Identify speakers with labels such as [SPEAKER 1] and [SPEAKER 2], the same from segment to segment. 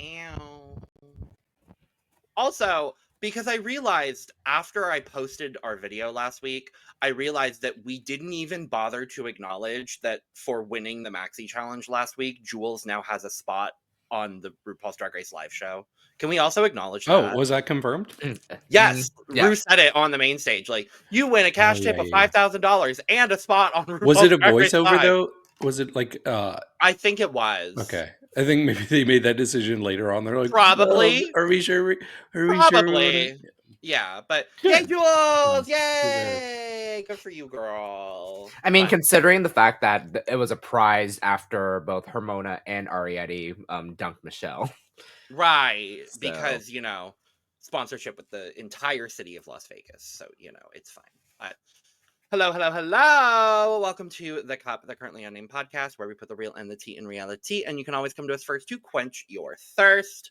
[SPEAKER 1] Ew. Also, because I realized after I posted our video last week, I realized that we didn't even bother to acknowledge that for winning the Maxi Challenge last week, Jules now has a spot on the RuPaul's Drag Race live show. Can we also acknowledge that?
[SPEAKER 2] Oh, was that confirmed?
[SPEAKER 1] Yes,
[SPEAKER 3] Yeah.
[SPEAKER 1] Ru said it on the main stage. Like, you win a cash tip of $5,000 and a spot on RuPaul's
[SPEAKER 2] Was it a
[SPEAKER 1] Drag Race
[SPEAKER 2] voiceover
[SPEAKER 1] Live.
[SPEAKER 2] though? Was it like
[SPEAKER 1] I think it was.
[SPEAKER 2] Okay. I think maybe they made that decision later on. They're like,
[SPEAKER 1] Probably.
[SPEAKER 2] Are we sure?
[SPEAKER 1] Probably. Yeah, but yay, Jules!
[SPEAKER 2] Yeah.
[SPEAKER 1] Yay! Good for you, girl.
[SPEAKER 3] I mean, considering the fact that it was a prize after both Hormona and Arrietty dunked Michelle.
[SPEAKER 1] Right,
[SPEAKER 3] So-
[SPEAKER 1] because, you know, sponsorship with the entire city of Las Vegas. So, you know, it's fine. But hello. Welcome to The Cup, the Currently Unnamed Podcast, where we put the real and the tea in reality. And you can always come to us first to quench your thirst.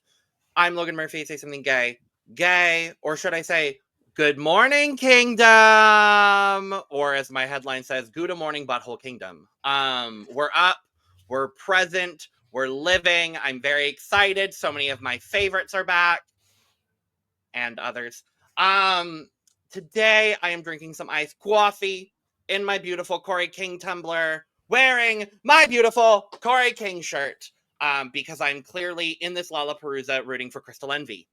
[SPEAKER 1] I'm Logan Murphy. Say something gay. Gay. Or should I say, good morning, kingdom. Or as my headline says, good morning, butthole kingdom. We're up. We're present. We're living. I'm very excited. So many of my favorites are back. And others. Today I am drinking some iced coffee in my beautiful Kori King tumbler, wearing my beautiful Kori King shirt. Because I'm clearly in this Lalaparuza rooting for Crystal Envy.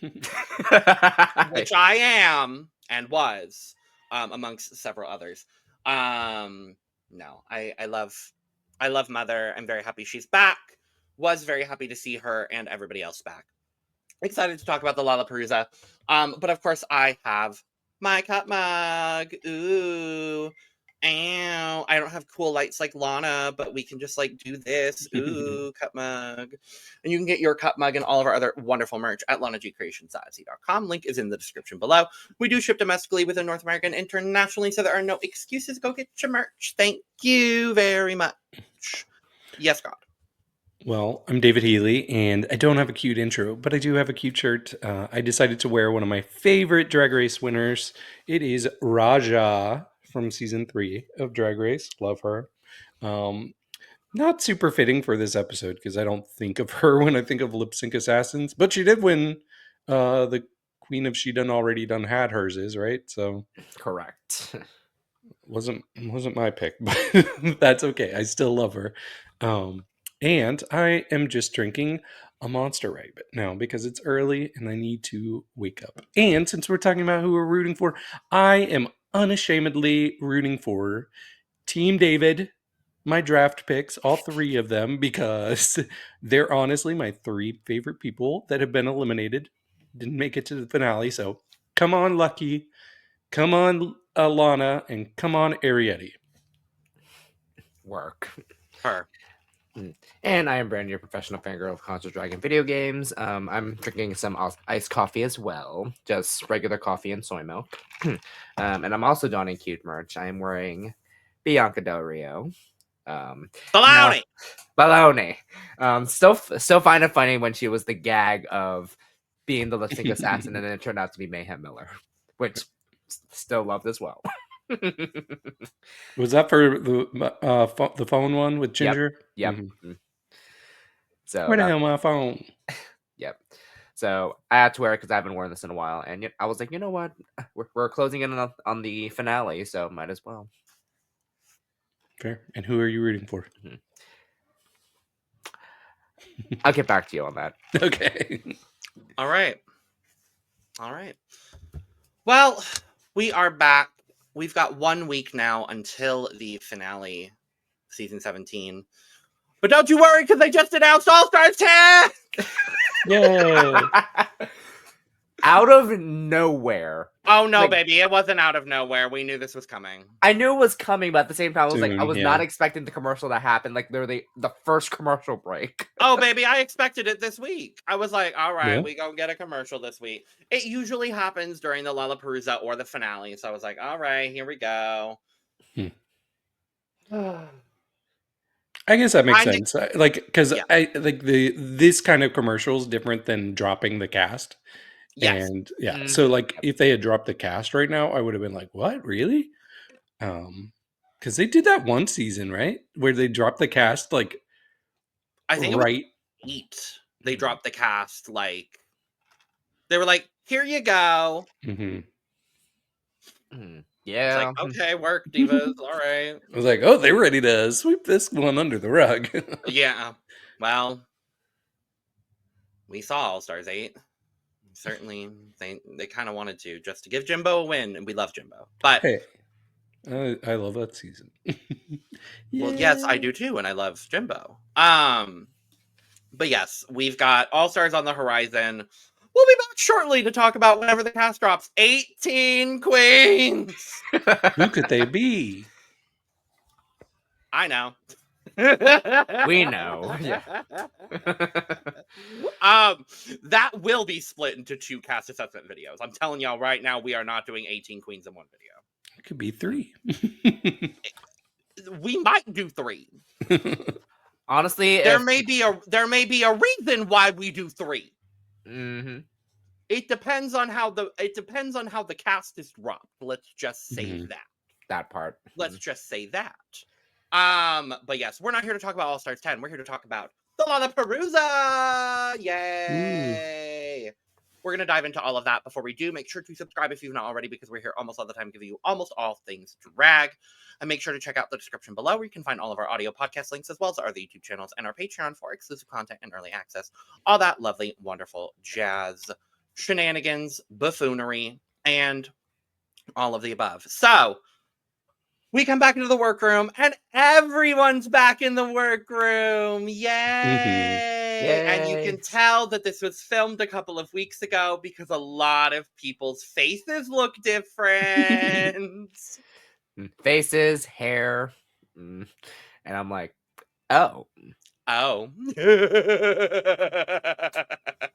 [SPEAKER 1] Which I am and was, amongst several others. No, I love Mother. I'm very happy she's back. Was very happy to see her and everybody else back. Excited to talk about the Lalaparuza. But of course I have my cup mug. Ooh. Ow. I don't have cool lights like Lana, but we can just like do this. Ooh, cup mug. And you can get your cup mug and all of our other wonderful merch at lanagcreations.etsy.com. Link is in the description below. We do ship domestically within North America and internationally, so there are no excuses. Go get your merch. Thank you very much. Yes, God.
[SPEAKER 2] Well, I'm David Healy, and I don't have a cute intro, but I do have a cute shirt. I decided to wear one of my favorite Drag Race winners. It is Raja from season 3 of Drag Race. Love her. Not super fitting for this episode because I don't think of her when I think of Lip Sync Assassins, but she did win the Queen of She Done Already Done Had Hers is, right? So
[SPEAKER 3] Correct.
[SPEAKER 2] wasn't my pick, but that's okay. I still love her. And I am just drinking a Monster right now because it's early and I need to wake up. And since we're talking about who we're rooting for, I am unashamedly rooting for Team David, my draft picks, all 3 of them, because they're honestly my 3 favorite people that have been eliminated. Didn't make it to the finale, so come on, Lucky. Come on, Lana, and come on, Arrietty.
[SPEAKER 3] Work.
[SPEAKER 1] Her.
[SPEAKER 3] And I am Brandon, your professional fangirl of console dragon video games. I'm drinking some iced coffee as well, just regular coffee and soy milk. And I'm also donning cute merch. I am wearing Bianca Del Rio.
[SPEAKER 1] Baloney!
[SPEAKER 3] Baloney. Still find it funny when she was the gag of being the lip sync assassin, and then it turned out to be Mayhem Miller, which still loved as well.
[SPEAKER 2] Was that for the phone one with Ginger?
[SPEAKER 3] Yep.
[SPEAKER 2] Mm-hmm.
[SPEAKER 3] So
[SPEAKER 2] where the hell my phone?
[SPEAKER 3] Yep. So I had to wear it because I haven't worn this in a while, and I was like, you know what? We're closing in on the finale, so might as well.
[SPEAKER 2] Fair. And who are you rooting for?
[SPEAKER 3] I'll get back to you on that.
[SPEAKER 2] Okay.
[SPEAKER 1] All right. Well, we are back. We've got 1 week now until the finale, season 17. But don't you worry, because they just announced All-Stars 10!
[SPEAKER 2] Yay!
[SPEAKER 3] Out of nowhere.
[SPEAKER 1] Oh, no, baby. It wasn't out of nowhere. We knew this was coming.
[SPEAKER 3] I knew it was coming, but at the same time, I was
[SPEAKER 2] Soon,
[SPEAKER 3] not expecting the commercial to happen. Like, literally, the first commercial break.
[SPEAKER 1] Oh, baby, I expected it this week. I was like, all right,
[SPEAKER 2] Yeah.
[SPEAKER 1] we gonna get a commercial this week. It usually happens during the Lalaparuza or the finale. So I was like, all right, here we go.
[SPEAKER 2] I guess that makes sense. Because
[SPEAKER 1] Yeah.
[SPEAKER 2] I like this kind of commercial is different than dropping the cast.
[SPEAKER 1] Yes.
[SPEAKER 2] And yeah, so like if they had dropped the cast right now, I would have been like, what, really? Because they did that one season, right? Where they dropped the cast like
[SPEAKER 1] I think
[SPEAKER 2] right.
[SPEAKER 1] it was 8. they dropped the cast, like, they were like, here you go.
[SPEAKER 2] Mm-hmm.
[SPEAKER 1] It's
[SPEAKER 3] Yeah.
[SPEAKER 1] like, okay, work, divas, all right.
[SPEAKER 2] I was like, oh, they're ready to sweep this one under the rug.
[SPEAKER 1] Yeah, well, we saw All-Stars 8. Certainly, they kind of wanted to, just to give Jimbo a win, and we love Jimbo. But,
[SPEAKER 2] Hey, I love that season.
[SPEAKER 1] well, yes, I do too, and I love Jimbo. But yes, we've got All-Stars on the horizon. We'll be back shortly to talk about whenever the cast drops. 18 queens!
[SPEAKER 2] Who could they be?
[SPEAKER 1] I know.
[SPEAKER 3] We know. Yeah.
[SPEAKER 1] That will be split into 2 cast assessment videos. I'm telling y'all right now, we are not doing 18 queens in one video.
[SPEAKER 2] It could be 3.
[SPEAKER 1] We might do 3.
[SPEAKER 3] Honestly,
[SPEAKER 1] There may be a reason why we do 3.
[SPEAKER 3] Mm-hmm.
[SPEAKER 1] It depends on how the cast is dropped. Let's just say
[SPEAKER 3] that part.
[SPEAKER 1] Let's just say that. But yes, we're not here to talk about All Stars 10. We're here to talk about the Lalaparuza! Yay! We're going to dive into all of that. Before we do, make sure to subscribe if you've not already, because we're here almost all the time giving you almost all things drag. And make sure to check out the description below, where you can find all of our audio podcast links, as well as our YouTube channels and our Patreon for exclusive content and early access. All that lovely, wonderful jazz, shenanigans, buffoonery, and all of the above. So, we come back into the workroom, and everyone's back in the workroom. Yay!
[SPEAKER 3] Yay!
[SPEAKER 1] And you can tell that this was filmed a couple of weeks ago because a lot of people's faces look different.
[SPEAKER 3] Faces, hair, and I'm like, oh.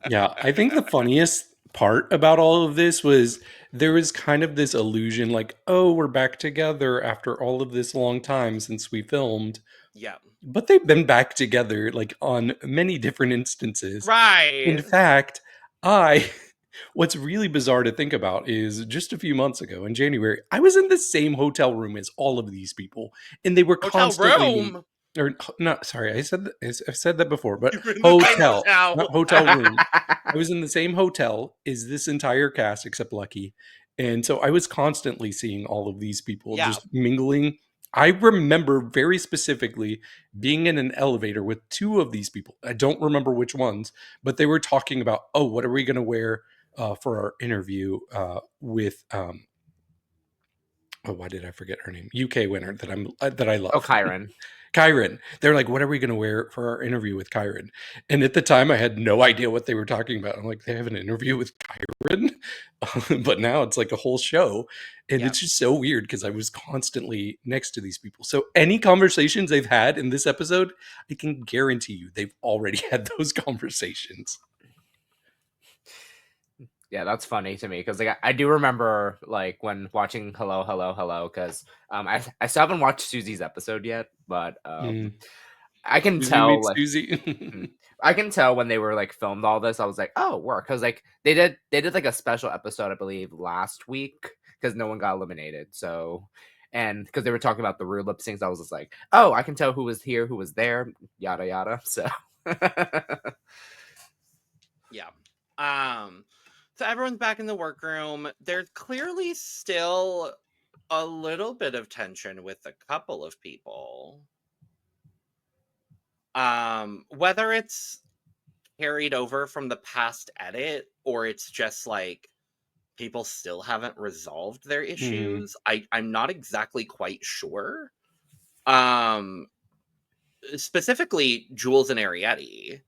[SPEAKER 2] Yeah, I think the funniest part about all of this was there was kind of this illusion like, oh, we're back together after all of this long time since we filmed.
[SPEAKER 1] Yeah.
[SPEAKER 2] But they've been back together like on many different instances.
[SPEAKER 1] Right.
[SPEAKER 2] In fact, what's really bizarre to think about is just a few months ago in January, I was in the same hotel room as all of these people, and they were constantly
[SPEAKER 1] room?
[SPEAKER 2] Or not, sorry, I've said that before, but
[SPEAKER 1] You were in the same
[SPEAKER 2] hotel,
[SPEAKER 1] hotel.
[SPEAKER 2] not hotel room. I was in the same hotel as this entire cast except Lucky. And so I was constantly seeing all of these people just mingling. I remember very specifically being in an elevator with 2 of these people. I don't remember which ones, but they were talking about, oh, what are we going to wear for our interview with why did I forget her name? UK winner that I love.
[SPEAKER 3] Oh,
[SPEAKER 2] Kyron. They're like, what are we going to wear for our interview with Kyron? And at the time, I had no idea what they were talking about. I'm like, they have an interview with Kyron? But now it's like a whole show. And it's just so weird because I was constantly next to these people. So any conversations they've had in this episode, I can guarantee you they've already had those conversations.
[SPEAKER 3] Yeah, that's funny to me because like I do remember like when watching Hello, because I still haven't watched Suzie's episode yet, but I can tell like,
[SPEAKER 2] Suzie.
[SPEAKER 3] I can tell when they were like filmed all this, I was like, oh, work, because like they did like a special episode, I believe, last week because no one got eliminated. So, and because they were talking about the Ru lip syncs, I was just like, oh, I can tell who was here, who was there, yada yada. So,
[SPEAKER 1] yeah. So everyone's back in the workroom. There's clearly still a little bit of tension with a couple of people. Whether it's carried over from the past edit or it's just like people still haven't resolved their issues. I'm not exactly quite sure. Specifically Jules and Arrietty.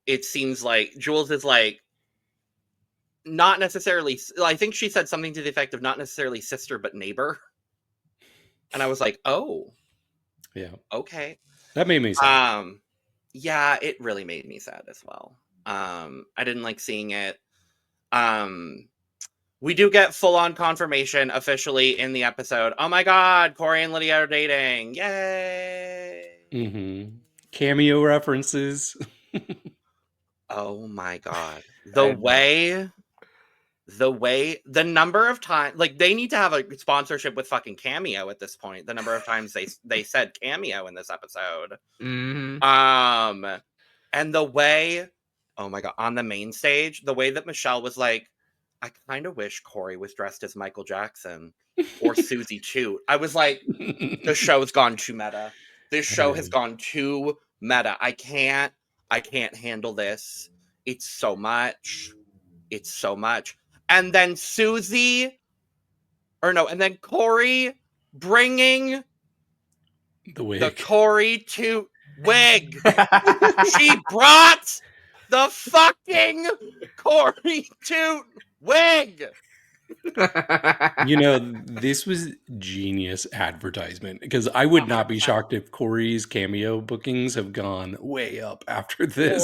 [SPEAKER 1] It seems like Jules is like not necessarily, I think she said something to the effect of not necessarily sister but neighbor. And I was like, oh.
[SPEAKER 2] Yeah.
[SPEAKER 1] Okay.
[SPEAKER 2] That made me sad.
[SPEAKER 1] Yeah, it really made me sad as well. I didn't like seeing it. We do get full-on confirmation officially in the episode. Oh my god, Kori and Lydia are dating. Yay!
[SPEAKER 2] Cameo references.
[SPEAKER 1] Oh my god. The number of times, like, they need to have a sponsorship with fucking Cameo at this point. The number of times they said Cameo in this episode. And the way, oh my God, on the main stage, the way that Michelle was like, I kind of wish Kori was dressed as Michael Jackson or Suzie Toot. I was like, the show's gone too meta. This show has gone too meta. I can't handle this. It's so much. It's so much. And then and then Kori bringing
[SPEAKER 2] The wig.
[SPEAKER 1] the Kori Toot wig. She brought the fucking Kori Toot wig.
[SPEAKER 2] You know, this was genius advertisement, because I would not be
[SPEAKER 1] 100%.
[SPEAKER 2] shocked if Kori's cameo bookings have gone way up after this.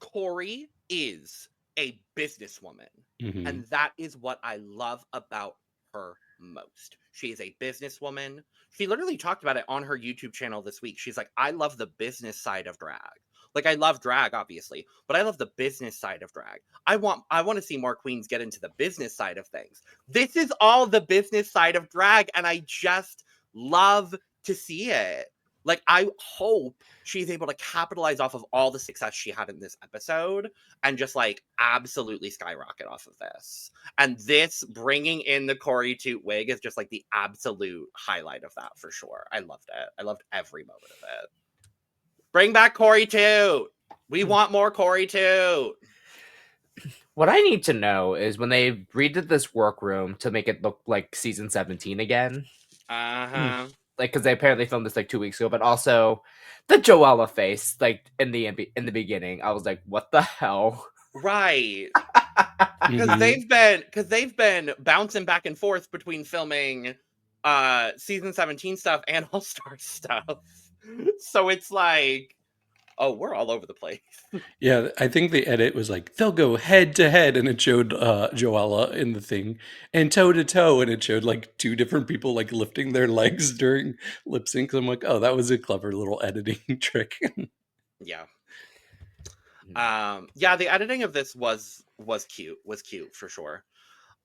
[SPEAKER 1] Kori is a businesswoman.
[SPEAKER 2] Mhm.
[SPEAKER 1] And that is what I love about her most. She is a businesswoman. She literally talked about it on her YouTube channel this week. She's like, I love the business side of drag. Like, I love drag, obviously, but I love the business side of drag. I want to see more queens get into the business side of things. This is all the business side of drag, and I just love to see it. Like, I hope she's able to capitalize off of all the success she had in this episode and just, like, absolutely skyrocket off of this. And this bringing in the Kori Toot wig is just, like, the absolute highlight of that for sure. I loved it. I loved every moment of it. Bring back Kori Toot. We want more Kori Toot.
[SPEAKER 3] What I need to know is when they redid this workroom to make it look like season 17 again.
[SPEAKER 1] Uh-huh.
[SPEAKER 3] Like, because they apparently filmed this like 2 weeks ago, but also the Joella face, like in the beginning, I was like, what the hell?
[SPEAKER 1] Right. Because
[SPEAKER 2] Mhm.
[SPEAKER 1] they've been bouncing back and forth between filming season 17 stuff and All Star stuff. So it's like, oh, we're all over the place.
[SPEAKER 2] Yeah, I think the edit was like, they'll go head to head, and it showed Joella in the thing, and toe to toe, and it showed like two different people like lifting their legs during lip sync. I'm like, oh, that was a clever little editing trick.
[SPEAKER 1] Yeah. Yeah, the editing of this was cute for sure.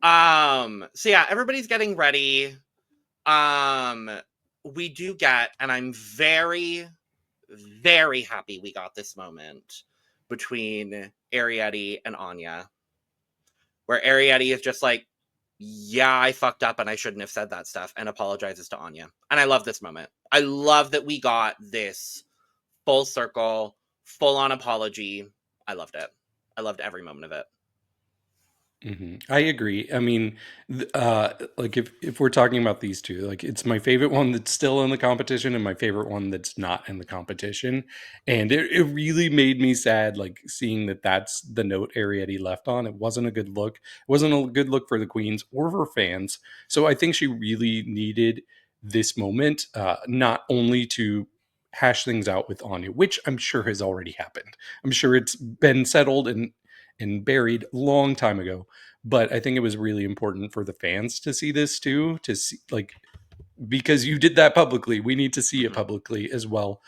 [SPEAKER 1] So yeah, everybody's getting ready. We do get, and I'm very, very happy we got this moment between Arrietty and Anya, where Arrietty is just like, yeah, I fucked up and I shouldn't have said that stuff, and apologizes to Anya. And I love this moment. I love that we got this full circle, full on apology. I loved it. I loved every moment of it.
[SPEAKER 2] I agree. I mean, like if we're talking about these two, like it's my favorite one that's still in the competition and my favorite one that's not in the competition. And it really made me sad, like seeing that that's the note Arrietty left on. It wasn't a good look. It wasn't a good look for the queens or for fans. So I think she really needed this moment, not only to hash things out with Anya, which I'm sure has already happened. I'm sure it's been settled and buried long time ago, but I think it was really important for the fans to see this too, to see, like, because you did that publicly, we need to see it publicly as well.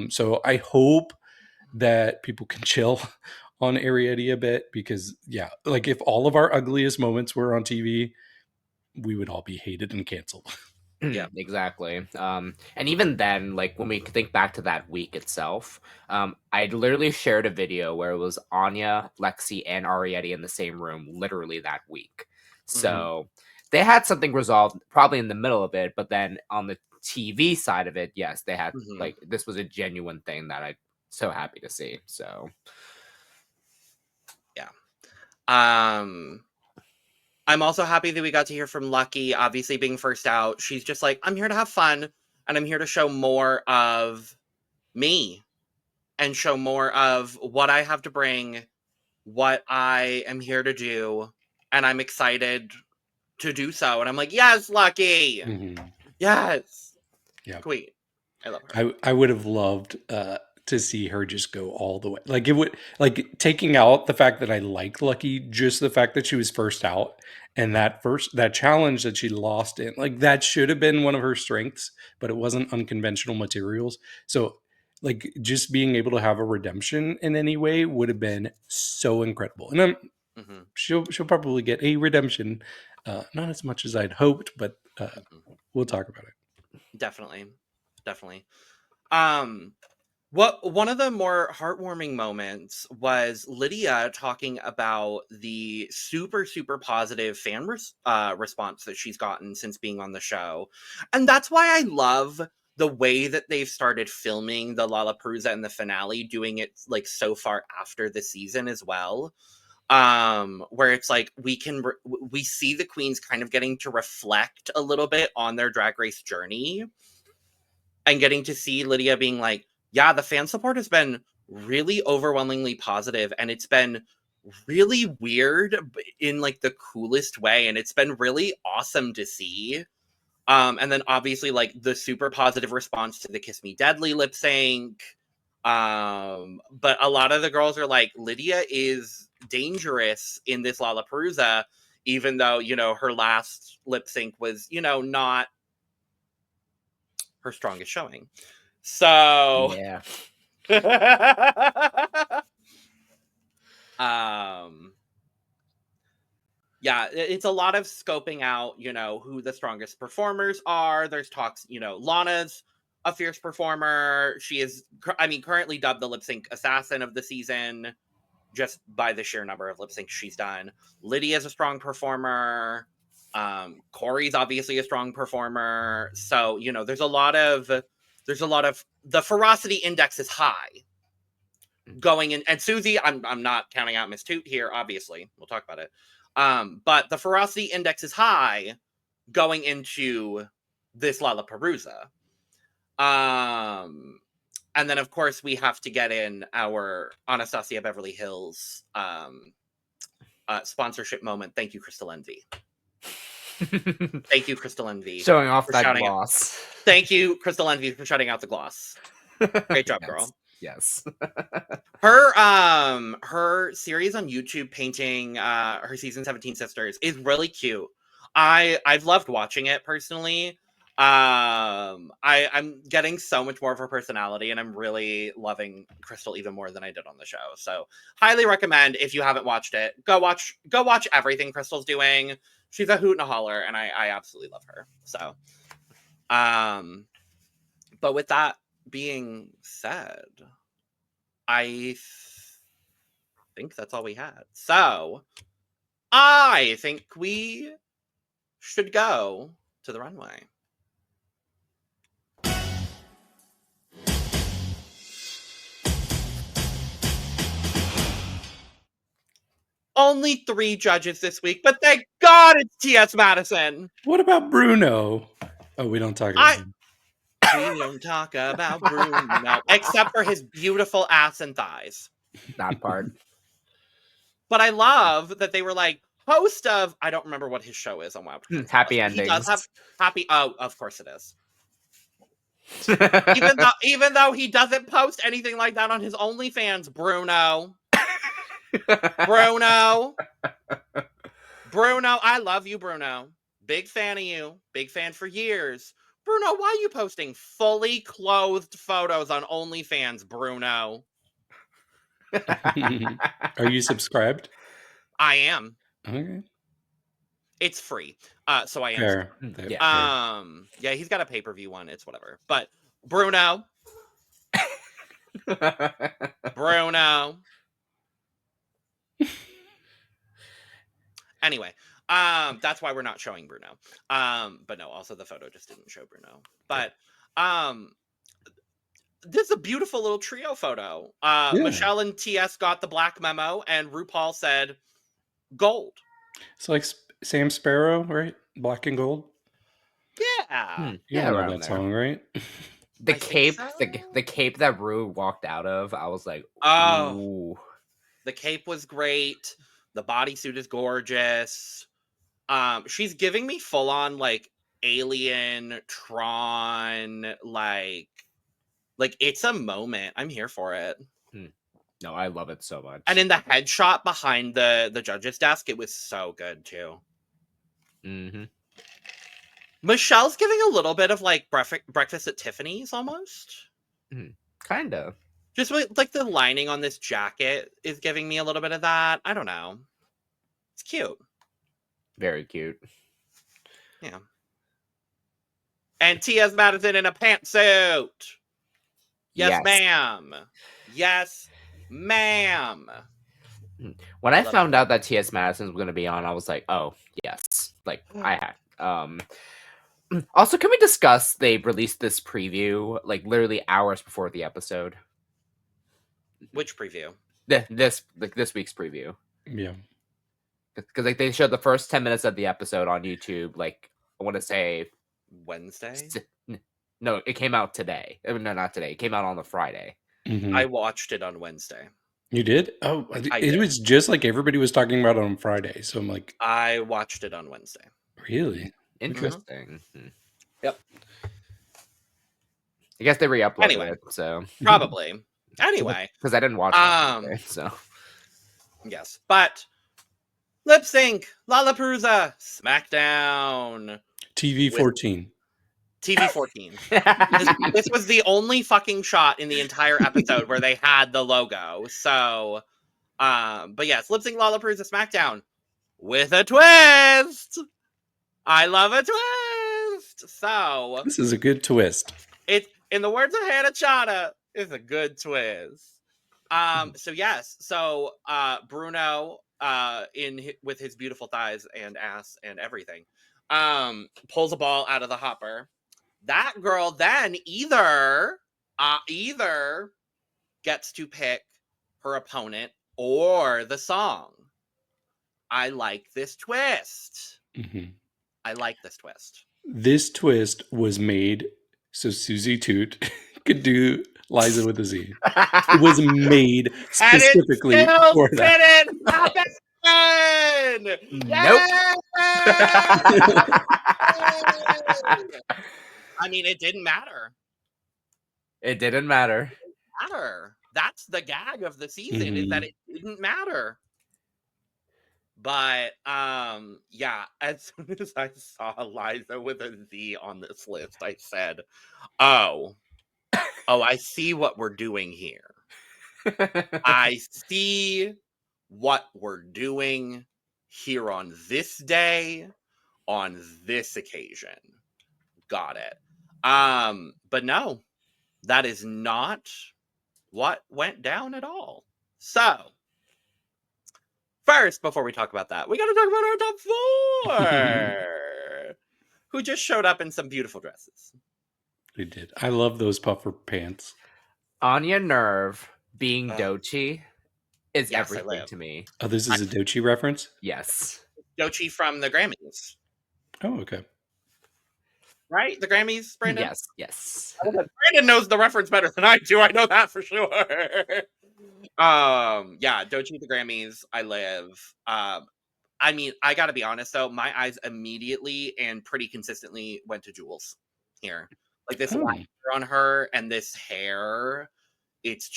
[SPEAKER 2] So I hope that people can chill on Arrietty a bit, because yeah, like if all of our ugliest moments were on TV, we would all be hated and canceled.
[SPEAKER 1] Yeah.
[SPEAKER 3] Exactly. And even then, like when we think back to that week itself, I literally shared a video where it was Anya, Lexi, and Arrietty in the same room literally that week. So they had something resolved probably in the middle of it, but then on the TV side of it, yes, they had like this was a genuine thing that I'm so happy to see. So
[SPEAKER 1] yeah. I'm also happy that we got to hear from Lucky, obviously being first out. She's just like, I'm here to have fun, and I'm here to show more of me and show more of what I have to bring, what I am here to do, and I'm excited to do so. And I'm like, yes, Lucky! Yes!
[SPEAKER 2] Yeah.
[SPEAKER 1] Queen. I love her.
[SPEAKER 2] I would have loved to see her just go all the way. Like it would, like taking out the fact that I like Lucky, just the fact that she was first out, and that challenge that she lost in, like that should have been one of her strengths, but it wasn't unconventional materials. So like just being able to have a redemption in any way would have been so incredible. And she'll probably get a redemption, not as much as I'd hoped, but we'll talk about it.
[SPEAKER 1] Definitely. One of the more heartwarming moments was Lydia talking about the super, super positive fan response that she's gotten since being on the show. And that's why I love the way that they've started filming the Lalaparuza and the finale, doing it like so far after the season as well. Where it's like we see the queens kind of getting to reflect a little bit on their Drag Race journey, and getting to see Lydia being like, yeah, the fan support has been really overwhelmingly positive, and it's been really weird in like the coolest way, and it's been really awesome to see. And then obviously like the super positive response to the Kiss Me Deadly lip sync. But a lot of the girls are like, Lydia is dangerous in this Lalaparuza, even though, you know, her last lip sync was, you know, not her strongest showing. So
[SPEAKER 3] Yeah.
[SPEAKER 1] Yeah, it's a lot of scoping out, you know, who the strongest performers are. There's talks, you know, Lana's a fierce performer. She is, I mean, currently dubbed the lip sync assassin of the season, just by the sheer number of lip syncs she's done. Lydia's a strong performer. Kori's obviously a strong performer. So, you know, there's a lot of the ferocity index is high going in. And Suzie, I'm not counting out Miss Toot here, obviously. We'll talk about it. But the ferocity index is high going into this Lalaparuza. And then, of course, we have to get in our Anastasia Beverly Hills sponsorship moment. Thank you, Crystal Envy. Thank you, Crystal Envy.
[SPEAKER 3] Showing off
[SPEAKER 1] for
[SPEAKER 3] that
[SPEAKER 1] shouting out-
[SPEAKER 3] gloss.
[SPEAKER 1] Thank you, Crystal Envy, for shutting out the gloss. Great job,
[SPEAKER 3] Yes.
[SPEAKER 1] girl.
[SPEAKER 3] Yes.
[SPEAKER 1] Her series on YouTube painting her season 17 sisters is really cute. I've loved watching it personally. I'm getting so much more of her personality, and I'm really loving Crystal even more than I did on the show. So highly recommend, if you haven't watched it, go watch everything Crystal's doing. She's a hoot and a holler, and I absolutely love her. So but with that being said, I think that's all we had. So I think we should go to the runway. Only 3 judges this week, but thank God it's T.S. Madison.
[SPEAKER 2] What about Bruno? Oh, we don't talk about him.
[SPEAKER 1] We don't talk about Bruno, except for his beautiful ass and thighs.
[SPEAKER 3] That part.
[SPEAKER 1] But I love that they were like, host of, I don't remember what his show is on WoW.
[SPEAKER 3] Happy
[SPEAKER 1] He
[SPEAKER 3] endings.
[SPEAKER 1] does have happy, oh, of course it is. Even though he doesn't post anything like that on his OnlyFans, Bruno. Bruno, I love you, Bruno. Big fan of you. Big fan for years. Bruno, why are you posting fully clothed photos on OnlyFans, Bruno?
[SPEAKER 2] Are you subscribed?
[SPEAKER 1] I am.
[SPEAKER 2] Okay.
[SPEAKER 1] It's free. So I am.
[SPEAKER 2] Fair.
[SPEAKER 3] Yeah.
[SPEAKER 1] Yeah, he's got a pay-per-view one. It's whatever. But Bruno. Anyway, that's why we're not showing Bruno. But no, also the photo just didn't show Bruno. But this is a beautiful little trio photo.
[SPEAKER 2] Yeah.
[SPEAKER 1] Michelle and TS got the black memo, and RuPaul said gold.
[SPEAKER 2] It's like Sam Sparrow, right? Black and gold.
[SPEAKER 1] Yeah.
[SPEAKER 2] You
[SPEAKER 3] Yeah,
[SPEAKER 2] know
[SPEAKER 3] around
[SPEAKER 2] that
[SPEAKER 3] there.
[SPEAKER 2] song, right?
[SPEAKER 3] The
[SPEAKER 1] I think
[SPEAKER 3] cape,
[SPEAKER 1] so.
[SPEAKER 3] the cape that Rue walked out of, I was like,
[SPEAKER 1] Oh,
[SPEAKER 3] ooh.
[SPEAKER 1] the cape was great. The bodysuit is gorgeous. She's giving me full on like Alien, Tron, like it's a moment. I'm here for it.
[SPEAKER 3] No, I love it so much.
[SPEAKER 1] And in the headshot behind the judge's desk, it was so good too.
[SPEAKER 3] Mm-hmm.
[SPEAKER 1] Michelle's giving a little bit of like Breakfast at Tiffany's almost.
[SPEAKER 3] Kind of.
[SPEAKER 1] Just like the lining on this jacket is giving me a little bit of that. I don't know. It's cute.
[SPEAKER 3] Very cute.
[SPEAKER 1] Yeah. And T.S. Madison in a pantsuit. Yes,
[SPEAKER 3] Yes.
[SPEAKER 1] ma'am. Yes, ma'am.
[SPEAKER 3] When
[SPEAKER 1] I
[SPEAKER 3] I
[SPEAKER 1] love
[SPEAKER 3] found out that T.S. Madison was going to be on, I was like, oh, yes. Like, I had. Also, can we discuss they released this preview, like, literally hours before the episode?
[SPEAKER 1] Which preview?
[SPEAKER 3] This week's preview.
[SPEAKER 2] Yeah.
[SPEAKER 3] Because, like, they showed the first 10 minutes of the episode on YouTube, like, I want to say...
[SPEAKER 1] Wednesday?
[SPEAKER 3] No, it came out today. No, not today. It came out on the Friday.
[SPEAKER 2] Mhm.
[SPEAKER 1] I watched it on Wednesday.
[SPEAKER 2] You did? Oh,
[SPEAKER 1] I
[SPEAKER 2] it
[SPEAKER 1] did.
[SPEAKER 2] was just like everybody was talking about it on Friday. So I'm like,
[SPEAKER 1] I watched it on Wednesday.
[SPEAKER 2] really?
[SPEAKER 3] Interesting.
[SPEAKER 1] Yep.
[SPEAKER 3] I guess they re-uploaded
[SPEAKER 1] Anyway.
[SPEAKER 3] it, so...
[SPEAKER 1] Probably. Anyway.
[SPEAKER 3] Because I didn't watch it on Wednesday, so...
[SPEAKER 1] Yes. But lip sync, Lalaparuza, SmackDown.
[SPEAKER 2] TV 14.
[SPEAKER 1] TV 14. This was the only fucking shot in the entire episode where they had the logo. So, but yes, lip sync Lalaparuza SmackDown with a twist. I love a twist. So
[SPEAKER 2] This is a good twist.
[SPEAKER 1] it, in the words of Hannah Chana, is a good twist. So yes, so Bruno, with his beautiful thighs and ass and everything, pulls a ball out of the hopper. That girl then either gets to pick her opponent or the song. I like this twist.
[SPEAKER 2] Mhm.
[SPEAKER 1] I like this twist.
[SPEAKER 2] This twist was made so Suzie Toot could do Liza with a Z. It was made specifically
[SPEAKER 1] and it still
[SPEAKER 2] for that.
[SPEAKER 1] didn't happen.
[SPEAKER 3] Nope.
[SPEAKER 1] I mean, it didn't matter.
[SPEAKER 3] It didn't matter.
[SPEAKER 1] That's the gag of the season, is that it didn't matter. But yeah, as soon as I saw Liza with a Z on this list, I said, oh, I see what we're doing here. I see what we're doing here on this day, on this occasion. Got it. But no, that is not what went down at all. So, first, before we talk about that, we got to talk about our top 4, who just showed up in some beautiful dresses.
[SPEAKER 2] They did. I love those puffer pants.
[SPEAKER 3] Anya Nerve being Dochi is
[SPEAKER 1] Yes,
[SPEAKER 3] everything to me.
[SPEAKER 2] Oh, this is a Dochi reference?
[SPEAKER 3] Yes.
[SPEAKER 1] Dochi from the Grammys.
[SPEAKER 2] Oh, okay.
[SPEAKER 1] Right? The Grammys, Brandon?
[SPEAKER 3] Yes.
[SPEAKER 1] Brandon knows the reference better than I do. I know that for sure. Yeah, Dochi, the Grammys, I live. I mean, I gotta be honest though, my eyes immediately and pretty consistently went to Jules here. Like this liner on her and this hair, it's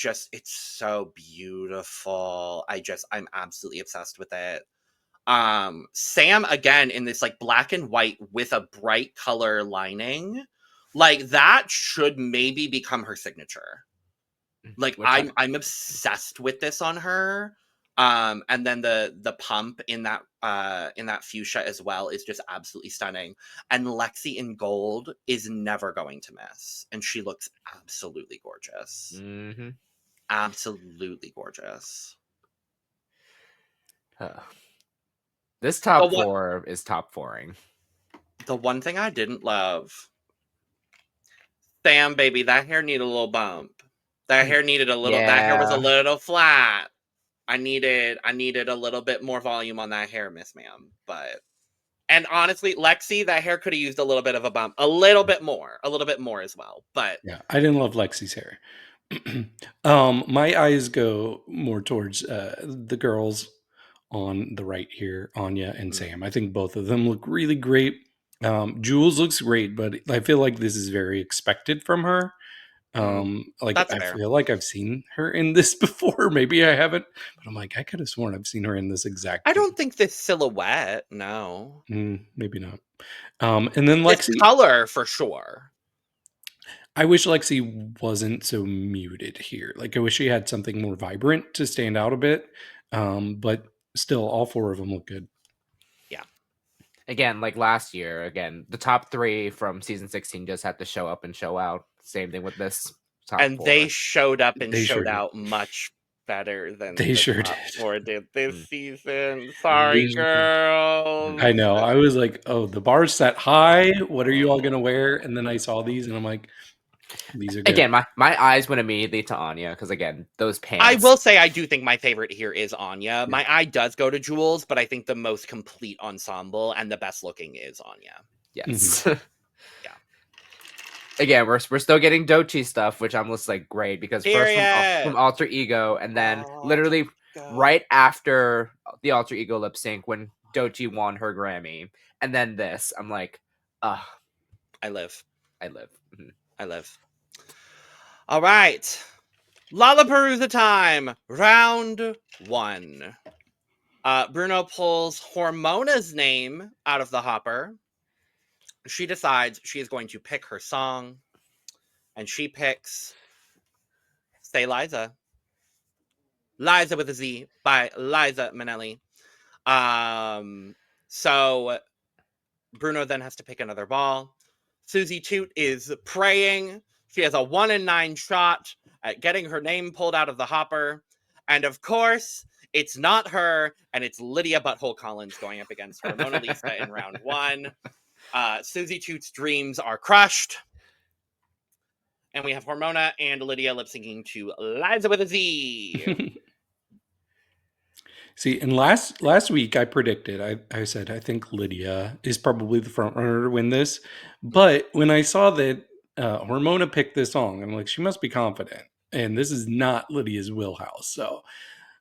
[SPEAKER 1] so beautiful. I'm absolutely obsessed with it. Sam again in this like black and white with a bright color lining, like that should maybe become her signature. Like I'm obsessed with this on her. And then the pump in that fuchsia as well is just absolutely stunning. And Lexi in gold is never going to miss, and she looks absolutely gorgeous.
[SPEAKER 3] Mm-hmm.
[SPEAKER 1] Absolutely gorgeous.
[SPEAKER 3] This top 4 is top 4ing.
[SPEAKER 1] The one thing I didn't love, Sam, baby, that hair needed a little bump. That hair needed a little. That hair was a little flat. I needed a little bit more volume on that hair, Miss Ma'am. And honestly, Lexi, that hair could have used a little bit of a bump, a little bit more as well. But
[SPEAKER 2] yeah, I didn't love Lexi's hair. My eyes go more towards the girls on the right here, Anya and Sam. I think both of them look really great. Jules looks great, but I feel like this is very expected from her.
[SPEAKER 1] That's fair.
[SPEAKER 2] Feel like I've seen her in this before. Maybe I haven't, but I'm like, I could have sworn I've seen her in this exact.
[SPEAKER 1] I don't think this silhouette. No,
[SPEAKER 2] maybe not. And then Lexi,
[SPEAKER 1] this color for sure.
[SPEAKER 2] I wish Lexi wasn't so muted here. Like, I wish she had something more vibrant to stand out a bit. But still, all 4 of them look good.
[SPEAKER 1] Yeah.
[SPEAKER 3] Again, like last year, the top 3 from season 16 just had to show up and show out. Same thing with this top
[SPEAKER 1] And
[SPEAKER 3] 4.
[SPEAKER 1] they showed up and
[SPEAKER 2] They
[SPEAKER 1] showed
[SPEAKER 2] sure did.
[SPEAKER 1] out much better than
[SPEAKER 2] They
[SPEAKER 1] the
[SPEAKER 2] sure
[SPEAKER 1] top
[SPEAKER 2] did.
[SPEAKER 1] 4 did this
[SPEAKER 3] Mm.
[SPEAKER 1] season. Sorry,
[SPEAKER 2] They-
[SPEAKER 1] girls.
[SPEAKER 2] I know. I was like, oh, the bar's set high. What are you all going to wear? And then I saw these and I'm like, these are good.
[SPEAKER 3] Again, my eyes went immediately to Anya because again, those pants.
[SPEAKER 1] I will say I do think my favorite here is Anya. My eye does go to Jules, but I think the most complete ensemble and the best looking is Anya.
[SPEAKER 3] Yes.
[SPEAKER 2] Mm-hmm.
[SPEAKER 1] Yeah.
[SPEAKER 3] Again, we're still getting Dochi stuff, which I'm just like great because first
[SPEAKER 1] Period.
[SPEAKER 3] from Alter Ego, and then
[SPEAKER 1] Oh,
[SPEAKER 3] literally
[SPEAKER 1] God.
[SPEAKER 3] right after the Alter Ego lip sync when Dochi won her Grammy, and then this, I'm like,
[SPEAKER 1] I live.
[SPEAKER 3] Mhm.
[SPEAKER 1] I live. All right. Lalaparuza time. Round 1. Bruno pulls Hormona's name out of the hopper. She decides she is going to pick her song, and she picks Say Liza. Liza with a Z by Liza Minnelli. So Bruno then has to pick another ball. Suzie Toot is praying. She has a 1 in 9 shot at getting her name pulled out of the hopper. And of course, it's not her, and it's Lydia Butthole Kollins going up against her Mona Lisa in round 1. Suzie Toot's dreams are crushed. And we have Hormona and Lydia lip syncing to Liza with a Z.
[SPEAKER 2] See, and last week I predicted, I said, I think Lydia is probably the front runner to win this. But when I saw that Hormona picked this song, I'm like, she must be confident. And this is not Lydia's wheelhouse. So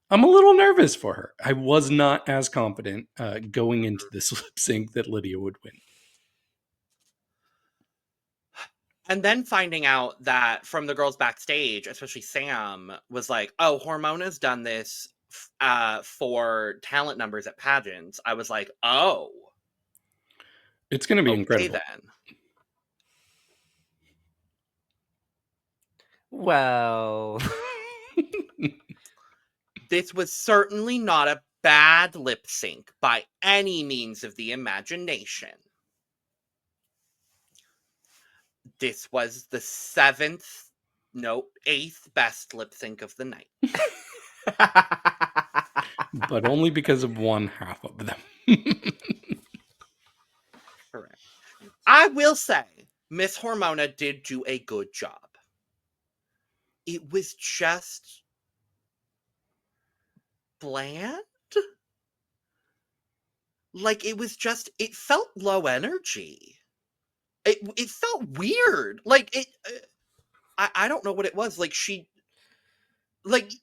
[SPEAKER 2] I'm a little nervous for her. I was not as confident going into this lip sync that Lydia would win.
[SPEAKER 1] And then finding out that from the girls backstage, especially Sam, was like, oh, Hormona's done this for talent numbers at pageants. I was like, oh.
[SPEAKER 2] It's going to be
[SPEAKER 1] okay,
[SPEAKER 2] incredible.
[SPEAKER 1] Then.
[SPEAKER 3] Well,
[SPEAKER 1] This was certainly not a bad lip sync by any means of the imagination. This was the 8th best lip sync of the night.
[SPEAKER 2] But only because of one half of them.
[SPEAKER 1] Correct. I will say, Miss Hormona did do a good job. It was just bland. Like, it felt low energy. It felt weird. Like, I don't know what it was. Like,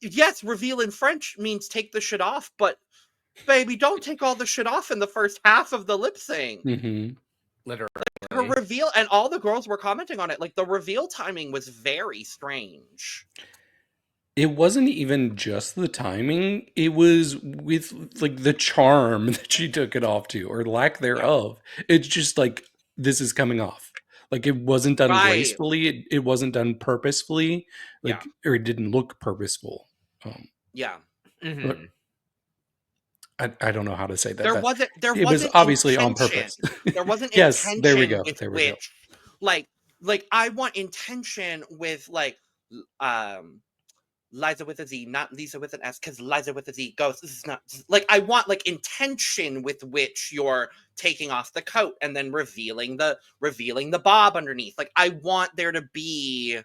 [SPEAKER 1] yes, reveal in French means take the shit off, but baby, don't take all the shit off in the first half of the lip sync.
[SPEAKER 2] Mm-hmm.
[SPEAKER 3] literally.
[SPEAKER 1] Her reveal, and all the girls were commenting on it, like, the reveal timing was very strange.
[SPEAKER 2] It wasn't even just the timing. It was with like the charm that she took it off to, or lack thereof. It's just like, this is coming off. Like, it wasn't done
[SPEAKER 1] Right.
[SPEAKER 2] gracefully. It wasn't done purposefully. Like,
[SPEAKER 1] Yeah.
[SPEAKER 2] or it didn't look purposeful.
[SPEAKER 1] Yeah.
[SPEAKER 3] Mhm.
[SPEAKER 2] I don't know how to say that.
[SPEAKER 1] There wasn't
[SPEAKER 2] It was obviously on
[SPEAKER 1] intention.
[SPEAKER 2] purpose.
[SPEAKER 1] There wasn't
[SPEAKER 2] Yes,
[SPEAKER 1] intention
[SPEAKER 2] there we go.
[SPEAKER 1] with
[SPEAKER 2] There we go.
[SPEAKER 1] which, like I want intention with Liza with a Z, not Lisa with an S, because Liza with a Z goes, this is not, like, I want, like, intention with which you're taking off the coat and then revealing the bob underneath. Like, I want there to be,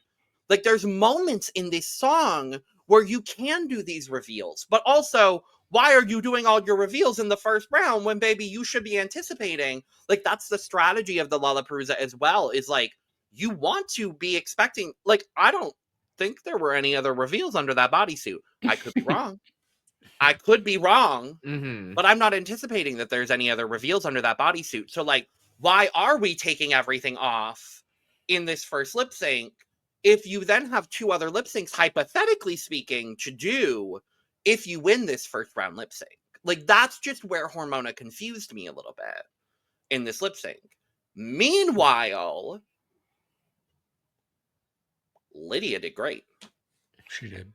[SPEAKER 1] like, there's moments in this song where you can do these reveals, but also, why are you doing all your reveals in the first round when, baby, you should be anticipating? Like, that's the strategy of the Lalaparuza as well, is, like, you want to be expecting, like, I don't think there were any other reveals under that bodysuit. I could be wrong.
[SPEAKER 3] Mhm.
[SPEAKER 1] But I'm not anticipating that there's any other reveals under that bodysuit. So, like, why are we taking everything off in this first lip sync if you then have 2 other lip syncs, hypothetically speaking, to do if you win this first round lip sync? Like, that's just where Hormona confused me a little bit in this lip sync. Meanwhile, Lydia did great.
[SPEAKER 2] She did.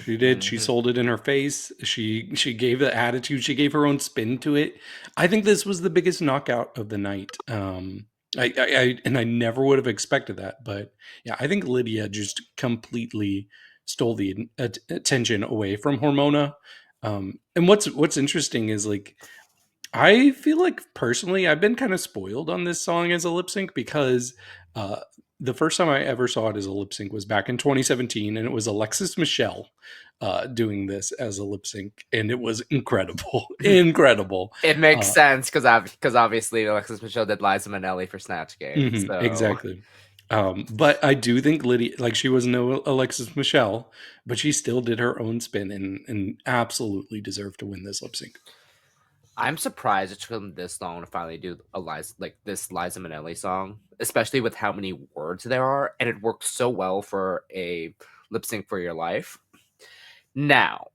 [SPEAKER 2] She did. She sold it in her face. She gave the attitude. She gave her own spin to it. I think this was the biggest knockout of the night. I never would have expected that, but yeah, I think Lydia just completely stole the attention away from Hormona. And what's interesting is like I feel like personally I've been kind of spoiled on this song as a lip sync because uh, the first time I ever saw it as a lip sync was back in 2017, and it was Alexis Michelle doing this as a lip sync, and it was incredible, incredible.
[SPEAKER 3] It makes sense because obviously Alexis Michelle did Liza Minnelli for Snatch Game. So.
[SPEAKER 2] Exactly. But I do think Lydia, like she was no Alexis Michelle, but she still did her own spin and absolutely deserved to win this lip sync.
[SPEAKER 3] I'm surprised it took them this long to finally do this Liza Minnelli song, especially with how many words there are, and it worked so well for a lip sync for your life. Now,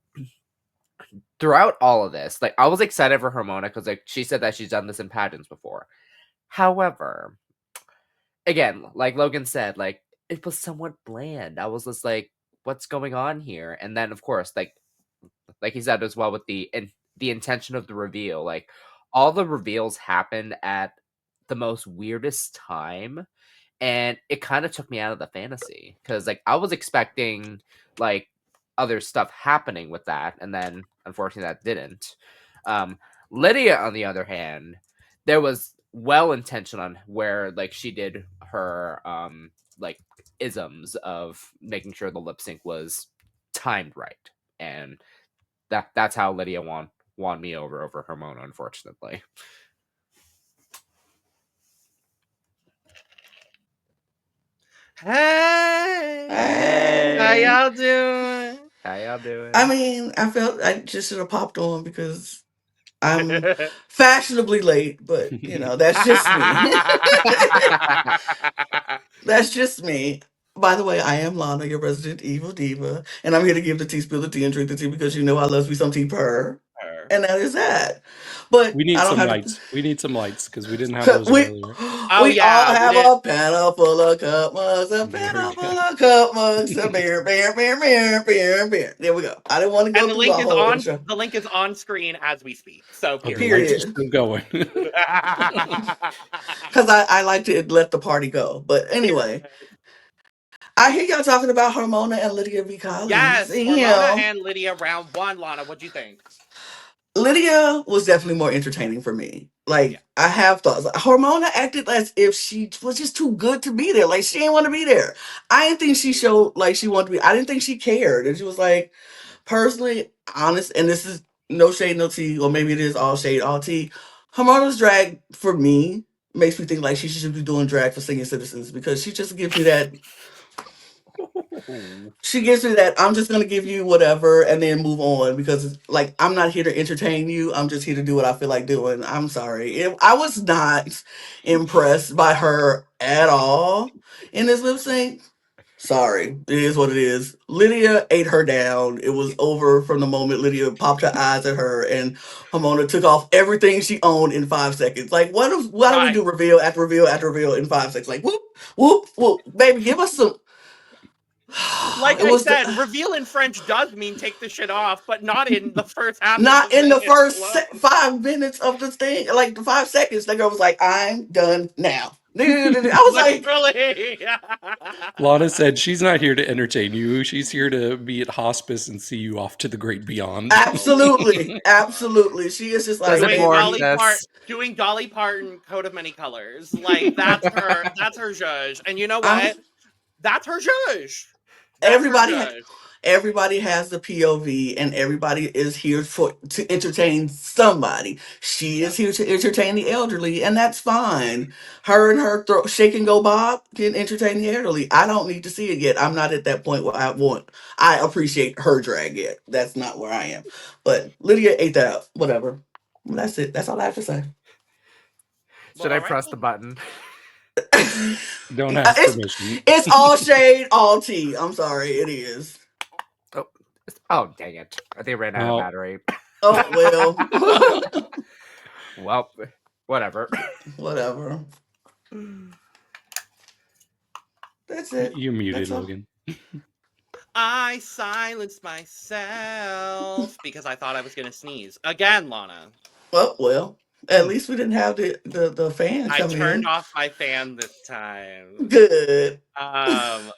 [SPEAKER 3] throughout all of this, like I was excited for Hormona because like she said that she's done this in pageants before. However, again, like Logan said, like it was somewhat bland. I was just like, what's going on here? And then of course, like he said as well with the intention of the reveal, like all the reveals happened at the most weirdest time, and it kind of took me out of the fantasy because like I was expecting like other stuff happening with that, and then unfortunately that didn't. Lydia, on the other hand, there was well intention on where like she did her like isms of making sure the lip sync was timed right, and that's how Lydia won me over Hormona, unfortunately.
[SPEAKER 1] Hey, how y'all doing?
[SPEAKER 3] How y'all doing?
[SPEAKER 4] I mean, I felt I just should have popped on because I'm fashionably late, but that's just me. That's just me. By the way, I am Lana, your resident evil diva, and I'm here to give the tea, spill the tea, and drink the tea because I love me some tea purr. And that is that. But
[SPEAKER 2] We need
[SPEAKER 4] I don't
[SPEAKER 2] some
[SPEAKER 4] have
[SPEAKER 2] lights. We need some lights because we didn't have
[SPEAKER 4] to.
[SPEAKER 2] those earlier.
[SPEAKER 4] We all have a panel full of cup mugs, a panel full of cup mugs, a beer, beer, beer, beer, beer, beer. There we go. I didn't want to go
[SPEAKER 1] And the
[SPEAKER 4] through
[SPEAKER 1] link
[SPEAKER 4] the
[SPEAKER 1] is
[SPEAKER 4] whole
[SPEAKER 1] on.
[SPEAKER 4] intro.
[SPEAKER 1] The link is on screen as we speak. So
[SPEAKER 2] The lights are
[SPEAKER 4] Period.
[SPEAKER 2] still going.
[SPEAKER 4] Because I like to let the party go. But anyway, I hear y'all talking about Hormona and Lydia V. Kollins.
[SPEAKER 1] Yes, Hormona and Lydia round one. Lana, what'd you think?
[SPEAKER 4] Lydia was definitely more entertaining for me. Like, I have thoughts. Hormona acted as if she was just too good to be there. Like, she didn't want to be there. I didn't think she showed like she wanted to be. I didn't think she cared. And she was like, personally, honest, and this is no shade, no tea, or maybe it is all shade, all tea. Hormona's drag, for me, makes me think like she should be doing drag for singing citizens because she just gives me that. She gives me that I'm just gonna give you whatever and then move on because like I'm not here to entertain you. I'm just here to do what I feel like doing. I'm sorry. I was not impressed by her at all in this lip sync. Sorry. It is what it is. Lydia ate her down. It was over from the moment Lydia popped her eyes at her and Hormona took off everything she owned in 5 seconds. Like why do we do reveal after reveal after reveal in 5 seconds? Like whoop, whoop, whoop. Baby, give us some.
[SPEAKER 1] Like I said, reveal in French does mean take the shit off, but not in the first half.
[SPEAKER 4] Not in the first 5 minutes of the thing. Like the 5 seconds, the girl was like, "I'm done now." I was like,
[SPEAKER 1] really?
[SPEAKER 2] Lana said she's not here to entertain you. She's here to be at hospice and see you off to the great beyond.
[SPEAKER 4] Absolutely, absolutely. She is just like
[SPEAKER 1] doing Dolly Parton, Coat of Many Colors. Like that's her. That's her zhuzh. And you know what? That's her zhuzh.
[SPEAKER 4] Everybody has the POV, and everybody is here to entertain somebody. She is here to entertain the elderly, and that's fine. Her and her shake and go bob can entertain the elderly. I don't need to see it yet. I'm not at that point where I appreciate her drag yet. That's not where I am. But Lydia ate that up. Whatever. That's it. That's all I have to say.
[SPEAKER 3] Should I press the button?
[SPEAKER 2] Don't ask permission.
[SPEAKER 4] It's all shade, all tea. I'm sorry, it is.
[SPEAKER 3] Oh dang it! I think I ran out of battery.
[SPEAKER 4] Oh well.
[SPEAKER 3] Well, whatever.
[SPEAKER 4] Whatever. That's it.
[SPEAKER 2] You're muted, Logan.
[SPEAKER 1] I silenced myself because I thought I was gonna sneeze again, Lana.
[SPEAKER 4] Oh well. At least we didn't have the fan
[SPEAKER 1] I
[SPEAKER 4] come
[SPEAKER 1] turned
[SPEAKER 4] in.
[SPEAKER 1] off my fan this time.
[SPEAKER 4] Good.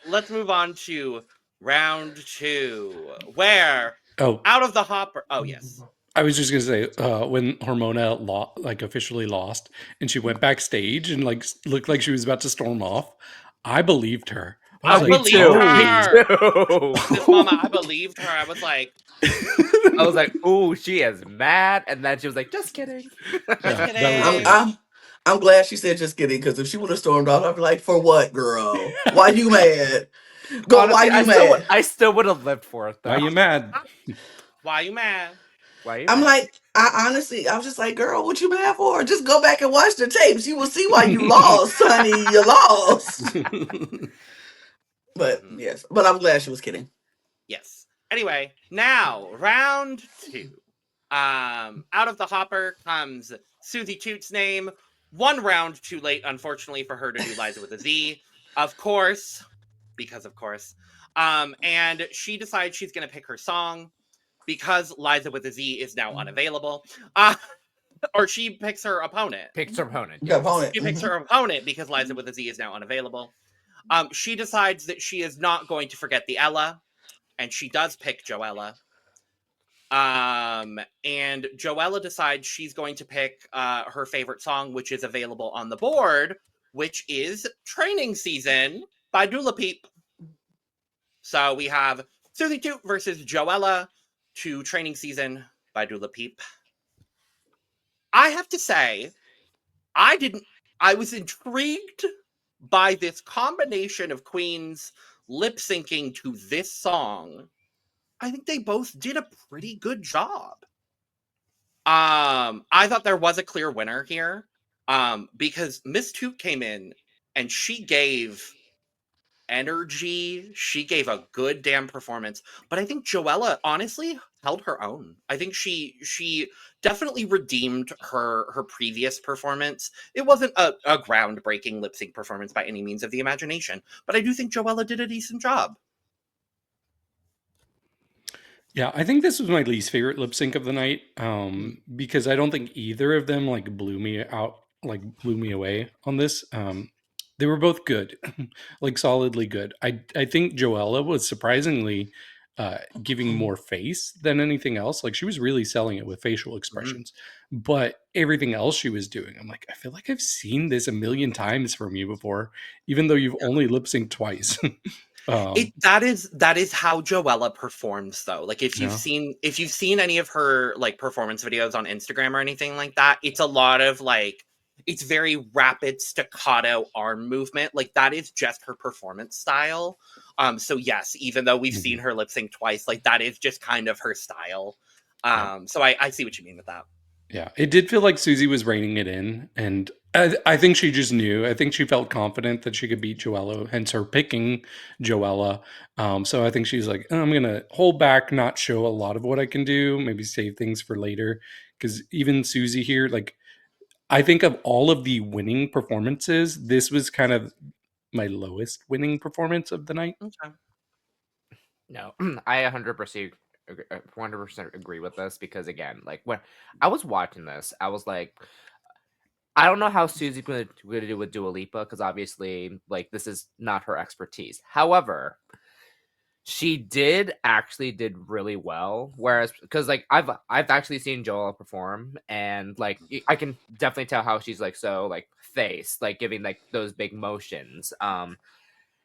[SPEAKER 1] Let's move on to round 2, where
[SPEAKER 2] Oh,
[SPEAKER 1] out of the hopper. Oh yes.
[SPEAKER 2] I was just gonna say when Hormona officially lost, and she went backstage and like looked like she was about to storm off. I believed her. I was
[SPEAKER 1] I
[SPEAKER 2] like,
[SPEAKER 1] believed her. This mama, I believed her. I was like,
[SPEAKER 3] I was like, "Ooh, she is mad," and then she was like, "Just kidding."
[SPEAKER 1] just
[SPEAKER 2] Yeah,
[SPEAKER 1] kidding.
[SPEAKER 2] that was good.
[SPEAKER 4] I'm glad she said just kidding, because if she would have stormed off, I'd be like, for what, girl? Why you mad? Go,
[SPEAKER 3] Honestly,
[SPEAKER 4] why you mad?
[SPEAKER 3] I still would have lived for it though.
[SPEAKER 2] Why you mad?
[SPEAKER 1] Why you mad?
[SPEAKER 3] Why you
[SPEAKER 4] I'm
[SPEAKER 3] mad?
[SPEAKER 4] like, I was just like, girl, what you mad for? Just go back and watch the tapes. You will see why you lost, honey. You lost. But yes, but I'm glad she was kidding.
[SPEAKER 1] Yes. Anyway, now round 2. Out of the hopper comes Suzie Toot's name. 1 round too late, unfortunately, for her to do Liza with a Z. Of course, because of course. And she decides she's going to pick her song because Liza with a Z is now unavailable. Or she picks her opponent.
[SPEAKER 3] Picks her opponent.
[SPEAKER 4] Your opponent.
[SPEAKER 1] She picks her opponent because Liza with a Z is now unavailable. She decides that she is not going to forget the Ella, and she does pick Joella. And Joella decides she's going to pick her favorite song, which is available on the board, which is Training Season by Dula Peep. So we have Suzie Toot versus Joella to Training Season by Dula Peep. I have to say, I was intrigued by this combination of queens lip syncing to this song. I think they both did a pretty good job. I thought there was a clear winner here. Because Miss Toot came in and she gave energy. She gave a good damn performance. But I think Joella honestly held her own. I think she definitely redeemed her previous performance. It wasn't a groundbreaking lip sync performance by any means of the imagination, but I do think Joella did a decent job.
[SPEAKER 2] Yeah, I think this was my least favorite lip sync of the night, because I don't think either of them like blew me away on this. They were both good, like solidly good. I think Joella was surprisingly giving more face than anything else. Like she was really selling it with facial expressions, but everything else she was doing, I'm like, I feel like I've seen this a million times from you before, even though you've only lip synced twice.
[SPEAKER 1] That is how Joella performs though. Like if you've seen any of her like performance videos on Instagram or anything like that, it's a lot of like, it's very rapid staccato arm movement. Like that is just her performance style. So yes, even though we've seen her lip sync twice, like that is just kind of her style. So I see what you mean with that.
[SPEAKER 2] Yeah, it did feel like Suzie was reining it in, and I think she just knew. I think she felt confident that she could beat Joella, hence her picking Joella. So I think she's like, I'm going to hold back, not show a lot of what I can do, maybe save things for later. Because even Suzie here, like, I think of all of the winning performances, this was kind of my lowest winning performance of the night.
[SPEAKER 1] Okay.
[SPEAKER 3] No, I 100% agree with this, because again, like when I was watching this, I was like, I don't know how Susie's going to do with Dua Lipa, because obviously, like, this is not her expertise. However, she did really well. Whereas, because like I've actually seen Joella perform, and like I can definitely tell how she's like so like face, like giving like those big motions.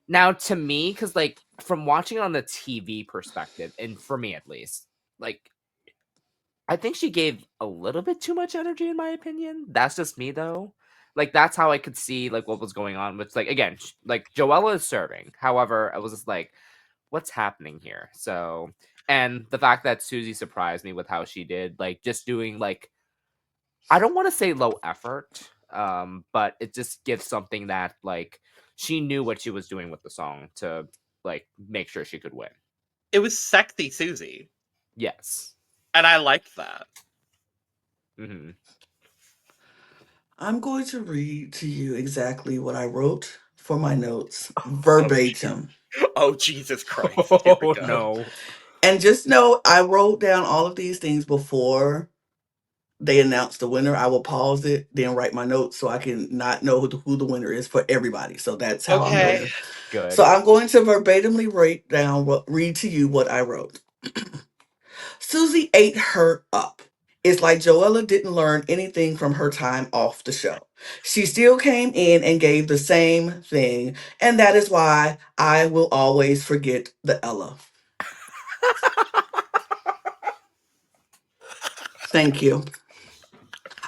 [SPEAKER 3] Now to me, because like from watching it on the TV perspective, and for me at least, like I think she gave a little bit too much energy, in my opinion. That's just me though. Like that's how I could see like what was going on. Which like again, like Joella is serving. However, I was just like, what's happening here? So, and the fact that Suzie surprised me with how she did, like just doing like, I don't want to say low effort, but it just gives something that like she knew what she was doing with the song to like make sure she could win.
[SPEAKER 1] It was sexy Suzie.
[SPEAKER 3] Yes.
[SPEAKER 1] And I liked that.
[SPEAKER 3] Mm-hmm.
[SPEAKER 4] I'm going to read to you exactly what I wrote for my notes, verbatim.
[SPEAKER 1] Oh, Jesus Christ.
[SPEAKER 3] Oh,
[SPEAKER 1] go.
[SPEAKER 3] no.
[SPEAKER 4] And just know I wrote down all of these things before they announce the winner, I will pause it, then write my notes so I can not know who the winner is for everybody. So that's how I'm
[SPEAKER 1] Okay.
[SPEAKER 4] doing.
[SPEAKER 3] Good.
[SPEAKER 4] So I'm going to verbatimly read to you what I wrote. Suzie ate her up. It's like Joella didn't learn anything from her time off the show. She still came in and gave the same thing, and that is why I will always forget the Ella. Thank you.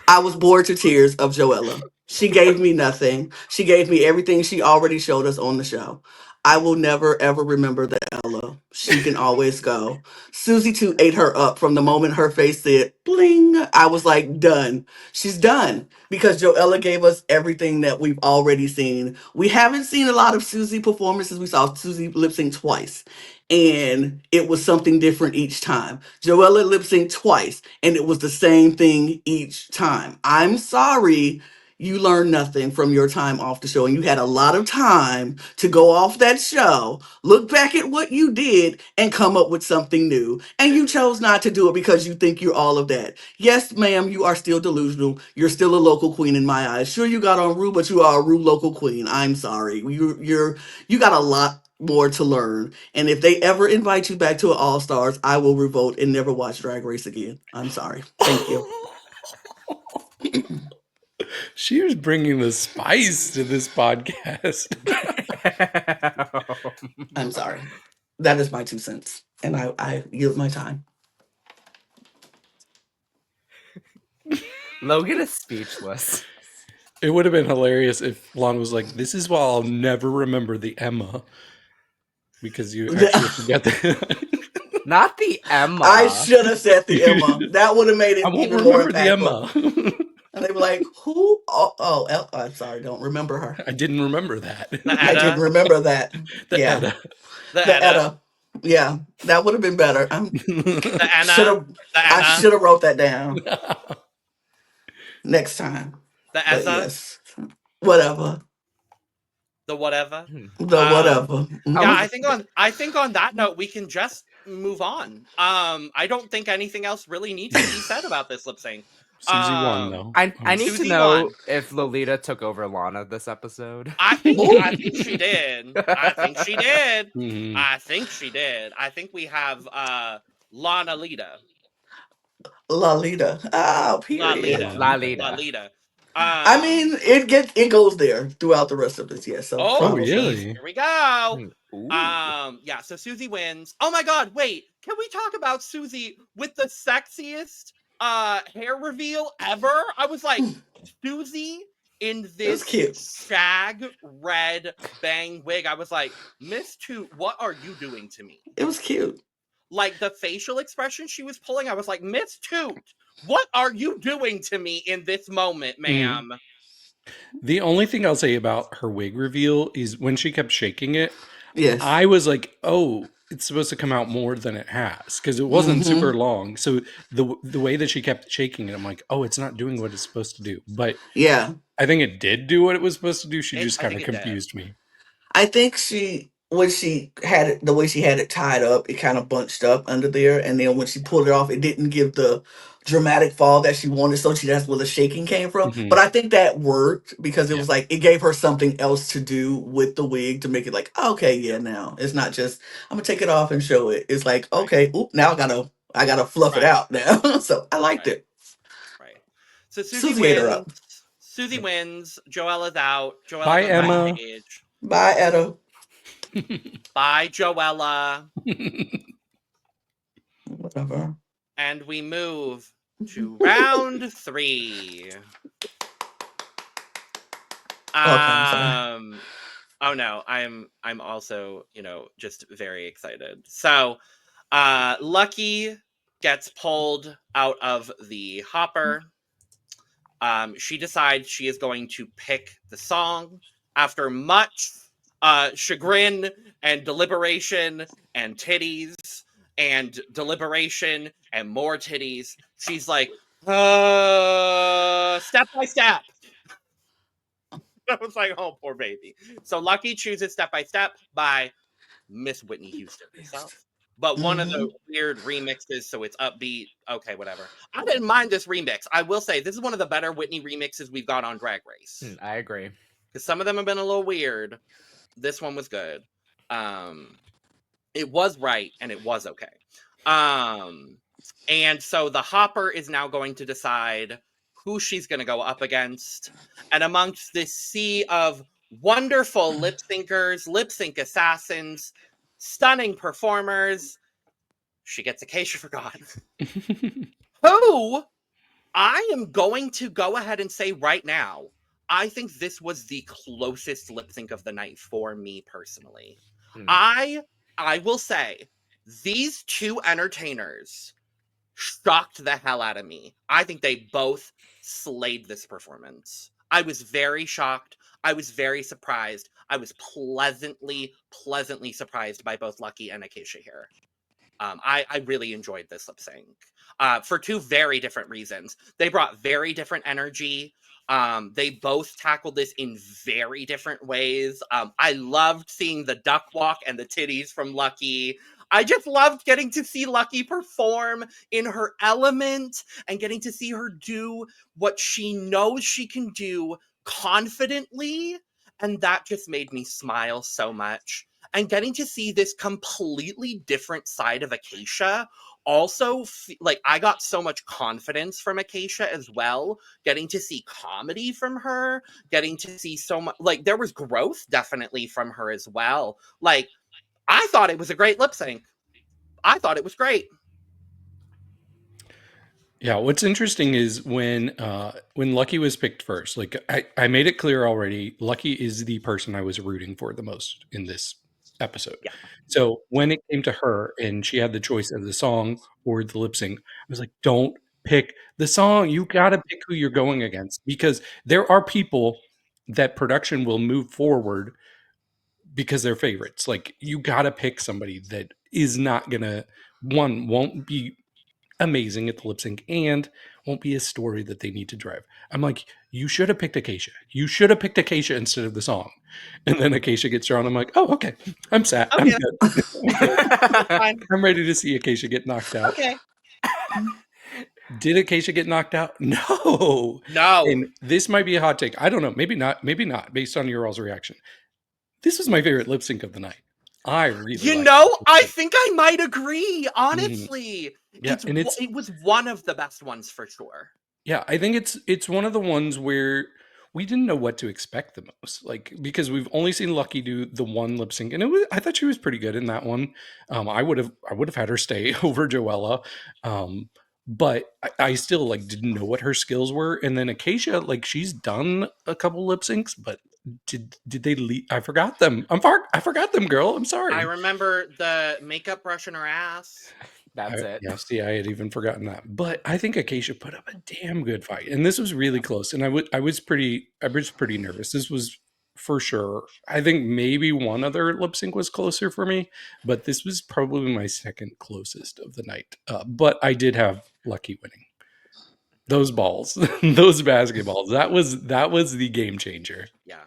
[SPEAKER 4] I was bored to tears of Joella. She gave me nothing. She gave me everything she already showed us on the show. I will never ever remember the Ella. She can always go. Susie too ate her up from the moment her face said bling. I was like, done. She's done because Joella gave us everything that we've already seen. We haven't seen a lot of Susie performances. We saw Susie lip sync twice, and it was something different each time. Joella lip synced twice, and it was the same thing each time. I'm sorry you learned nothing from your time off the show, and you had a lot of time to go off that show, look back at what you did, and come up with something new. And you chose not to do it because you think you're all of that. Yes, ma'am, you are still delusional. You're still a local queen in my eyes. Sure, you got on Ru, but you are a Ru local queen. I'm sorry. You got a lot more to learn. And if they ever invite you back to an All Stars, I will revolt and never watch Drag Race again. I'm sorry. Thank you.
[SPEAKER 2] She was bringing the spice to this podcast.
[SPEAKER 4] I'm sorry. That is my 2 cents. And I yield my time.
[SPEAKER 3] Logan is speechless.
[SPEAKER 2] It would have been hilarious if Lana was like, "This is why I'll never remember the Emma." Because you actually forget that.
[SPEAKER 3] Not the Emma.
[SPEAKER 4] I should have said the Emma. That would have made it
[SPEAKER 2] I won't
[SPEAKER 4] even more
[SPEAKER 2] remember the
[SPEAKER 4] impactful.
[SPEAKER 2] Emma.
[SPEAKER 4] And they were like, who? I'm sorry, don't remember her.
[SPEAKER 2] I didn't remember that.
[SPEAKER 1] The
[SPEAKER 4] I didn't
[SPEAKER 1] Edda.
[SPEAKER 4] remember that.
[SPEAKER 2] The
[SPEAKER 4] Yeah.
[SPEAKER 2] Edda.
[SPEAKER 1] The
[SPEAKER 4] The
[SPEAKER 1] Edda.
[SPEAKER 4] Edda. Yeah, that would have been better.
[SPEAKER 1] The Anna.
[SPEAKER 4] I
[SPEAKER 1] The
[SPEAKER 4] should
[SPEAKER 1] Anna.
[SPEAKER 4] have wrote that down next time.
[SPEAKER 1] The
[SPEAKER 4] But
[SPEAKER 1] Ezza.
[SPEAKER 4] yes, whatever.
[SPEAKER 1] The whatever.
[SPEAKER 4] The whatever.
[SPEAKER 1] Yeah, I think on that note we can just move on. I don't think anything else really needs to be said about this lip sync.
[SPEAKER 2] Susie won, though.
[SPEAKER 3] I need to
[SPEAKER 1] Suzie
[SPEAKER 3] know
[SPEAKER 1] won.
[SPEAKER 3] if Lolita took over Lana this episode.
[SPEAKER 1] I think she did. I think she did.
[SPEAKER 2] Mhm.
[SPEAKER 1] I think she did. I think we have Lana Lita.
[SPEAKER 4] Lalita. Oh, period.
[SPEAKER 3] Lalita.
[SPEAKER 4] I mean, it goes there throughout the rest of this. Yes. So
[SPEAKER 1] oh,
[SPEAKER 4] probably.
[SPEAKER 2] really?
[SPEAKER 1] Here we go.
[SPEAKER 3] Ooh.
[SPEAKER 1] Yeah, so Susie wins. Oh my god, wait. Can we talk about Susie with the sexiest hair reveal ever? I was like, Susie in this shag red bang wig. I was like, Miss Toot, what are you doing to me?
[SPEAKER 4] It was cute.
[SPEAKER 1] Like the facial expression she was pulling, I was like, Miss Toot, what are you doing to me in this moment, ma'am?
[SPEAKER 2] The only thing I'll say about her wig reveal is when she kept shaking it,
[SPEAKER 4] yes,
[SPEAKER 2] I was like, oh, it's supposed to come out more than it has because it wasn't super long. So the way that she kept shaking it, I'm like, oh, it's not doing what it's supposed to do. But
[SPEAKER 4] yeah,
[SPEAKER 2] I think it did do what it was supposed to do. She just kind of confused me.
[SPEAKER 4] I think when she had it, the way she had it tied up, it kind of bunched up under there. And then when she pulled it off, it didn't give the dramatic fall that she wanted. So that's where the shaking came from.
[SPEAKER 2] Mhm.
[SPEAKER 4] But I think that worked because it was like, it gave her something else to do with the wig to make it like, okay, yeah, now it's not just, I'm gonna take it off and show it. It's like, okay, oop, now I gotta fluff it out now. So I liked it.
[SPEAKER 1] Right. So
[SPEAKER 4] Susie ate her up.
[SPEAKER 1] Susie wins. Joella's out. Joella
[SPEAKER 2] Bye,
[SPEAKER 1] goes
[SPEAKER 2] Emma.
[SPEAKER 1] backstage.
[SPEAKER 4] Bye, Etta.
[SPEAKER 1] Bye, Joella.
[SPEAKER 4] Whatever.
[SPEAKER 1] And we move to round 3. Oh no, I'm also, just very excited. So, Lucky gets pulled out of the hopper. She decides she is going to pick the song after much chagrin and deliberation and titties and deliberation and more titties. She's like, step by step. I was like, oh, poor baby. So Lucky chooses Step by Step by Miss Whitney Houston herself. but one of the weird remixes, so it's upbeat. Okay, whatever. I didn't mind this remix. I will say this is one of the better Whitney remixes we've got on Drag Race.
[SPEAKER 3] I agree.
[SPEAKER 1] Because some of them have been a little weird. This one was good. It was right, and it was okay. And so the Hopper is now going to decide who she's going to go up against. And amongst this sea of wonderful lip syncers, lip sync assassins, stunning performers, she gets Acacia for God. Who I am going to go ahead and say right now, I think this was the closest lip sync of the night for me personally. I will say these two entertainers shocked the hell out of me. I think they both slayed this performance. I was very shocked. I was very surprised. I was pleasantly surprised by both Lucky and Acacia here. I really enjoyed this lip sync for two very different reasons. They brought very different energy. They both tackled this in very different ways. I loved seeing the duck walk and the titties from Lucky. I just loved getting to see Lucky perform in her element and getting to see her do what she knows she can do confidently. And that just made me smile so much. And getting to see this completely different side of Acacia also, like, I got so much confidence from Acacia as well. Getting to see comedy from her, getting to see so much, like, there was growth definitely from her as well. Like, I thought it was a great lip sync. I thought it was great.
[SPEAKER 2] Yeah, what's interesting is when Lucky was picked first, like I made it clear already, Lucky is the person I was rooting for the most in this episode.
[SPEAKER 1] Yeah.
[SPEAKER 2] So when it came to her and she had the choice of the song or the lip sync, I was like, don't pick the song. You got to pick who you're going against, because there are people that production will move forward because they're favorites. Like, you got to pick somebody that is not gonna, won't be amazing at the lip sync and won't be a story that they need to drive. I'm like, you should have picked Acacia. You should have picked Acacia instead of the song. And then Acacia gets drawn. I'm like, oh, okay. I'm sad.
[SPEAKER 1] Okay.
[SPEAKER 2] I'm good.
[SPEAKER 1] Fine.
[SPEAKER 2] I'm ready to see Acacia get knocked out.
[SPEAKER 1] Okay.
[SPEAKER 2] Did Acacia get knocked out? No.
[SPEAKER 1] No.
[SPEAKER 2] And this might be a hot take. I don't know. Maybe not, based on your all's reaction. This was my favorite lip sync of the night. I really
[SPEAKER 1] I think I might agree, honestly.
[SPEAKER 2] Yeah,
[SPEAKER 1] it was one of the best ones for sure.
[SPEAKER 2] Yeah, I think it's one of the ones where we didn't know what to expect the most, like, because we've only seen Lucky do the one lip sync, and I thought she was pretty good in that one. I would have had her stay over Joella, but I still, like, didn't know what her skills were. And then Acacia, like, she's done a couple lip syncs, but did they leave? I forgot them. I forgot them, girl. I'm sorry.
[SPEAKER 1] I remember the makeup brush in her ass.
[SPEAKER 3] That's it.
[SPEAKER 2] Yeah, see, I had even forgotten that. But I think Acacia put up a damn good fight, and this was really close. And I was pretty nervous. This was for sure. I think maybe one other lip sync was closer for me, but this was probably my second closest of the night. But I did have Lucky winning. Those balls, those basketballs. That was the game changer.
[SPEAKER 1] Yeah,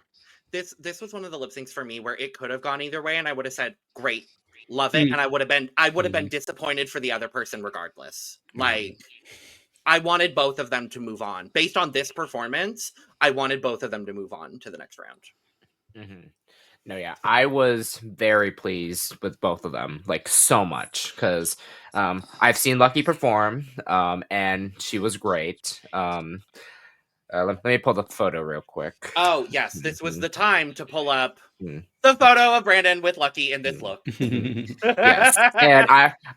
[SPEAKER 1] this was one of the lip syncs for me where it could have gone either way, and I would have said, "Great, love it," and I would have been disappointed for the other person regardless. Like, I wanted both of them to move on based on this performance. I wanted both of them to move on to the next round.
[SPEAKER 3] Mm-hmm. No, yeah, I was very pleased with both of them, like, so much, because I've seen Lucky perform, and she was great. Let me pull the photo real quick.
[SPEAKER 1] Oh, yes, this was the time to pull up the photo of Brandon with Lucky in this look.
[SPEAKER 3] Yes, and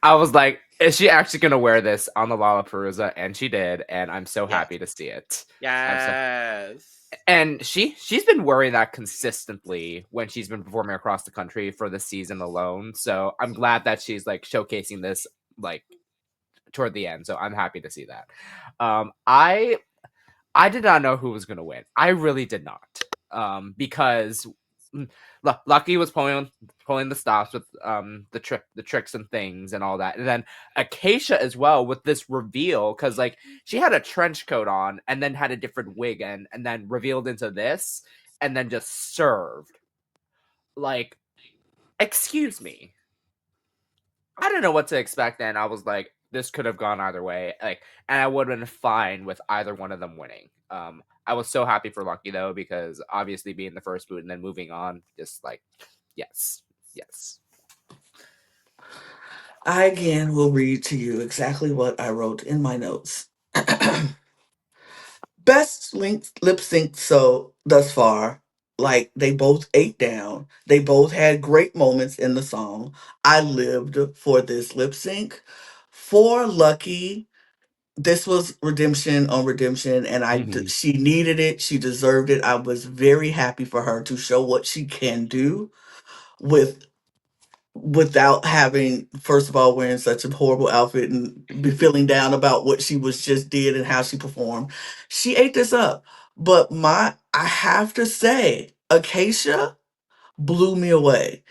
[SPEAKER 3] I was like, is she actually going to wear this on the Lalaparuza? And she did, and I'm so happy to see it.
[SPEAKER 1] Yes.
[SPEAKER 3] And she's been wearing that consistently when she's been performing across the country for the season alone. So I'm glad that she's, like, showcasing this, like, toward the end. So I'm happy to see that. I did not know who was going to win. I really did not. Because Lucky was pulling the stops with the tricks and things and all that, and then Acacia as well with this reveal, because, like, she had a trench coat on and then had a different wig and then revealed into this and then just served. Like, excuse me, I didn't know what to expect, and I was like, this could have gone either way. Like, and I would have been fine with either one of them winning. I was so happy for Lucky though, because obviously being the first boot and then moving on, just like, yes.
[SPEAKER 4] I again will read to you exactly what I wrote in my notes. Best lip sync so thus far. Like they both ate down. They both had great moments in the song. I lived for this lip sync. For Lucky, this was redemption on redemption, and
[SPEAKER 2] Mhm.
[SPEAKER 4] she needed it. She deserved it. I was very happy for her to show what she can do with without having, first of all, wearing such a horrible outfit and be feeling down about what she was just did and how she performed. She ate this up. But I have to say, Acacia blew me away.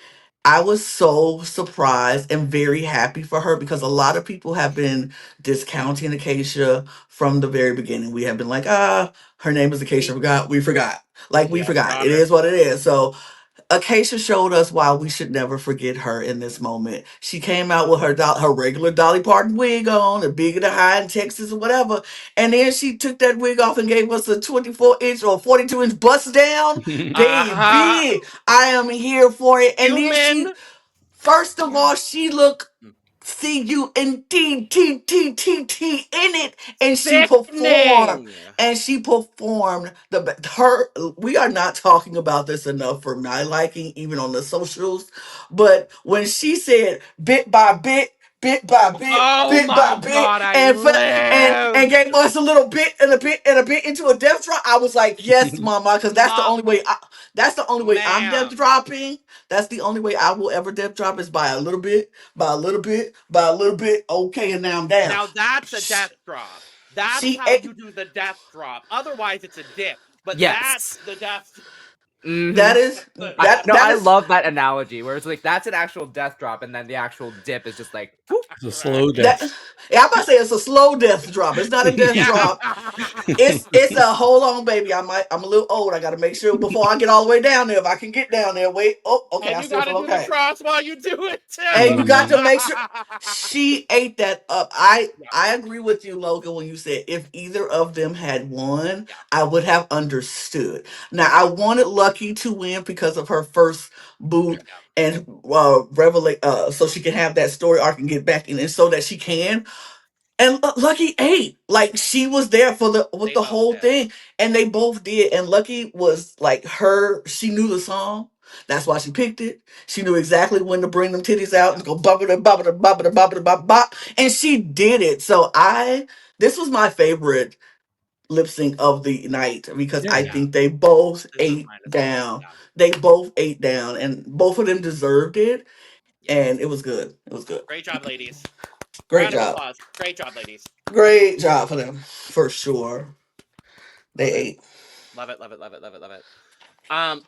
[SPEAKER 4] I was so surprised and very happy for her because a lot of people have been discounting Acacia from the very beginning. We have been like, her name is Acacia. We forgot. Like, we
[SPEAKER 1] Yeah,
[SPEAKER 4] forgot.
[SPEAKER 1] got
[SPEAKER 4] It
[SPEAKER 1] her.
[SPEAKER 4] is what it is. So Acacia showed us why we should never forget her in this moment. She came out with her regular Dolly Parton wig on, a big and a high in Texas or whatever, and then she took that wig off and gave us a 24-inch or 42-inch bust down.
[SPEAKER 1] Uh-huh.
[SPEAKER 4] Baby, I am here for it. And then
[SPEAKER 1] Human.
[SPEAKER 4] first of all, she looked CUNTTTTT in it, and
[SPEAKER 1] Sickening.
[SPEAKER 4] she performed her. We are not talking about this enough for my liking, even on the socials. But when she said bit by bit, bit by bit,
[SPEAKER 1] Oh
[SPEAKER 4] bit by
[SPEAKER 1] my
[SPEAKER 4] bit,
[SPEAKER 1] god, I
[SPEAKER 4] and
[SPEAKER 1] live.
[SPEAKER 4] gave us a little bit and a bit and a bit into a death drop, I was like, yes, mama, because that's the
[SPEAKER 1] Ma-
[SPEAKER 4] only way. That's the only way I'm death
[SPEAKER 1] ma'am.
[SPEAKER 4] dropping. That's the only way I will ever death drop is by a little bit, by a little bit, by a little bit. Okay, and now I'm down.
[SPEAKER 1] Now that's a death drop. That's
[SPEAKER 4] She
[SPEAKER 1] how you do the death drop. Otherwise, it's a dip. But that's
[SPEAKER 3] Yes.
[SPEAKER 1] the death.
[SPEAKER 4] that is
[SPEAKER 3] I
[SPEAKER 4] that is
[SPEAKER 3] love that analogy where it's like that's an actual death drop, and then the actual dip is just like, whoop.
[SPEAKER 2] It's a slow
[SPEAKER 4] that.
[SPEAKER 2] death.
[SPEAKER 4] Yeah, I'm about to say it's a slow death drop. It's not a death
[SPEAKER 1] Yeah.
[SPEAKER 4] drop. It's a hold on, baby. I'm a little old. I got to make sure before I get all the way down there. If I can get down there, wait. Oh, okay.
[SPEAKER 1] And
[SPEAKER 4] I
[SPEAKER 1] you
[SPEAKER 4] still
[SPEAKER 1] gotta
[SPEAKER 4] feel
[SPEAKER 1] do the
[SPEAKER 4] okay.
[SPEAKER 1] cross while you do it too.
[SPEAKER 4] And you got
[SPEAKER 2] Mhm.
[SPEAKER 4] to make sure she ate that up. I
[SPEAKER 1] Yeah.
[SPEAKER 4] I agree with you, Logan, when you said if either of them had won,
[SPEAKER 1] Yeah.
[SPEAKER 4] I would have understood. Now I wanted Lucky to win because of her first boot and revelate, so she can have that story arc and get back in, and so that she can. And Lucky ate. Like she was there for with
[SPEAKER 1] They
[SPEAKER 4] the
[SPEAKER 1] both
[SPEAKER 4] whole
[SPEAKER 1] did.
[SPEAKER 4] thing. And they both did. And Lucky was like she knew the song. That's why she picked it. She knew exactly when to bring them titties out and go bubba bubba bubba bubba bubba bop. And she did it. So this was my favorite lip sync of the night because I
[SPEAKER 2] Yeah.
[SPEAKER 1] Yeah.
[SPEAKER 4] think they both
[SPEAKER 1] This is
[SPEAKER 4] ate
[SPEAKER 1] mine as well.
[SPEAKER 4] down.
[SPEAKER 1] Yeah.
[SPEAKER 4] They both ate down and both of them deserved it.
[SPEAKER 1] Yes.
[SPEAKER 4] And it was good. It was good.
[SPEAKER 1] Great job, ladies.
[SPEAKER 4] Great
[SPEAKER 1] Round of
[SPEAKER 4] job.
[SPEAKER 1] applause. Great job, ladies.
[SPEAKER 4] Great job for them. For sure. They
[SPEAKER 1] Love it.
[SPEAKER 4] ate.
[SPEAKER 1] Love it. Love it. Love it. Love it. Love it.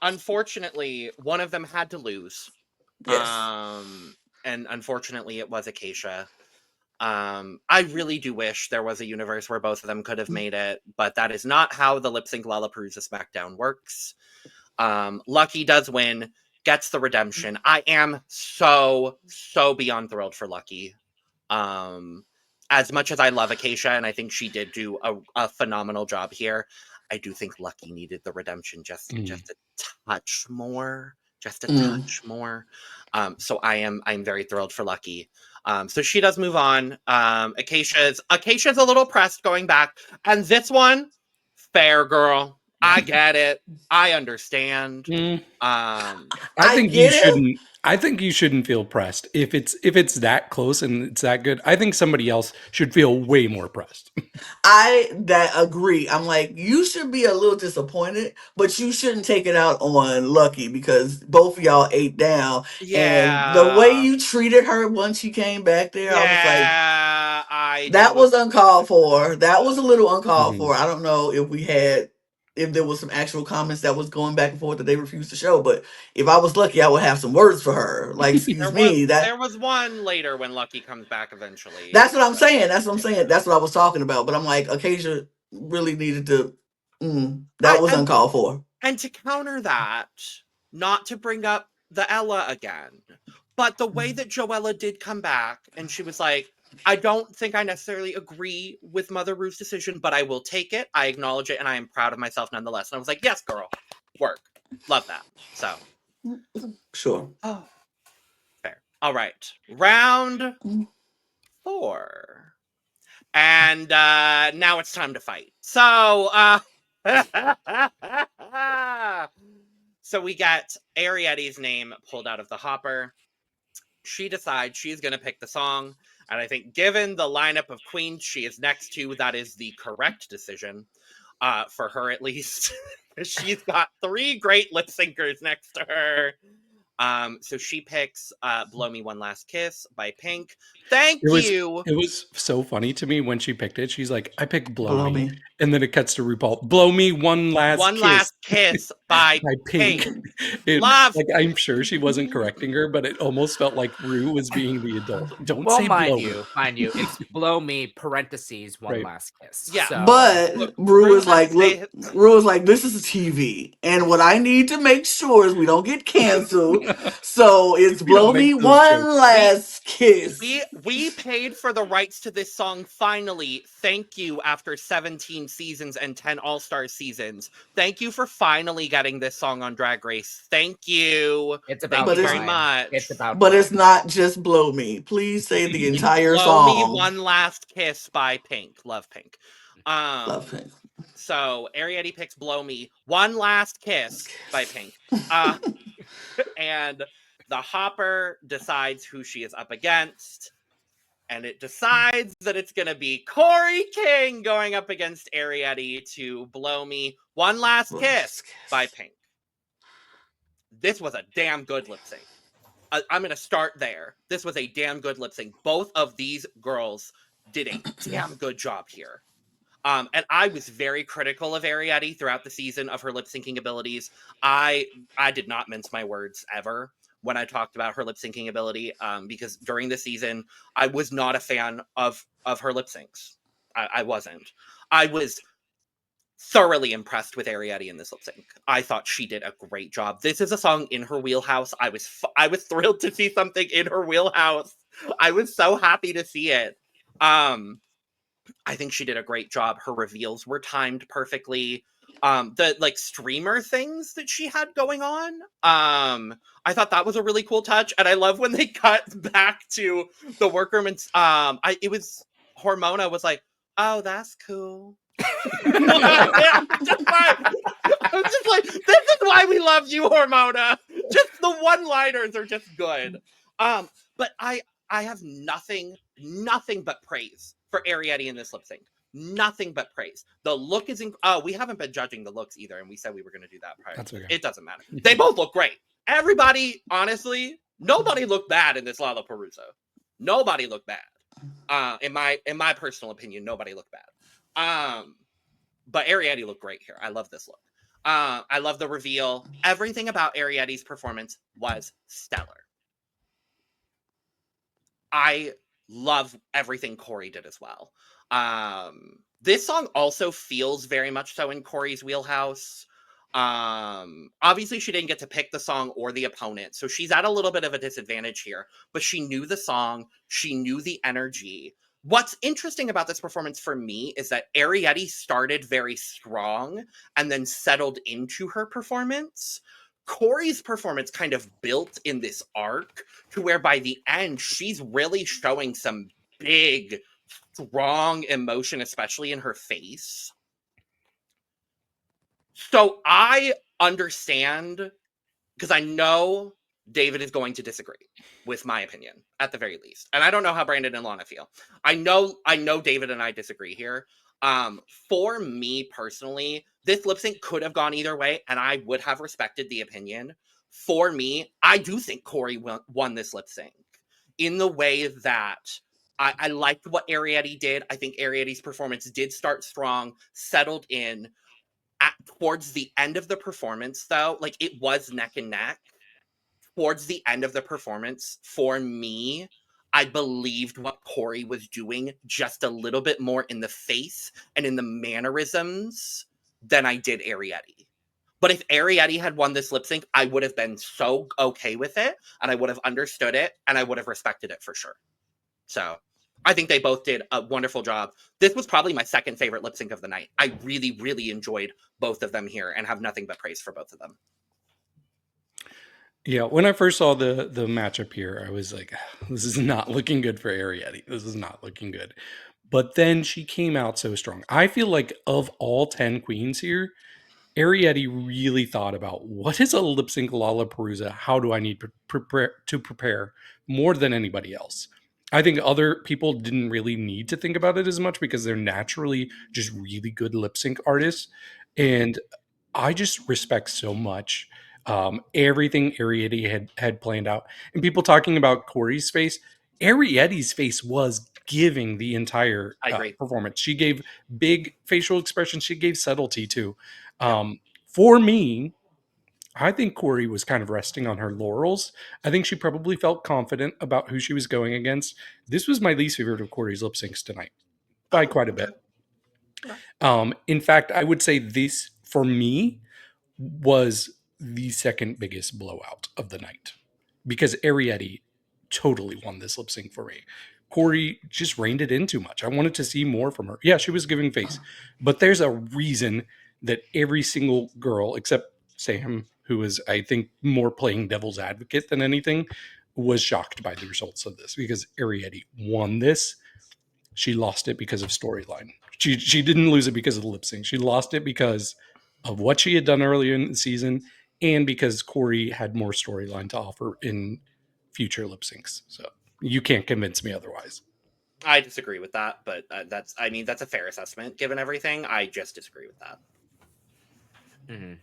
[SPEAKER 1] Unfortunately, one of them had to lose.
[SPEAKER 4] Yes.
[SPEAKER 1] And unfortunately, it was Acacia. I really do wish there was a universe where both of them could have made it, but that is not how the lip sync Lalaparuza SmackDown works. Lucky does win, gets the redemption. I am so beyond thrilled for Lucky. As much as I love Acacia, and I think she did do a phenomenal job here, I do think Lucky needed the redemption just a touch more. Just a touch more. So I'm very thrilled for Lucky. So she does move on. Acacia's a little pressed going back. And this one, fair girl. I get it. I understand.
[SPEAKER 2] I
[SPEAKER 4] I
[SPEAKER 2] think you
[SPEAKER 4] get it.
[SPEAKER 2] shouldn't. I think you shouldn't feel pressed if it's that close and it's that good. I think somebody else should feel way more pressed.
[SPEAKER 4] I that agree. I'm like, you should be a little disappointed, but you shouldn't take it out on Lucky because both of y'all ate down. And the way
[SPEAKER 1] Yeah.
[SPEAKER 4] you treated her once she came back there, I was like,
[SPEAKER 1] Yeah, I
[SPEAKER 4] that
[SPEAKER 1] do
[SPEAKER 4] was
[SPEAKER 1] agree
[SPEAKER 4] uncalled
[SPEAKER 1] with
[SPEAKER 4] for. That was a little uncalled
[SPEAKER 2] Mhm.
[SPEAKER 4] for. I don't know if there was some actual comments that was going back and forth that they refused to show, but if I was Lucky, I would have some words for her. Like, excuse me,
[SPEAKER 1] there was one later when Lucky comes back eventually.
[SPEAKER 4] that's what I'm saying. That's what I'm saying. That's what I was talking about. But I'm like, Acacia really needed to. That was uncalled for.
[SPEAKER 1] And to counter that, not to bring up the Ella again, But the way that Joella did come back, and she was like, I don't think I necessarily agree with Mother Rue's decision, but I will take it. I acknowledge it, and I am proud of myself nonetheless. And I was like, yes, girl. Work. Love that. So.
[SPEAKER 4] Sure.
[SPEAKER 1] Oh. Fair. All right. Round 4. And now it's time to fight. So, so we get Arrietty's name pulled out of the hopper. She decides she's going to pick the song. And I think given the lineup of queens she is next to, that is the correct decision. For her, at least. She's got 3 great lip syncers next to her. So she picks Blow Me One Last Kiss by Pink. Thank you.
[SPEAKER 2] It was so funny to me when she picked it. She's like, I picked
[SPEAKER 4] Blow Me.
[SPEAKER 2] And then it cuts to RuPaul. Blow Me One Last
[SPEAKER 1] Kiss by Pink.
[SPEAKER 2] Love. Like, I'm sure she wasn't correcting her, but it almost felt like Ru was being the adult. Don't say blow me.
[SPEAKER 3] Mind you, it's Blow Me, parentheses, One Last Kiss.
[SPEAKER 1] Yeah.
[SPEAKER 3] So.
[SPEAKER 4] But Ru is like, look, Ru is like, this is a TV. And what I need to make sure is we don't get canceled. So it's Blow Me One Last Kiss.
[SPEAKER 1] We paid for the rights to this song finally. Thank you after 17 seasons and 10 All-Star seasons. Thank you for finally getting this song on Drag Race. Thank you.
[SPEAKER 3] Thank you very much. It's about
[SPEAKER 4] But it's not just Blow Me. Please say the entire
[SPEAKER 1] Blow
[SPEAKER 4] song.
[SPEAKER 1] Me One Last Kiss by Pink. Love Pink.
[SPEAKER 4] Love Pink.
[SPEAKER 1] So Arrietty picks Blow Me One Last Kiss by Pink. And the hopper decides who she is up against. And it decides that it's going to be Kori King going up against Arrietty to Blow Me One Last Kiss by Pink. This was a damn good lip sync. I'm going to start there. This was a damn good lip sync. Both of these girls did a damn good job here. And I was very critical of Arrietty throughout the season of her lip syncing abilities. I did not mince my words ever when I talked about her lip syncing ability, because during the season, I was not a fan of her lip syncs. I wasn't. I was thoroughly impressed with Arrietty in this lip sync. I thought she did a great job. This is a song in her wheelhouse. I was thrilled to see something in her wheelhouse. I was so happy to see it. I think she did a great job. Her reveals were timed perfectly. The like streamer things that she had going on, I thought that was a really cool touch. And I love when they cut back to the workroom and it was Hormona was like, oh, that's cool. I was just like, this is why we love you, Hormona. Just the one-liners are just good. But I have nothing but praise for Arrietty in this lip sync. Nothing but praise. The look is we haven't been judging the looks either, and we said we were going to do that prior.
[SPEAKER 2] That's okay.
[SPEAKER 1] It doesn't matter. They both look great. Everybody, honestly, nobody looked bad in this Lalaparuza. Nobody looked bad. In my personal opinion, nobody looked bad. But Arrietty looked great here. I love this look. I love the reveal. Everything about Arrietty's performance was stellar. I love everything Kori did as well. This song also feels very much so in Kori's wheelhouse. Obviously she didn't get to pick the song or the opponent, so she's at a little bit of a disadvantage here, but she knew the song, she knew the energy. What's interesting about this performance for me is that Arrietty started very strong and then settled into her performance. Kori's performance kind of built in this arc to where by the end, she's really showing some big, strong emotion, especially in her face. So I understand, because I know David is going to disagree with my opinion, at the very least. And I don't know how Brandon and Lana feel. I know David and I disagree here. For me personally, this lip sync could have gone either way, and I would have respected the opinion. For me, I do think Kori won this lip sync in the way that I liked what Arrietty did. I think Arrietty's performance did start strong, settled in. Towards the end of the performance, though, like it was neck and neck. Towards the end of the performance, for me, I believed what Kori was doing just a little bit more in the face and in the mannerisms than I did Arrietty. But if Arrietty had won this lip sync, I would have been so okay with it, and I would have understood it, and I would have respected it for sure. So I think they both did a wonderful job. This was probably my second favorite lip sync of the night. I really, really enjoyed both of them here and have nothing but praise for both of them.
[SPEAKER 2] Yeah, when I first saw the matchup here, I was like, this is not looking good for Arrietty. This is not looking good. But then she came out so strong. I feel like of all 10 queens here, Arrietty really thought about what is a lip sync Lalaparuza? How do I need to prepare more than anybody else? I think other people didn't really need to think about it as much because they're naturally just really good lip sync artists. And I just respect so much everything Arrietty had planned out. And people talking about Kori's face, Arrietty's face was giving the entire
[SPEAKER 1] I agree.
[SPEAKER 2] performance. She gave big facial expressions. She gave subtlety too. For me, I think Kori was kind of resting on her laurels. I think she probably felt confident about who she was going against. This was my least favorite of Kori's lip syncs tonight by quite a bit. In fact, I would say this, for me, was the second biggest blowout of the night because Arrietty totally won this lip sync for me. Kori just reined it in too much. I wanted to see more from her. Yeah, she was giving face, but there's a reason that every single girl, except Sam, who is, I think, more playing devil's advocate than anything, was shocked by the results of this because Arrietty won this. She lost it because of storyline. She didn't lose it because of the lip sync. She lost it because of what she had done earlier in the season and because Kori had more storyline to offer in future lip syncs. So you can't convince me otherwise.
[SPEAKER 1] I disagree with that, but that's a fair assessment given everything. I just disagree with that.
[SPEAKER 3] Mm-hmm.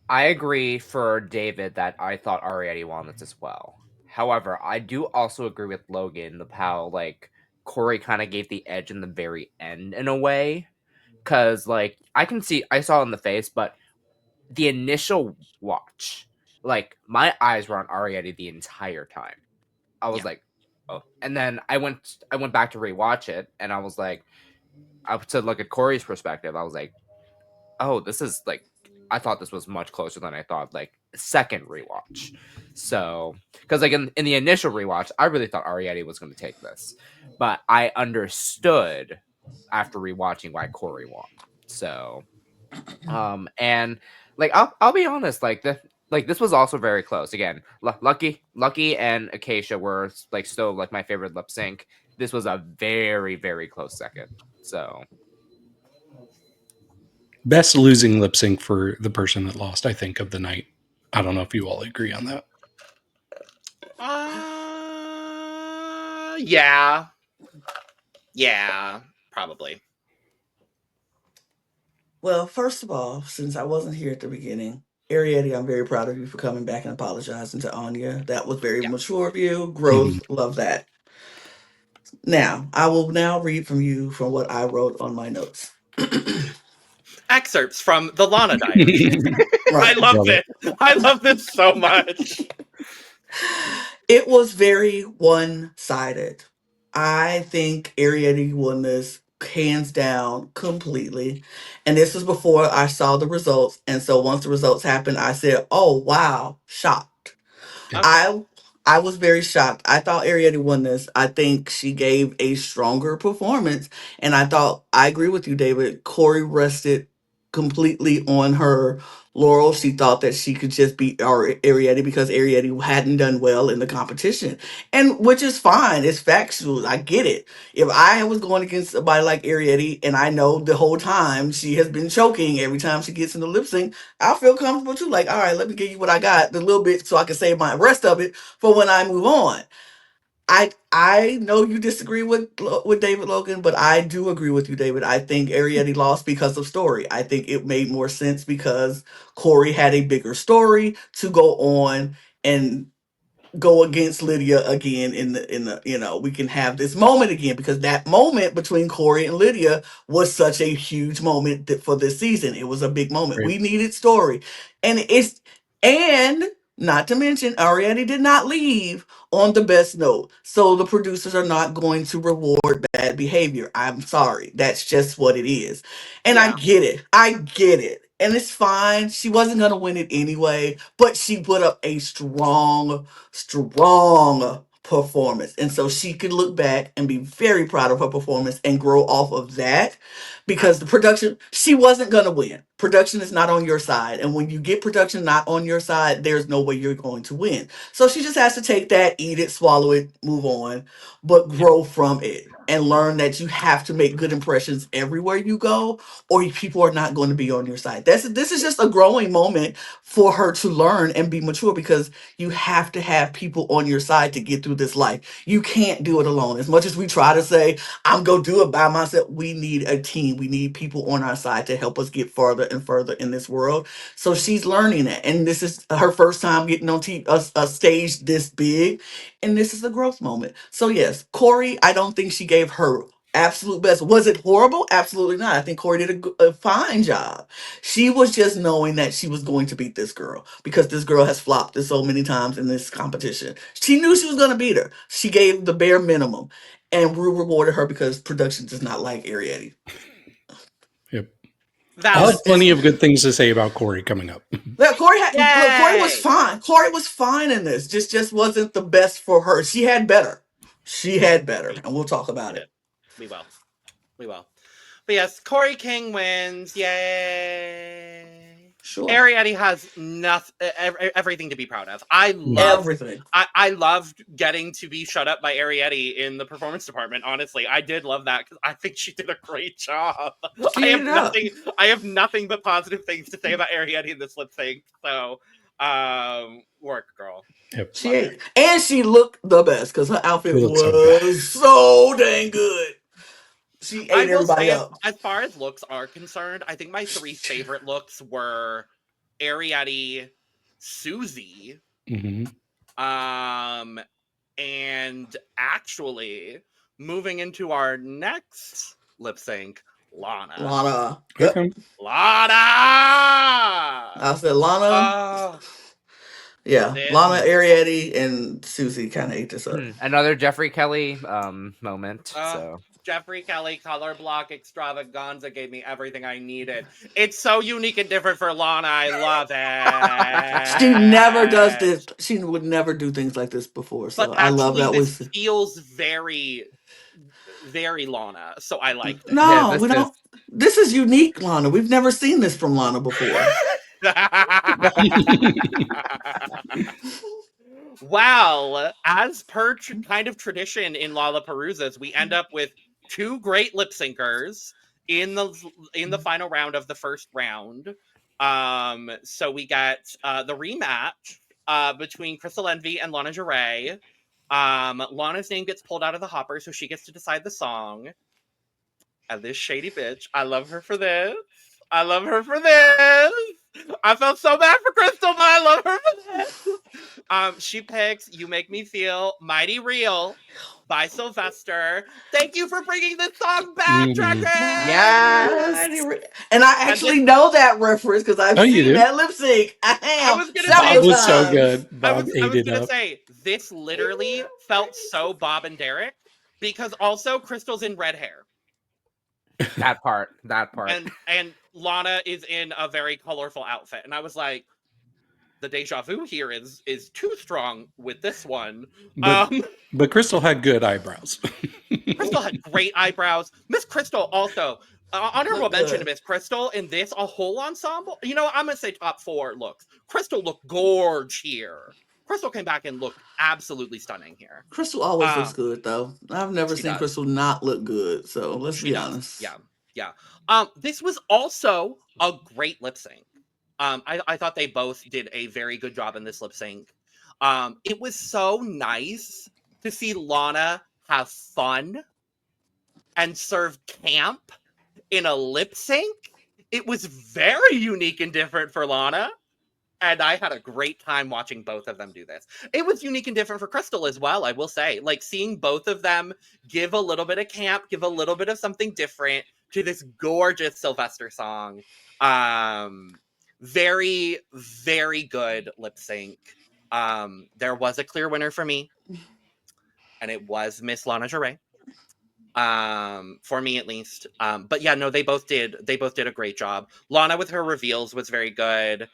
[SPEAKER 3] I agree for David that I thought Arrietty won this as well. However, I do also agree with Logan of how like Kori kind of gave the edge in the very end in a way. Cause like I saw it in the face, but the initial watch, like my eyes were on Arrietty the entire time. I was like, oh, and then I went back to rewatch it, and I was like, to look at Kori's perspective, I was like, oh, this is like, I thought this was much closer than I thought. Like second rewatch, so because like in the initial rewatch, I really thought Arrietty was going to take this, but I understood after rewatching why Kori won. So, and like I'll be honest, like this was also very close. Again, Lucky and Acacia were like still like my favorite lip sync. This was a very, very close second. So
[SPEAKER 2] best losing lip sync for the person that lost, I think, of the night. I don't know if you all agree on that.
[SPEAKER 1] Yeah, probably.
[SPEAKER 4] Well, first of all, since I wasn't here at the beginning, Arrietty, I'm very proud of you for coming back and apologizing to Anya. That was very mature of you. Growth, love that. Now, I will now read from you from what I wrote on my notes.
[SPEAKER 1] Excerpts from the Lana diary.
[SPEAKER 4] Right.
[SPEAKER 1] I love it. I love this so much.
[SPEAKER 4] It was very one-sided. I think Arrietty won this hands down completely. And this was before I saw the results. And so once the results happened, I said, oh, wow, shocked.
[SPEAKER 1] Okay.
[SPEAKER 4] I was very shocked. I thought Arrietty won this. I think she gave a stronger performance. And I agree with you, David. Kori rested completely on her laurel. She thought that she could just beat Arrietty because Arrietty hadn't done well in the competition, and which is fine. It's factual. I get it. If I was going against somebody like Arrietty, and I know the whole time she has been choking every time she gets in the lip sync, I feel comfortable too. Like, all right, let me give you what I got, the little bit, so I can save my rest of it for when I move on. I know you disagree with David Logan, but I do agree with you, David. I think Arrietty lost because of story. I think it made more sense because Kori had a bigger story to go on and go against Lydia again in the we can have this moment again because that moment between Kori and Lydia was such a huge moment for this season. It was a big moment.
[SPEAKER 2] Right.
[SPEAKER 4] We needed story. And Not to mention, Arrietty did not leave on the best note. So the producers are not going to reward bad behavior. I'm sorry. That's just what it is. And I
[SPEAKER 1] Yeah.
[SPEAKER 4] get it. I get it. And it's fine. She wasn't going to win it anyway, but she put up a strong performance. And so she could look back and be very proud of her performance and grow off of that, because the production, she wasn't going to win. Production is not on your side. And when you get production not on your side, there's no way you're going to win. So she just has to take that, eat it, swallow it, move on, but grow from it and learn that you have to make good impressions everywhere you go, or people are not going to be on your side. This is just a growing moment for her to learn and be mature, because you have to have people on your side to get through this life. You can't do it alone. As much as we try to say, I'm going to do it by myself, we need a team. We need people on our side to help us get further and further in this world. So she's learning that. And this is her first time getting on a stage this big. And this is a growth moment. So yes, Kori, I don't think she gave her absolute best. Was it horrible? Absolutely not. I think Kori did a fine job. She was just knowing that she was going to beat this girl, because this girl has flopped so many times in this competition. She knew she was going to beat her. She gave the bare minimum, and we rewarded her because production does not like Arrietty.
[SPEAKER 2] Yep. I
[SPEAKER 1] Valid.
[SPEAKER 2] have plenty of good things to say about Kori coming up.
[SPEAKER 4] Yeah, Kori was
[SPEAKER 1] Yay!
[SPEAKER 4] fine. Kori was fine in this. Just wasn't the best for her. She had better. And we'll talk about it.
[SPEAKER 1] We will. But yes, Kori King wins. Yay!
[SPEAKER 4] Sure.
[SPEAKER 1] Arrietty has everything to be proud of. I loved getting to be shut up by Arrietty in the performance department. Honestly, I did love that, because I think she did a great job. I have nothing but positive things to say about Arrietty in this lip sync. So, work, girl.
[SPEAKER 2] Yep.
[SPEAKER 4] She ate. And she looked the best, because her outfit
[SPEAKER 2] She looked so
[SPEAKER 4] was so dang good. She ate everybody up.
[SPEAKER 1] As far as looks are concerned, I think my three favorite looks were Arrietty, Suzie, and actually moving into our next lip sync, Lana.
[SPEAKER 4] Yep.
[SPEAKER 1] Lana!
[SPEAKER 4] I said Lana. Yeah, Lana, Arrietty, and Suzie kind of ate this up.
[SPEAKER 3] Another Jeffrey Kelly moment. So
[SPEAKER 1] Jeffrey Kelly color block extravaganza gave me everything I needed. It's so unique and different for Lana. I love it.
[SPEAKER 4] She never does this. She would never do things like this before. So
[SPEAKER 1] but
[SPEAKER 4] I love that.
[SPEAKER 1] This feels very, very Lana. So I liked it.
[SPEAKER 4] No, we don't. This is unique, Lana. We've never seen this from Lana before.
[SPEAKER 1] Well, as per kind of tradition in Lalaparuzas, we end up with two great lip syncers in the final round of the first round. So we get the rematch between Crystal Envy and Lana Jarre. Lana's name gets pulled out of the hopper, so she gets to decide the song. And this shady bitch, I love her for this. I felt so bad for Crystal, but I love her for this. She picks "You Make Me Feel Mighty Real" by Sylvester. Thank you for bringing this song back, Drag Race!
[SPEAKER 3] Yes!
[SPEAKER 4] And I actually know that reference, because I've seen that lip sync.
[SPEAKER 1] I was gonna
[SPEAKER 2] say, Bob was so good. Bob
[SPEAKER 1] I was gonna say, this literally felt so Bob and Derek, because also Crystal's in red hair.
[SPEAKER 3] That part.
[SPEAKER 1] And Lana is in a very colorful outfit. And I was like, the deja vu here is too strong with this one.
[SPEAKER 2] But Crystal had good eyebrows.
[SPEAKER 1] Crystal had great eyebrows. Miss Crystal also, honorable mention to Miss Crystal in this, a whole ensemble. You know, I'm going to say top 4 looks. Crystal looked gorge here. Crystal came back and looked absolutely stunning here.
[SPEAKER 4] Crystal always looks good, though. I've never seen Crystal not look good, so let's be honest.
[SPEAKER 1] Yeah. This was also a great lip sync. I thought they both did a very good job in this lip sync. It was so nice to see Lana have fun and serve camp in a lip sync. It was very unique and different for Lana. And I had a great time watching both of them do this. It was unique and different for Crystal as well, I will say. Like, seeing both of them give a little bit of camp, give a little bit of something different to this gorgeous Sylvester song. Very, very good lip sync. There was a clear winner for me, and it was Miss Lana Jarre. For me at least. But yeah, no, they both did a great job. Lana with her reveals was very good.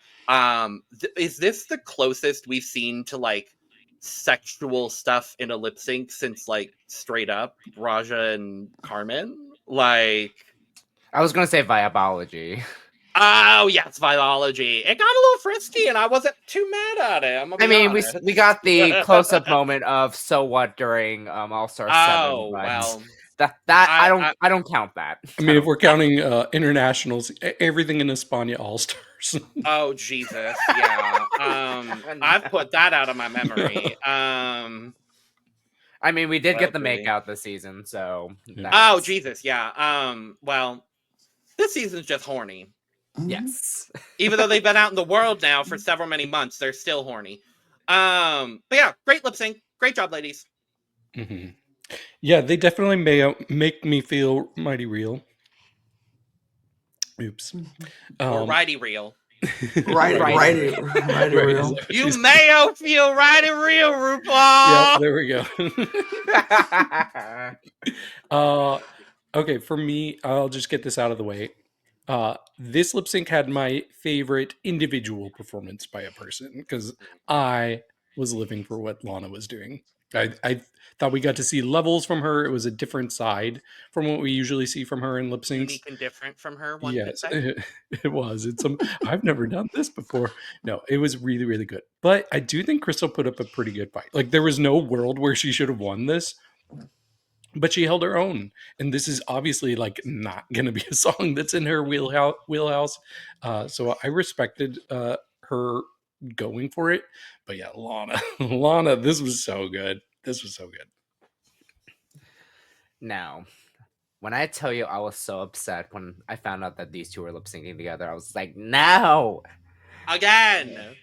[SPEAKER 1] Is this the closest we've seen to like sexual stuff in a lip sync since like straight up Raja and Carmen? Like,
[SPEAKER 3] I was gonna say Viabology.
[SPEAKER 1] oh yes, biology. It got a little frisky, and I wasn't too mad at it. I'm gonna
[SPEAKER 3] I
[SPEAKER 1] be
[SPEAKER 3] mean,
[SPEAKER 1] honest.
[SPEAKER 3] we got the close up moment of So What during All Star 7.
[SPEAKER 1] Oh
[SPEAKER 3] But
[SPEAKER 1] well.
[SPEAKER 3] that I don't count that.
[SPEAKER 2] I mean, if we're counting internationals, everything in España All Stars.
[SPEAKER 1] Oh Jesus, yeah. I've put that out of my memory.
[SPEAKER 3] I mean, we did get the
[SPEAKER 1] Let's see.
[SPEAKER 3] makeout this season, so.
[SPEAKER 2] Yeah.
[SPEAKER 1] Oh Jesus, yeah. Well, this season's just horny.
[SPEAKER 3] Yes.
[SPEAKER 1] Even though they've been out in the world now for several many months, they're still horny. But yeah, great lip sync. Great job, ladies.
[SPEAKER 2] Mm-hmm. Yeah, they definitely make me feel mighty real. Oops.
[SPEAKER 1] Or righty real.
[SPEAKER 4] Righty real.
[SPEAKER 1] You mayo feel righty real, RuPaul.
[SPEAKER 2] Yeah, there we go. Okay, for me, I'll just get this out of the way. This lip sync had my favorite individual performance by a person because I was living for what Lana was doing. I thought we got to see levels from her. It was a different side from what we usually see from her in lip syncs.
[SPEAKER 1] Unique and different from her, one could say.
[SPEAKER 2] It was. I've never done this before. No, it was really, really good. But I do think Crystal put up a pretty good fight. Like, there was no world where she should have won this, but she held her own. And this is obviously like not going to be a song that's in her wheelhouse. So I respected her going for it. But yeah, Lana, this was so good.
[SPEAKER 3] Now, when I tell you I was so upset when I found out that these two were lip syncing together, I was like, no!
[SPEAKER 1] Again!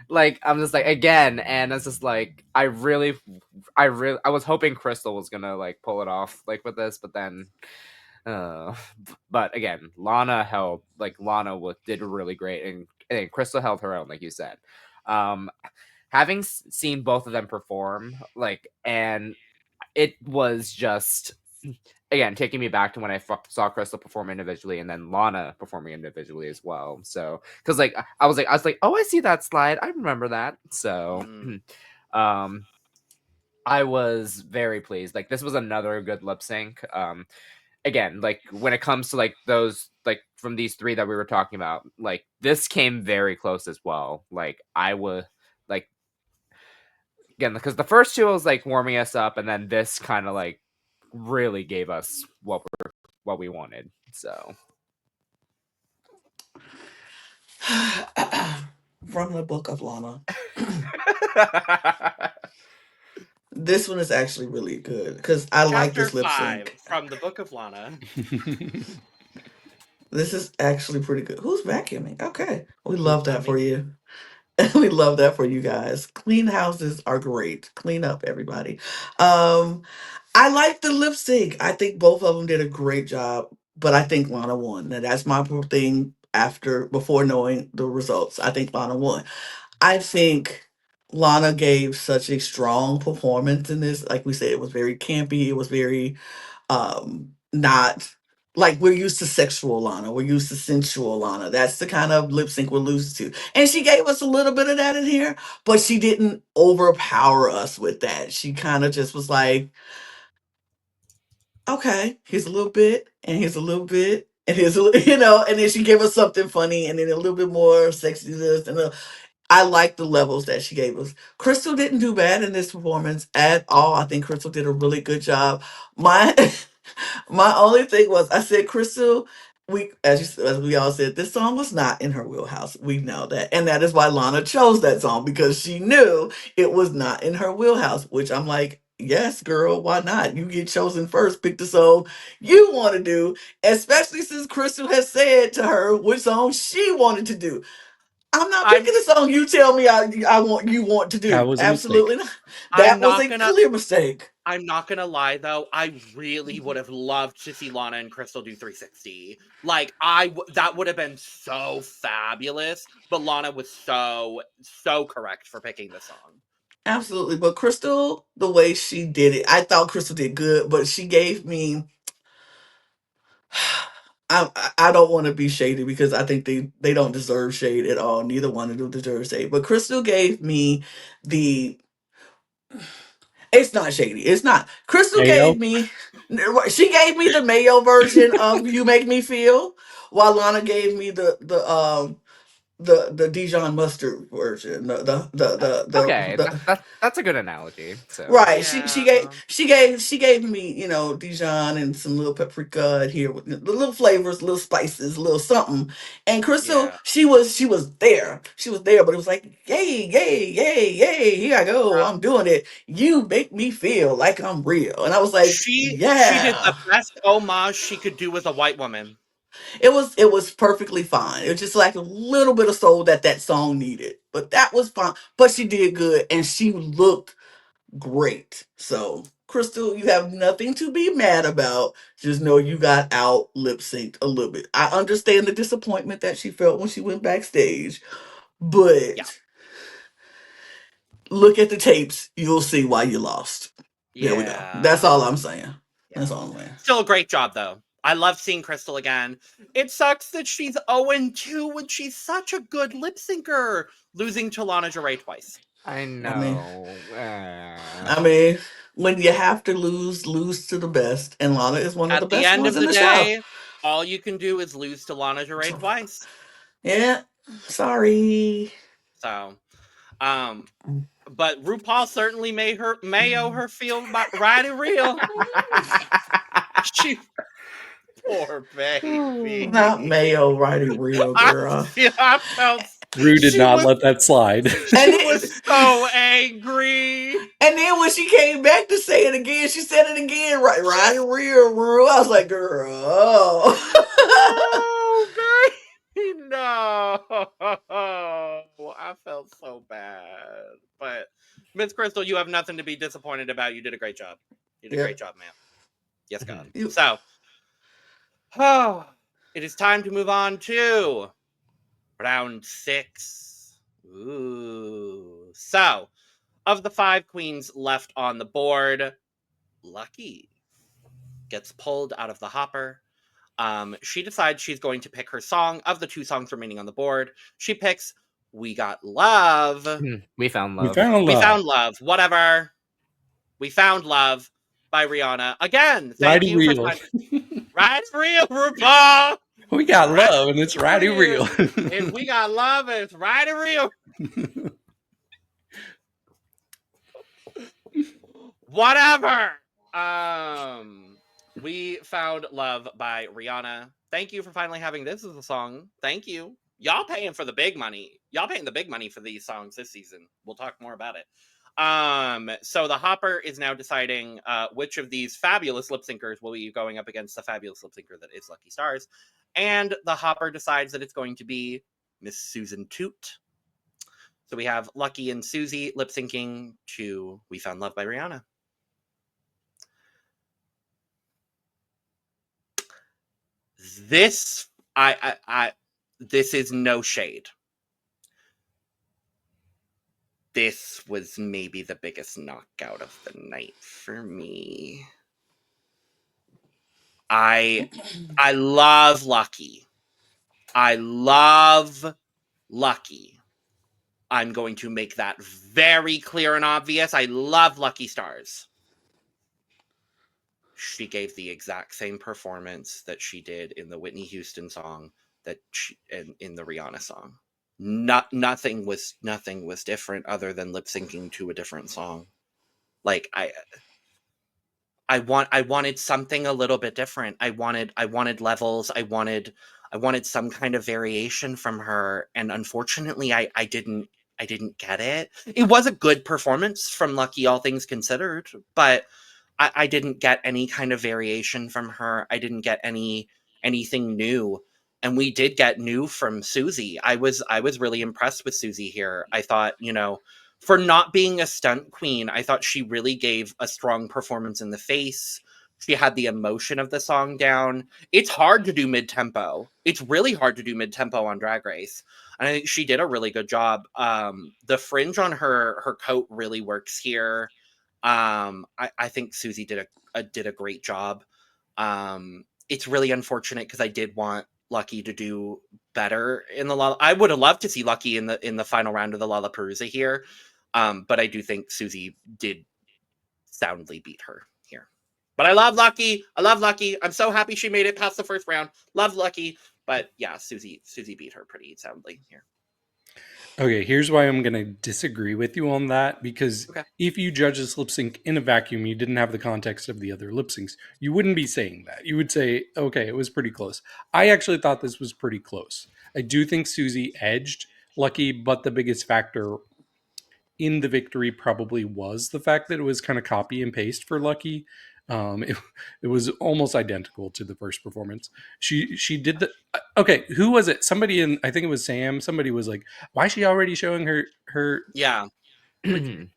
[SPEAKER 3] Like, I'm just like, again, and it's just like, I was hoping Crystal was gonna like pull it off like with this, but then but again, Lana did really great, and Crystal held her own, like you said. Having seen both of them perform, like, and it was just, again, taking me back to when I saw Crystal perform individually and then Lana performing individually as well. So, because like I was like, oh, I see that slide. I remember that. So, I was very pleased. Like, this was another good lip sync. Again, like when it comes to like those, like from these three that we were talking about, like this came very close as well. Like I was like, again, because the first two was like warming us up, and then this kind of like really gave us what we wanted. So
[SPEAKER 4] from the book of Lana, this one is actually really good because I like this lip sync.
[SPEAKER 1] From the book of Lana.
[SPEAKER 4] This is actually pretty good. Who's vacuuming? Okay, we love that for you. We love that for you guys. Clean houses are great. Clean up, everybody. I like the lip sync. I think both of them did a great job, but I think Lana won. Now that's my thing before knowing the results. I think Lana won. I think Lana gave such a strong performance in this. Like we said, it was very campy. It was very not like we're used to sexual Lana. We're used to sensual Lana. That's the kind of lip sync we're used to. And she gave us a little bit of that in here, but she didn't overpower us with that. She kind of just was like, okay, here's a little bit, and here's a little bit, and here's a little, and then she gave us something funny, and then a little bit more sexiness, and I like the levels that she gave us. Crystal didn't do bad in this performance at all. I think Crystal did a really good job. My my only thing was, I said, Crystal, as we all said, this song was not in her wheelhouse. We know that, and that is why Lana chose that song, because she knew it was not in her wheelhouse. Which I'm like, yes, girl, why not? You get chosen first. Pick the song you want to do, especially since Crystal has said to her which song she wanted to do. I'm not picking the song you tell me I want to do.
[SPEAKER 2] That was a
[SPEAKER 4] Absolutely
[SPEAKER 2] mistake.
[SPEAKER 4] not. That
[SPEAKER 1] I'm
[SPEAKER 4] was
[SPEAKER 1] not
[SPEAKER 4] a
[SPEAKER 1] gonna-
[SPEAKER 4] clear mistake.
[SPEAKER 1] I'm not gonna lie though, I really would have loved to see Lana and Crystal do 360. Like that would have been so fabulous. But Lana was so correct for picking the song.
[SPEAKER 4] Absolutely. But Crystal, the way she did it, I thought Crystal did good, but she gave me. I don't want to be shady because I think they don't deserve shade at all. Neither one of them deserves shade. But Crystal gave me the. It's not shady. It's not. Crystal
[SPEAKER 2] Mayo?
[SPEAKER 4] gave me. She gave me the Mayo version of "You Make Me Feel," while Lana gave me the Dijon mustard version.
[SPEAKER 3] Okay,
[SPEAKER 4] The
[SPEAKER 3] that's a good analogy. So
[SPEAKER 4] Right.
[SPEAKER 1] Yeah.
[SPEAKER 4] She gave me, Dijon and some little paprika and here with the little flavors, little spices, a little something. And Crystal,
[SPEAKER 1] Yeah.
[SPEAKER 4] she was there. She was there, but it was like, yay, yay, yay, yay, here I go. I'm doing it. You make me feel like I'm real. And I was like,
[SPEAKER 1] She did the
[SPEAKER 4] yeah.
[SPEAKER 1] best homage she could do with a white woman.
[SPEAKER 4] It was perfectly fine. It was just like a little bit of soul that song needed. But that was fine. But she did good and she looked great. So, Crystal, you have nothing to be mad about. Just know you got out lip synced a little bit. I understand the disappointment that she felt when she went backstage,
[SPEAKER 1] Yeah.
[SPEAKER 4] but look at the tapes. You'll see why you lost. There we go. That's all I'm saying. That's all I'm saying.
[SPEAKER 1] Still a great job, though. I love seeing Crystal again. It sucks that she's 0-2 when she's such a good lip syncer, losing to Lana Del Rey twice.
[SPEAKER 3] I know.
[SPEAKER 4] I mean, when you have to lose to the best, and Lana is one of the
[SPEAKER 1] At the
[SPEAKER 4] best
[SPEAKER 1] end
[SPEAKER 4] ones
[SPEAKER 1] of
[SPEAKER 4] in
[SPEAKER 1] the
[SPEAKER 4] the show.
[SPEAKER 1] day, all you can do is lose to Lana Del Rey twice.
[SPEAKER 4] Yeah, sorry.
[SPEAKER 1] So, but RuPaul certainly made her Mayo her feel right and real. She, poor baby.
[SPEAKER 4] Not Mayo writing real, girl.
[SPEAKER 1] I felt
[SPEAKER 2] Rue did
[SPEAKER 1] she
[SPEAKER 2] not
[SPEAKER 1] was-
[SPEAKER 2] let that slide.
[SPEAKER 4] And
[SPEAKER 1] she was so angry.
[SPEAKER 4] And then when she came back to say it again, she said it again, right in real, bro. I was like, girl.
[SPEAKER 1] Oh, baby, no. I felt so bad. But Miss Crystal, you have nothing to be disappointed about. You did a great job. You did a great job, ma'am. Yes, God. So, it is time to move on to round 6. Ooh. So, of the 5 queens left on the board, Lucky gets pulled out of the hopper. She decides she's going to pick her song. Of the 2 songs remaining on the board, she picks We Got Love.
[SPEAKER 3] We found love.
[SPEAKER 1] We found love. Whatever. We found love by Rihanna. Again, thank you for Right real, RuPaul.
[SPEAKER 2] We got love and it's right and real.
[SPEAKER 1] And we got love and it's right and real. Whatever. We found love by Rihanna. Thank you for finally having this as a song. Thank you. Y'all paying for the big money. Y'all paying the big money for these songs this season. We'll talk more about it. So the Hopper is now deciding which of these fabulous lip syncers will be going up against the fabulous lip syncer that is Lucky Starzzz. And the Hopper decides that it's going to be Miss Susan Toot. So we have Lucky and Suzie lip syncing to We Found Love by Rihanna. This this is no shade. This was maybe the biggest knockout of the night for me. I love Lucky. I love Lucky. I'm going to make that very clear and obvious. I love Lucky Starzzz. She gave the exact same performance that she did in the Whitney Houston song that in the Rihanna song. Nothing was different other than lip syncing to a different song. Like I wanted something a little bit different. I wanted levels. I wanted some kind of variation from her, and unfortunately I didn't get it. It was a good performance from Lucky, all things considered, but I didn't get any kind of variation from her. I didn't get anything new. And we did get new from Suzie. I was really impressed with Suzie here. I thought, for not being a stunt queen, I thought she really gave a strong performance in the face. She had the emotion of the song down. It's hard to do mid-tempo. It's really hard to do mid-tempo on Drag Race. And I think she did a really good job. The fringe on her coat really works here. I think Suzie did a great job. It's really unfortunate because I did want Lucky to do better in the I would have loved to see Lucky in the final round of the Lalaparuza here. But I do think Suzie did soundly beat her here. But I love Lucky. I'm so happy she made it past the first round. Love Lucky. But yeah, Suzie beat her pretty soundly here.
[SPEAKER 2] Okay, here's why I'm going to disagree with you on that, because if you judge this lip sync in a vacuum, you didn't have the context of the other lip syncs, you wouldn't be saying that. You would say, okay, it was pretty close. I actually thought this was pretty close. I do think Suzie edged Lucky, but the biggest factor in the victory probably was the fact that it was kind of copy and paste for Lucky. It was almost identical to the first performance. She did the okay. Who was it? Somebody I think it was Sam. Somebody was like, "Why is she already showing her?"
[SPEAKER 1] Yeah,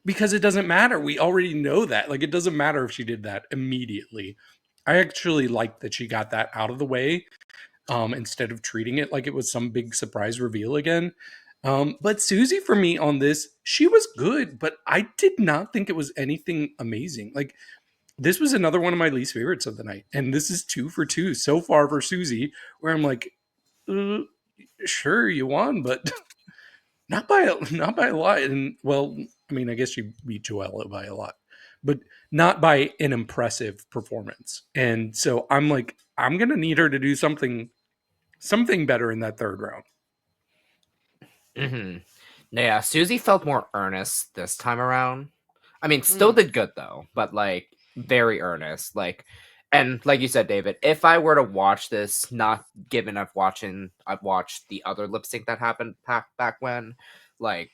[SPEAKER 2] because it doesn't matter. We already know that. Like, it doesn't matter if she did that immediately. I actually like that she got that out of the way instead of treating it like it was some big surprise reveal again. But Suzie, for me on this, she was good, but I did not think it was anything amazing. Like, this was another one of my least favorites of the night. And this is 2 for 2 so far for Suzie, where I'm like, sure, you won, but not by a lot. And well, I mean, I guess she beat Joella by a lot, but not by an impressive performance. And so I'm like, I'm going to need her to do something better in that third round.
[SPEAKER 3] Mm-hmm. Yeah, Suzie felt more earnest this time around. I mean, still did good though, but like very earnest. Like, and like you said, David, if I were to watch this, not given I've watched the other lip sync that happened back when, like,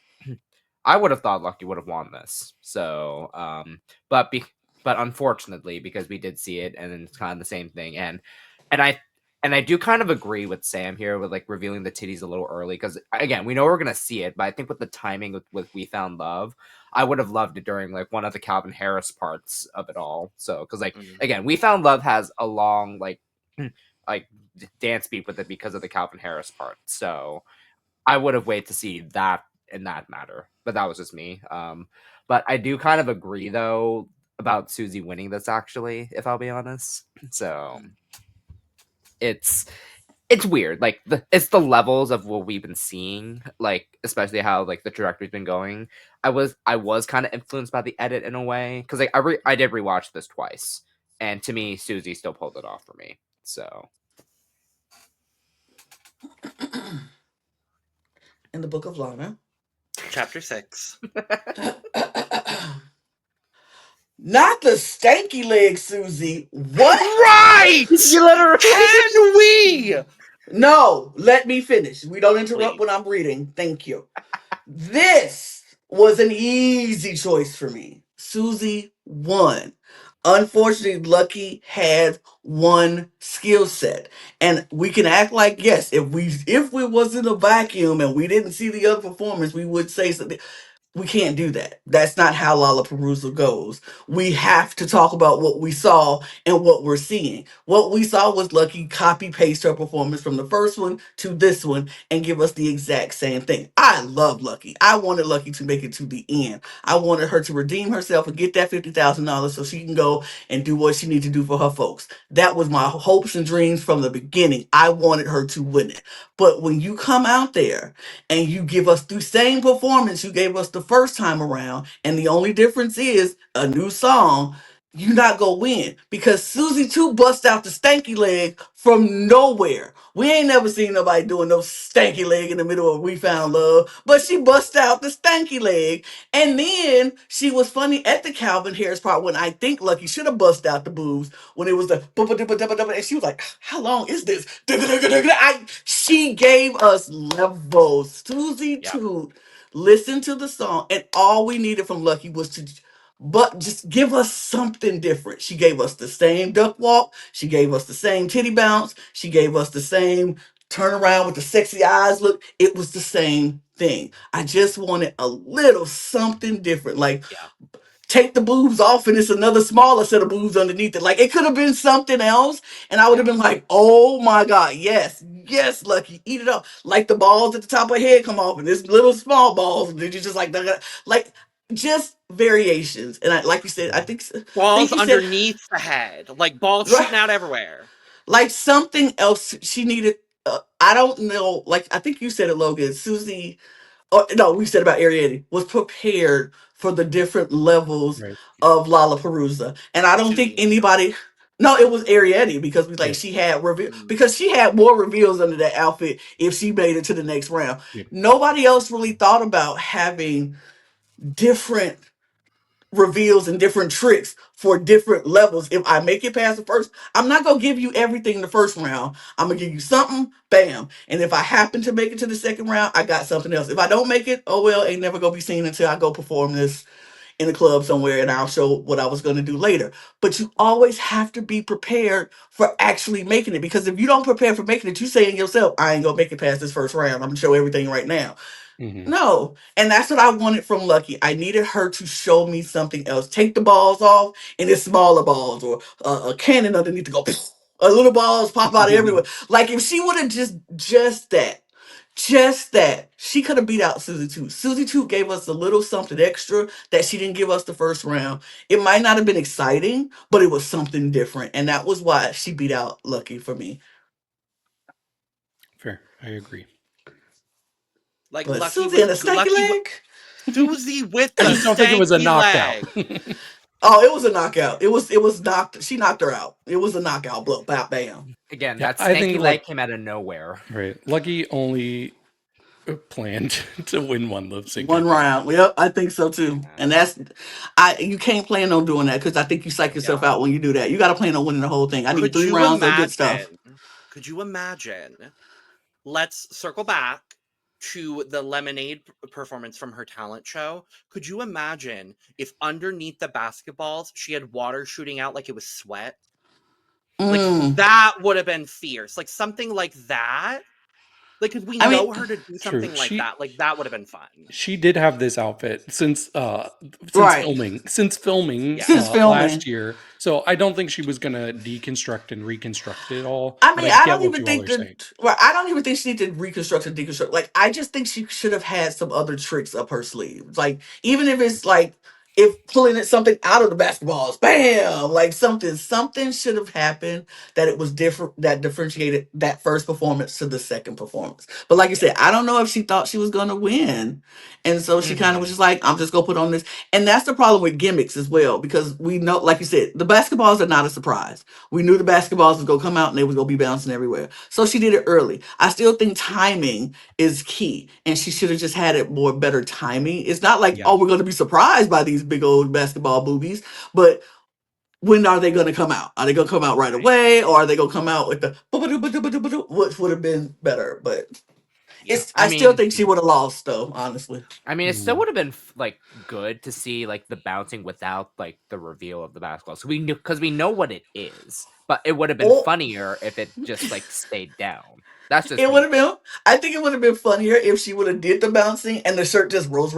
[SPEAKER 3] I would have thought Lucky would have won this. So, but unfortunately, because we did see it, and it's kind of the same thing, and I do kind of agree with Sam here with like revealing the titties a little early, because again, we know we're gonna see it, but I think with the timing with We Found Love, I would have loved it during like one of the Calvin Harris parts of it all. So, because like again, We Found Love has a long like dance beat with it because of the Calvin Harris part. So, I would have waited to see that in that matter, but that was just me. But I do kind of agree though about Suzie winning this, actually, if I'll be honest. So. It's weird. Like it's the levels of what we've been seeing, like especially how like the trajectory's been going. I was kind of influenced by the edit in a way, because like I did rewatch this twice, and to me, Suzie still pulled it off for me. So
[SPEAKER 4] in the book of Lana,
[SPEAKER 1] chapter 6.
[SPEAKER 4] Not the stanky leg, Suzie. What?
[SPEAKER 1] Right!
[SPEAKER 3] You literally
[SPEAKER 1] Can we?
[SPEAKER 4] No, let me finish. We don't interrupt
[SPEAKER 1] Please.
[SPEAKER 4] when I'm reading. Thank you. This was an easy choice for me. Suzie won. Unfortunately, Lucky had one skill set, and we can act like yes, if we was in a vacuum and we didn't see the other performance, we would say something. We can't do that. That's not how Lalaparuza goes. We have to talk about what we saw and what we're seeing. What we saw was Lucky copy paste her performance from the first one to this one and give us the exact same thing. I love Lucky. I wanted Lucky to make it to the end. I wanted her to redeem herself and get that $50,000 so she can go and do what she needs to do for her folks. That was my hopes and dreams from the beginning. I wanted her to win it. But when you come out there and you give us the same performance you gave us the first time around, and the only difference is a new song, you not gonna win, because Suzie too bust out the stanky leg from nowhere. We ain't never seen nobody doing no stanky leg in the middle of We Found Love, but she bust out the stanky leg, and then she was funny at the Calvin Harris part when I think Lucky should have bust out the boobs when it was the and she was like, "How long is this?" She gave us levels. Suzie Toot listened to the song, and all we needed from Lucky was to just give us something different. She gave us the same duck walk. She gave us the same titty bounce. She gave us the same turn around with the sexy eyes look. It was the same thing. I just wanted a little something different. Like,
[SPEAKER 1] Yeah.
[SPEAKER 4] take the boobs off and it's another smaller set of boobs underneath it. Like, it could have been something else. And I would have been like, oh my God, yes, yes, Lucky, eat it up. Like the balls at the top of her head come off and this little small balls. And then you just like just variations. And like you said, I think
[SPEAKER 1] Balls
[SPEAKER 4] you said,
[SPEAKER 1] underneath the head, like balls
[SPEAKER 4] right,
[SPEAKER 1] shooting out everywhere.
[SPEAKER 4] like something else she needed. I don't know. Like, I think you said it, Logan. Suzie, oh no, we said about Arrietty, was prepared for the different levels
[SPEAKER 2] Right.
[SPEAKER 4] of Lalaparuza. And I don't think
[SPEAKER 1] Suzie.
[SPEAKER 4] anybody, no, it was Arrietty because we like
[SPEAKER 2] Yep.
[SPEAKER 4] she had reveal
[SPEAKER 1] Mm.
[SPEAKER 4] because she had more reveals under that outfit if she made it to the next round.
[SPEAKER 2] Yep.
[SPEAKER 4] Nobody else really thought about having different reveals and different tricks for different levels. If I make it past the first, I'm not gonna give you everything the first round. I'm gonna give you something, bam. And if I happen to make it to the second round, I got something else. If I don't make it, oh well, ain't never gonna be seen until I go perform this in a club somewhere and I'll show what I was gonna do later. But you always have to be prepared for actually making it, because if you don't prepare for making it, you saying yourself, I ain't gonna make it past this first round. I'm gonna show everything right now.
[SPEAKER 2] Mm-hmm.
[SPEAKER 4] No. And that's what I wanted from Lucky. I needed her to show me something else. Take the balls off and it's smaller balls, or a cannon underneath to go, a little balls pop out everywhere. Like, if she would have just that, she could have beat out Susie Toot. Susie Toot gave us a little something extra that she didn't give us the first round. It might not have been exciting, but it was something different. And that was why she beat out Lucky for me.
[SPEAKER 2] Fair. I agree.
[SPEAKER 1] Like
[SPEAKER 4] But
[SPEAKER 1] Lucky
[SPEAKER 4] Susie
[SPEAKER 1] was
[SPEAKER 4] and a stanky
[SPEAKER 1] Lucky.
[SPEAKER 4] leg.
[SPEAKER 1] Susie with
[SPEAKER 2] I
[SPEAKER 1] the
[SPEAKER 2] just don't think it was a
[SPEAKER 1] stanky
[SPEAKER 2] knockout.
[SPEAKER 1] leg.
[SPEAKER 4] Oh, it was a knockout. It was knocked. She knocked her out. It was a knockout blow. Bam, bam.
[SPEAKER 3] Again,
[SPEAKER 2] Yeah,
[SPEAKER 3] that
[SPEAKER 2] I
[SPEAKER 3] stanky
[SPEAKER 2] think,
[SPEAKER 3] leg
[SPEAKER 2] like,
[SPEAKER 3] came out of nowhere.
[SPEAKER 2] right. Lucky only planned to win one lip sync.
[SPEAKER 4] One round. Yep, I think so too.
[SPEAKER 3] Yeah.
[SPEAKER 4] And you can't plan on doing that because I think you psych yourself
[SPEAKER 1] Yeah.
[SPEAKER 4] out when you do that. You got to plan on winning the whole thing. I need
[SPEAKER 1] Could
[SPEAKER 4] 3
[SPEAKER 1] you
[SPEAKER 4] rounds of good stuff.
[SPEAKER 1] imagine? Could you imagine? Let's circle back to the lemonade performance from her talent show. Could you imagine if underneath the basketballs she had water shooting out like it was sweat? Like, that would have been fierce. Like, something like that. Like, because we
[SPEAKER 4] I mean,
[SPEAKER 1] know her to do
[SPEAKER 2] True.
[SPEAKER 1] something like that. Like, that would have been fun.
[SPEAKER 2] She did have this outfit since
[SPEAKER 4] right.
[SPEAKER 2] filming
[SPEAKER 4] Since filming.
[SPEAKER 2] last year. So I don't think she was gonna deconstruct and reconstruct it all.
[SPEAKER 4] I
[SPEAKER 2] but
[SPEAKER 4] mean,
[SPEAKER 2] I
[SPEAKER 4] I
[SPEAKER 2] get
[SPEAKER 4] don't
[SPEAKER 2] what
[SPEAKER 4] even
[SPEAKER 2] you all
[SPEAKER 4] think
[SPEAKER 2] are
[SPEAKER 4] that.
[SPEAKER 2] saying.
[SPEAKER 4] Well, I don't even think she did reconstruct and deconstruct. Like, I just think she should have had some other tricks up her sleeve. Like, even if it's like, if pulling it something out of the basketballs, bam, like something should have happened that it was different, that differentiated that first performance to the second performance. But like you said, I don't know if she thought she was gonna win, and so she kind of was just like, I'm just gonna put on this. And that's the problem with gimmicks as well, because we know, like you said, the basketballs are not a surprise. We knew the basketballs was gonna come out and they was gonna be bouncing everywhere. So she did it early. I still think timing is key, and she should have just had it more better timing. It's not like,
[SPEAKER 1] Yeah.
[SPEAKER 4] oh, we're gonna be surprised by these big old basketball boobies, but when are they gonna come out? Are they gonna come out right away, or are they gonna come out with the which would have been better? But
[SPEAKER 1] Yeah.
[SPEAKER 4] I still think she would have lost though, honestly.
[SPEAKER 3] I mean, it still would have been like good to see like the bouncing without like the reveal of the basketball. So we knew, because we know what it is, but it would have been funnier if it just like stayed down. That's just
[SPEAKER 4] It
[SPEAKER 3] me.
[SPEAKER 4] would have been. I think it would have been funnier if she would have did the bouncing and the shirt just rose,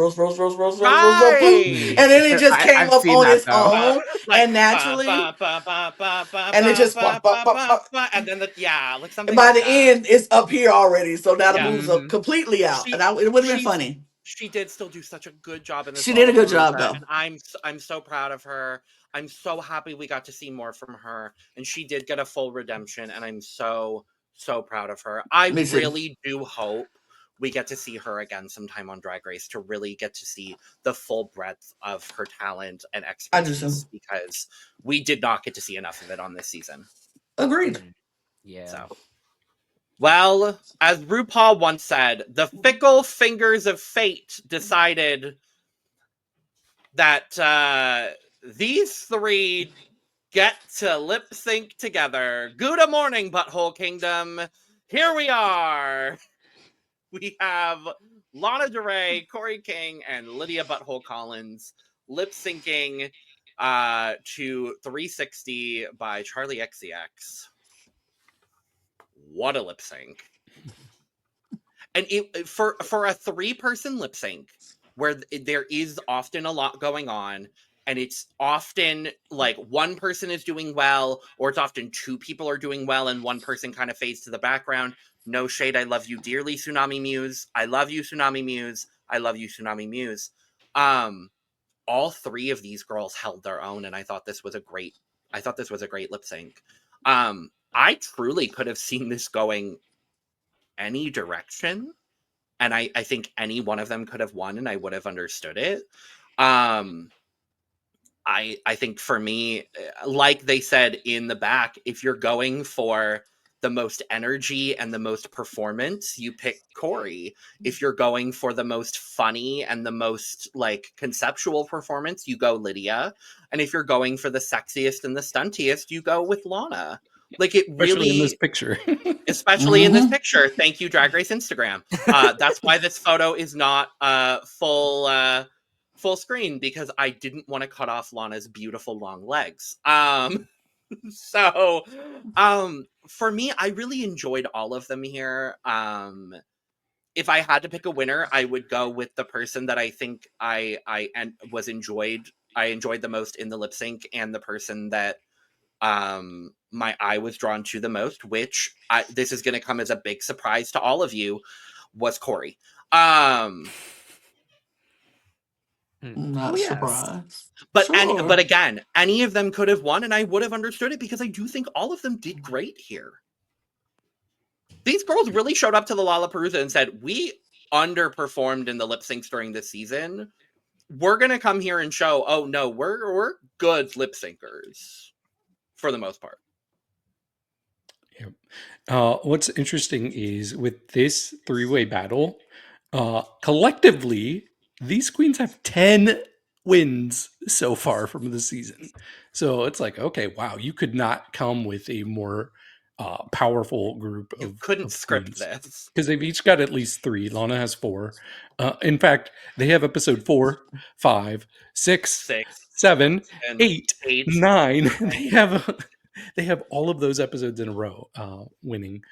[SPEAKER 4] boom, and then it just came
[SPEAKER 3] I've
[SPEAKER 4] up
[SPEAKER 3] seen
[SPEAKER 4] on
[SPEAKER 3] that,
[SPEAKER 4] its
[SPEAKER 3] though.
[SPEAKER 4] own
[SPEAKER 1] Like,
[SPEAKER 4] and naturally, and it just
[SPEAKER 1] and then like something
[SPEAKER 4] by
[SPEAKER 1] like
[SPEAKER 4] the
[SPEAKER 1] that.
[SPEAKER 4] end it's up here already, so now the
[SPEAKER 1] Yeah.
[SPEAKER 4] moves up completely out, and it would have been funny.
[SPEAKER 1] She did still do such a good job in this.
[SPEAKER 4] She did a good job
[SPEAKER 1] Lollapalooza,
[SPEAKER 4] though.
[SPEAKER 1] and I'm so proud of her. I'm so happy we got to see more from her, and she did get a full redemption, and I'm so proud of her. I
[SPEAKER 4] Me too.
[SPEAKER 1] really do hope we get to see her again sometime on Drag Race to really get to see the full breadth of her talent and
[SPEAKER 4] I do
[SPEAKER 1] expertise,
[SPEAKER 4] too.
[SPEAKER 1] because we did not get to see enough of it on this season.
[SPEAKER 4] Agreed.
[SPEAKER 3] Yeah.
[SPEAKER 1] So, well, as RuPaul once said, the fickle fingers of fate decided that these three get to lip sync together. Good morning, Butthole Kingdom. Here we are. We have Lana DeRay, Kori King, and Lydia Butthole Kollins lip syncing to 360 by Charlie XCX. What a lip sync. and it for a 3-person lip sync where there is often a lot going on, and it's often like one person is doing well, or it's often 2 people are doing well and one person kind of fades to the background. No shade, I love you dearly, Tsunami Muse. I love you, Tsunami Muse. I love you, Tsunami Muse. All 3 of these girls held their own, and I thought this was a great lip sync. I truly could have seen this going any direction, and I think any one of them could have won, and I would have understood it. I think for me, like they said in the back, if you're going for the most energy and the most performance, you pick Kori. If you're going for the most funny and the most like conceptual performance, you go Lydia. And if you're going for the sexiest and the stuntiest, you go with Lana. Like it
[SPEAKER 2] Especially in this
[SPEAKER 1] really,
[SPEAKER 2] picture.
[SPEAKER 1] especially in this picture. Thank you, Drag Race Instagram. That's why this photo is not full screen, because I didn't want to cut off Lana's beautiful long legs. So for me, I really enjoyed all of them here. If I had to pick a winner, I would go with the person that I think I enjoyed the most in the lip sync, and the person that my eye was drawn to the most, which this is going to come as a big surprise to all of you, was Kori.
[SPEAKER 4] Not surprised.
[SPEAKER 1] But
[SPEAKER 4] Sure.
[SPEAKER 1] but again, any of them could have won, and I would have understood it, because I do think all of them did great here. These girls really showed up to the Lalaparuza and said, we underperformed in the lip syncs during this season. We're gonna come here and show, oh no, we're good lip syncers for the most part.
[SPEAKER 2] Yep. What's interesting is with this 3-way battle, collectively, these queens have 10 wins so far from the season. So it's like, okay, wow, you could not come with a more powerful group
[SPEAKER 1] You
[SPEAKER 2] of
[SPEAKER 1] couldn't script
[SPEAKER 2] queens,
[SPEAKER 1] this.
[SPEAKER 2] because they've each got at least 3. Lana has 4. In fact, they have episode 4, 5, 6,
[SPEAKER 1] 6,
[SPEAKER 2] 7,
[SPEAKER 1] and
[SPEAKER 2] 8,
[SPEAKER 1] 8.
[SPEAKER 2] 9. They have all of those episodes in a row winning.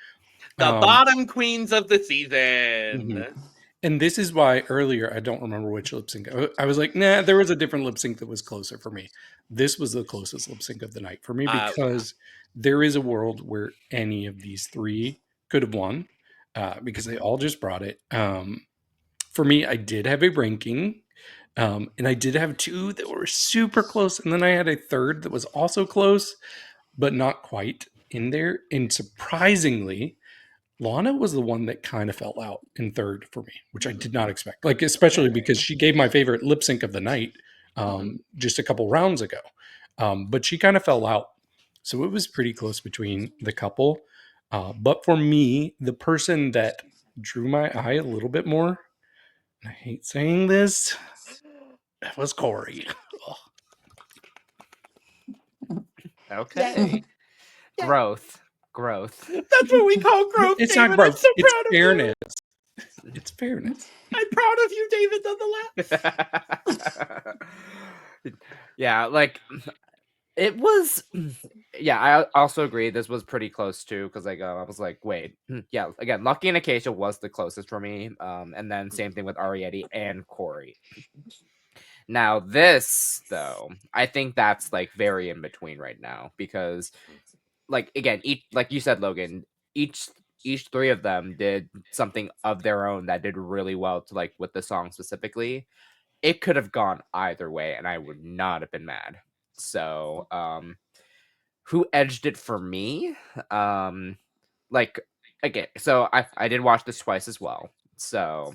[SPEAKER 1] The bottom queens of the season.
[SPEAKER 2] Mhm. And this is why earlier, I don't remember which lip sync. I was like, nah, there was a different lip sync that was closer for me. This was the closest lip sync of the night for me, because there is a world where any of these 3 could have won, because they all just brought it. For me, I did have a ranking, and I did have 2 that were super close. And then I had a third that was also close, but not quite in there. And surprisingly, Lana was the one that kind of fell out in third for me, which I did not expect. Like, especially because she gave my favorite lip sync of the night just a couple rounds ago. But she kind of fell out. So it was pretty close between the couple. But for me, the person that drew my eye a little bit more, and I hate saying this, that was Kori.
[SPEAKER 3] Okay.
[SPEAKER 1] Yeah.
[SPEAKER 3] Growth.
[SPEAKER 1] That's what we call growth,
[SPEAKER 2] It's
[SPEAKER 1] David.
[SPEAKER 2] not growth.
[SPEAKER 1] I'm so
[SPEAKER 2] It's
[SPEAKER 1] proud of
[SPEAKER 2] fairness.
[SPEAKER 1] you.
[SPEAKER 2] It's fairness.
[SPEAKER 1] I'm proud of you, David, nonetheless.
[SPEAKER 3] Yeah, like it was. Yeah, I also agree. This was pretty close too, because like I was like, wait, yeah. Again, Lucky and Acacia was the closest for me, and then same thing with Arrietty and Kori. Now this though, I think that's like very in between right now, because like again, each, like you said, Logan, each 3 of them did something of their own that did really well to like with the song specifically. It could have gone either way, and I would not have been mad. So, who edged it for me? Like again, so I did watch this twice as well. So,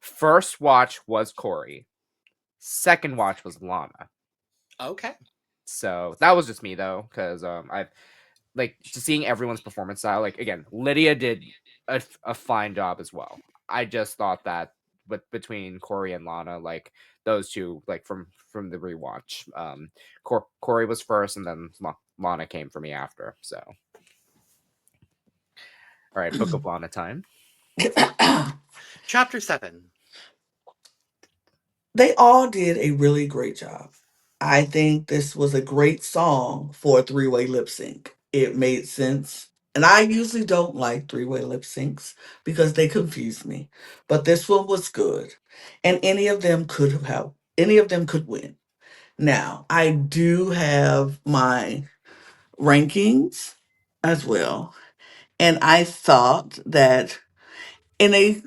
[SPEAKER 3] first watch was Kori. Second watch was Lana.
[SPEAKER 1] Okay.
[SPEAKER 3] So that was just me though, because I've like just seeing everyone's performance style. Like again, Lydia did a fine job as well. I just thought that between Kori and Lana, like those two, like from the rewatch, Kori was first, and then Lana came for me after. So, all right, Book of Lana time.
[SPEAKER 1] Chapter 7.
[SPEAKER 4] They all did a really great job. I think this was a great song for a 3-way lip sync. It made sense. And I usually don't like three-way lip syncs because they confuse me. But this one was good. And any of them could win. Now, I do have my rankings as well. And I thought that and they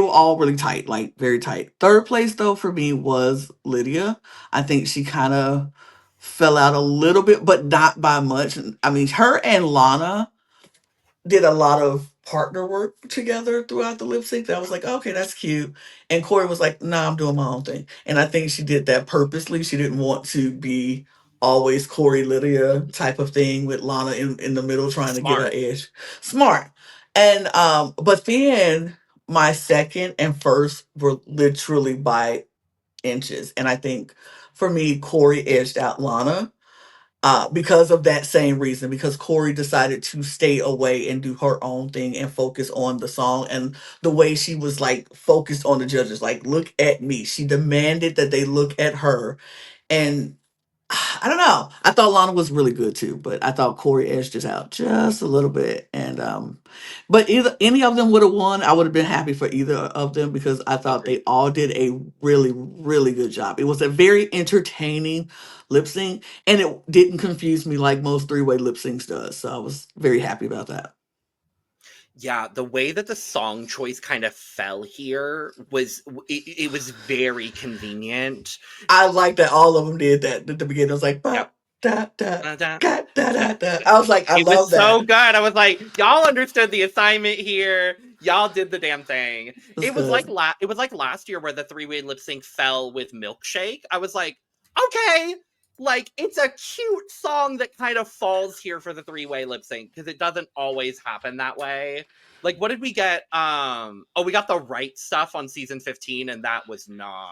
[SPEAKER 4] were all really tight, like very tight. Third place though for me was Lydia. I think she kind of fell out a little bit, but not by much. I mean, her and Lana did a lot of partner work together throughout the lip sync. That was like, okay, that's cute. And Kori was like, nah, I'm doing my own thing. And I think she did that purposely. She didn't want to be always Kori Lydia type of thing with Lana in the middle trying to get her
[SPEAKER 1] Smart.
[SPEAKER 4] edge. Smart. And but then my second and first were literally by inches. And I think for me, Kori edged out Lana because of that same reason, because Kori decided to stay away and do her own thing and focus on the song and the way she was like focused on the judges. Like, look at me. She demanded that they look at her. And I don't know. I thought Lana was really good too, but I thought Kori edged us out just a little bit. And but either any of them would have won, I would have been happy for either of them because I thought
[SPEAKER 1] Agreed.
[SPEAKER 4] they all did a really, really good job. It was a very entertaining lip sync, and it didn't confuse me like most three-way lip syncs does. So I was very happy about that.
[SPEAKER 1] Yeah, the way that the song choice kind of fell here was it was very convenient.
[SPEAKER 4] I like that all of them did that at the beginning. I was like,
[SPEAKER 1] Yep.
[SPEAKER 4] da, da,
[SPEAKER 1] Da, da,
[SPEAKER 4] da, da, da, da. I was like, I
[SPEAKER 1] It
[SPEAKER 4] love
[SPEAKER 1] was so
[SPEAKER 4] that.
[SPEAKER 1] good. I was like, y'all understood the assignment here. Y'all did the damn thing.
[SPEAKER 4] It
[SPEAKER 1] It was
[SPEAKER 4] was
[SPEAKER 1] like it was like last year where the three-way lip sync fell with Milkshake. I was like, okay, like it's a cute song that kind of falls here for the three-way lip sync because it doesn't always happen that way. Like, what did we get? We got the right stuff on season 15, and that was not.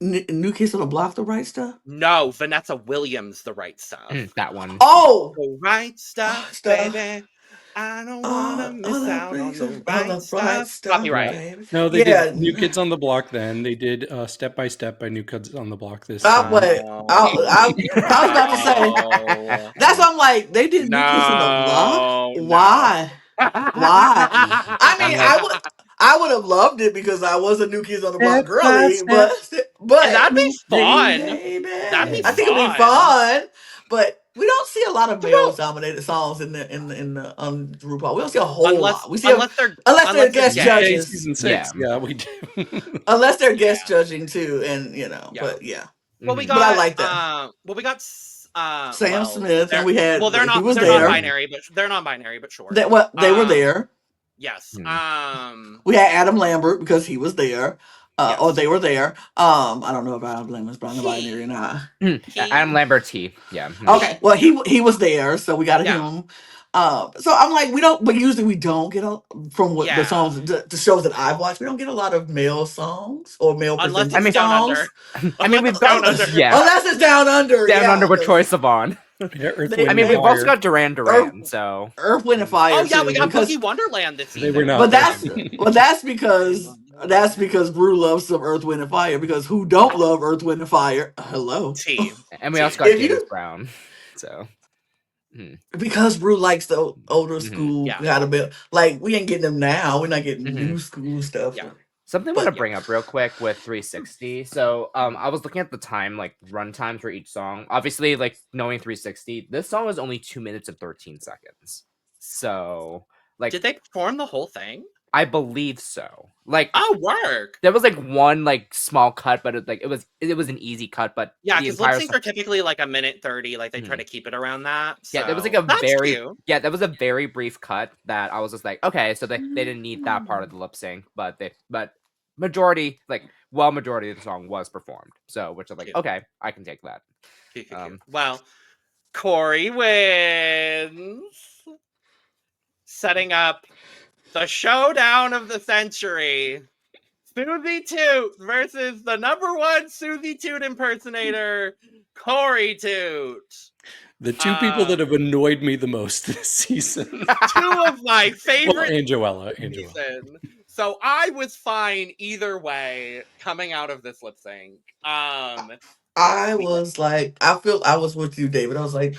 [SPEAKER 4] New Kids on the Block, the right stuff.
[SPEAKER 1] No, Vanessa Williams, the right stuff.
[SPEAKER 3] That one.
[SPEAKER 4] Oh,
[SPEAKER 1] The right stuff,
[SPEAKER 4] stuff.
[SPEAKER 1] baby. I don't wanna miss out on the
[SPEAKER 4] right
[SPEAKER 1] right stuff. Copyright.
[SPEAKER 4] baby.
[SPEAKER 2] No, they
[SPEAKER 4] Yeah.
[SPEAKER 2] did New Kids on the Block then. They did Step by Step by New Kids on the Block this
[SPEAKER 4] I
[SPEAKER 2] time.
[SPEAKER 4] was about to say. That's what I'm like. They did New Kids on the Block. Why? Why? I mean, I would have loved it because I was a New Kids on the Block
[SPEAKER 2] Step by
[SPEAKER 4] girly,
[SPEAKER 2] step.
[SPEAKER 4] but
[SPEAKER 1] And that'd be fun.
[SPEAKER 4] baby,
[SPEAKER 1] That'd be
[SPEAKER 4] I think it'd be
[SPEAKER 1] fun.
[SPEAKER 4] fun. But we don't see a lot of
[SPEAKER 1] Well,
[SPEAKER 4] male dominated songs in the RuPaul. We don't see a whole lot. We see
[SPEAKER 1] unless they're
[SPEAKER 4] they're guest
[SPEAKER 1] gay.
[SPEAKER 4] judges.
[SPEAKER 2] Season 6, yeah, we do.
[SPEAKER 4] Unless they're guest judging too, and
[SPEAKER 1] Yeah.
[SPEAKER 4] but yeah.
[SPEAKER 1] Well, we
[SPEAKER 3] Mhm.
[SPEAKER 1] got.
[SPEAKER 4] But I like that.
[SPEAKER 1] Well, we got
[SPEAKER 4] Sam Smith, and we had.
[SPEAKER 1] Well, they're not.
[SPEAKER 4] He was
[SPEAKER 1] They're
[SPEAKER 4] there.
[SPEAKER 1] non-binary, but they're non-binary, but sure.
[SPEAKER 4] They were there.
[SPEAKER 1] Yes.
[SPEAKER 4] We had Adam Lambert because he was there.
[SPEAKER 1] Yes.
[SPEAKER 4] Or they were there. I don't know if Adam Lambert's non-binary or not.
[SPEAKER 3] Adam Lambert T. Yeah.
[SPEAKER 4] Okay. Well, he was there, so we got him. So I'm like, but usually we don't get from what the songs, the shows that I've watched, we don't get a lot of male songs or male
[SPEAKER 1] Unless
[SPEAKER 4] presented
[SPEAKER 1] it's Down
[SPEAKER 4] songs.
[SPEAKER 1] Under.
[SPEAKER 3] I mean, we've got
[SPEAKER 4] Unless it's Down Under.
[SPEAKER 3] Down Under with Troy
[SPEAKER 4] because
[SPEAKER 3] Sivan.
[SPEAKER 2] Yeah, Earth,
[SPEAKER 4] I
[SPEAKER 3] I
[SPEAKER 2] Wind,
[SPEAKER 3] mean,
[SPEAKER 2] and
[SPEAKER 3] we've also
[SPEAKER 2] Fire.
[SPEAKER 3] got Duran Duran, so
[SPEAKER 4] Earth, Wind, and Fire.
[SPEAKER 1] Oh yeah,
[SPEAKER 4] too,
[SPEAKER 1] we got
[SPEAKER 4] because
[SPEAKER 1] Boogie Wonderland this
[SPEAKER 2] They
[SPEAKER 1] season.
[SPEAKER 2] were not.
[SPEAKER 4] But that's because Brew loves some Earth, Wind, and Fire. Because who don't love Earth, Wind, and Fire? Hello.
[SPEAKER 1] T.
[SPEAKER 3] and we also got
[SPEAKER 4] If you-
[SPEAKER 3] James Brown. So
[SPEAKER 4] Because Brew likes the older school
[SPEAKER 1] Yeah.
[SPEAKER 4] kind of bit. Like we ain't getting them now. We're not getting
[SPEAKER 3] Mhm.
[SPEAKER 4] new school stuff.
[SPEAKER 1] Yeah.
[SPEAKER 3] something I
[SPEAKER 4] But-
[SPEAKER 3] want to bring up real quick with 360. So I was looking at the time, like run times for each song. Obviously, like knowing 360, this song is only 2 minutes and 13 seconds. So like,
[SPEAKER 1] Did they perform the whole thing?
[SPEAKER 3] I believe so. Like,
[SPEAKER 1] Oh, Werk.
[SPEAKER 3] there was like one like small cut, but it was an easy cut. But
[SPEAKER 1] Yeah,
[SPEAKER 3] the
[SPEAKER 1] because
[SPEAKER 3] entire
[SPEAKER 1] lip syncs are typically like a minute 30. Like they try to keep it around that.
[SPEAKER 3] Yeah, there was like
[SPEAKER 1] so
[SPEAKER 3] a
[SPEAKER 1] that's
[SPEAKER 3] very
[SPEAKER 1] cute.
[SPEAKER 3] that was a very brief cut that I was just like, okay, so they didn't need that part of the lip sync, but majority of the song was performed. So which I'm like,
[SPEAKER 1] Cute.
[SPEAKER 3] okay, I can take that.
[SPEAKER 1] Cute, cute, cute.
[SPEAKER 3] Um,
[SPEAKER 1] Well, Kori wins, setting up the showdown of the century. Suzie Toot versus the #1 Suzie Toot impersonator, Kori Toot.
[SPEAKER 2] The two people that have annoyed me the most this season.
[SPEAKER 1] Two of my favorite
[SPEAKER 2] Well, and Joella.
[SPEAKER 1] season. So I was fine either way coming out of this lip sync.
[SPEAKER 4] I was like, I was with you, David. I was like,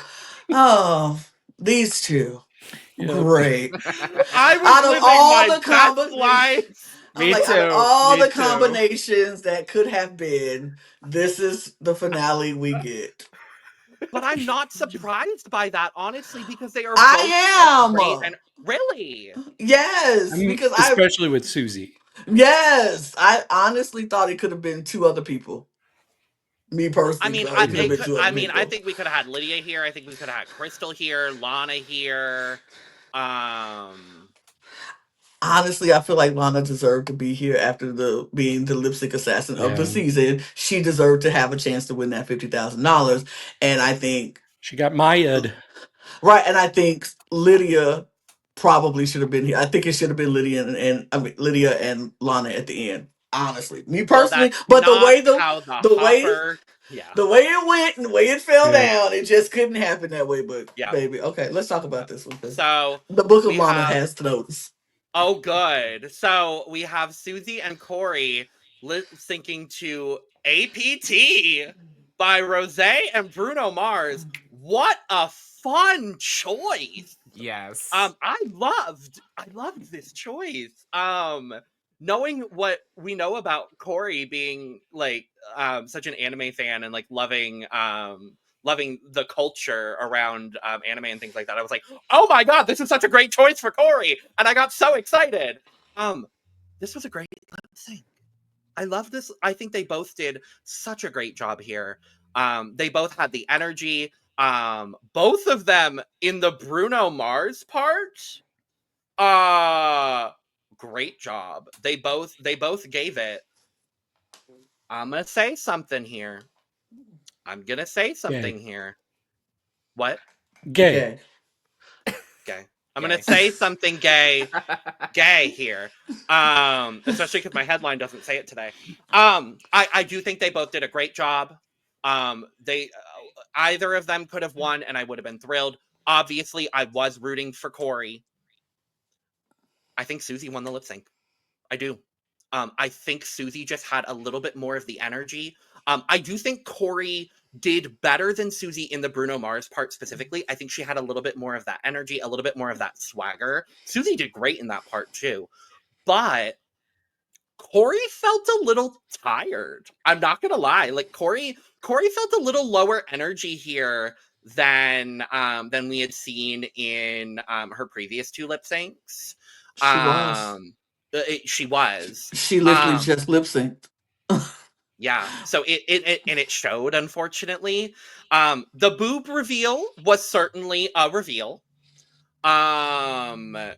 [SPEAKER 4] oh, these two.
[SPEAKER 2] Yep.
[SPEAKER 4] Great.
[SPEAKER 1] I was
[SPEAKER 4] Out of
[SPEAKER 1] living
[SPEAKER 4] all
[SPEAKER 1] my
[SPEAKER 4] the
[SPEAKER 1] best
[SPEAKER 4] combinations,
[SPEAKER 1] life.
[SPEAKER 4] I'm
[SPEAKER 3] Me
[SPEAKER 4] like, out of
[SPEAKER 3] too.
[SPEAKER 4] all
[SPEAKER 3] Me
[SPEAKER 4] the
[SPEAKER 3] too.
[SPEAKER 4] combinations that could have been, this is the finale we get.
[SPEAKER 1] But I'm not surprised by that, honestly, because they are both such
[SPEAKER 4] I
[SPEAKER 1] great
[SPEAKER 4] am.
[SPEAKER 1] and really.
[SPEAKER 4] Yes,
[SPEAKER 2] I mean,
[SPEAKER 4] because
[SPEAKER 2] especially with Suzie.
[SPEAKER 4] I honestly thought it could have been two other people. Me
[SPEAKER 1] I
[SPEAKER 4] personally
[SPEAKER 1] mean,
[SPEAKER 4] thought it could have been two
[SPEAKER 1] I
[SPEAKER 4] other
[SPEAKER 1] mean, I
[SPEAKER 4] people.
[SPEAKER 1] think we could have had Lydia here. I think we could have had Crystal here, Lana here.
[SPEAKER 4] Honestly, I feel like Lana deserved to be here after being the lip sync assassin of the
[SPEAKER 2] Yeah.
[SPEAKER 4] season. She deserved to have a chance to win that $50,000, and I think
[SPEAKER 2] She got Maya'd.
[SPEAKER 4] right, and I think Lydia probably should have been here. I think it should have been Lydia and Lana at the end. Honestly, me
[SPEAKER 1] Well,
[SPEAKER 4] personally,
[SPEAKER 1] that's
[SPEAKER 4] but the
[SPEAKER 1] not
[SPEAKER 4] way
[SPEAKER 1] how the
[SPEAKER 4] the way
[SPEAKER 1] Hopper. Yeah,
[SPEAKER 4] the way it went and the way it fell
[SPEAKER 2] Yeah.
[SPEAKER 4] down, it just couldn't happen that way. But
[SPEAKER 1] yeah.
[SPEAKER 4] baby, okay, let's talk about this one because
[SPEAKER 1] So
[SPEAKER 4] the Book of
[SPEAKER 1] we
[SPEAKER 4] Lana
[SPEAKER 1] have.
[SPEAKER 4] has notes.
[SPEAKER 1] Oh, good. So we have Suzie and Kori lip syncing to APT by Rose and Bruno Mars. What a fun choice!
[SPEAKER 3] Yes.
[SPEAKER 1] I loved this choice. Knowing what we know about Kori being like such an anime fan and like loving the culture around anime and things like that, I was like, oh my god, this is such a great choice for Kori, and I got so excited. This was a great lip sync. I love this. I think they both did such a great job here. They both had the energy. Both of them in the Bruno Mars part. Great job. They both gave it. I'm gonna say something here. What?
[SPEAKER 2] Gay.
[SPEAKER 4] Okay.
[SPEAKER 1] Gay. I'm gonna say something gay here. Especially because my headline doesn't say it today. I do think they both did a great job. They either of them could have won, and I would have been thrilled. Obviously, I was rooting for Kori. I think Suzie won the lip sync. I do. I think Suzie just had a little bit more of the energy. I do think Kori did better than Suzie in the Bruno Mars part specifically. I think she had a little bit more of that energy, a little bit more of that swagger. Suzie did great in that part too. But Kori felt a little tired. I'm not gonna lie. Like Kori felt a little lower energy here than we had seen in her previous two lip syncs.
[SPEAKER 4] She was.
[SPEAKER 1] She was.
[SPEAKER 4] She literally just lip synced.
[SPEAKER 1] Yeah. So it showed, unfortunately. The boob reveal was certainly a reveal. But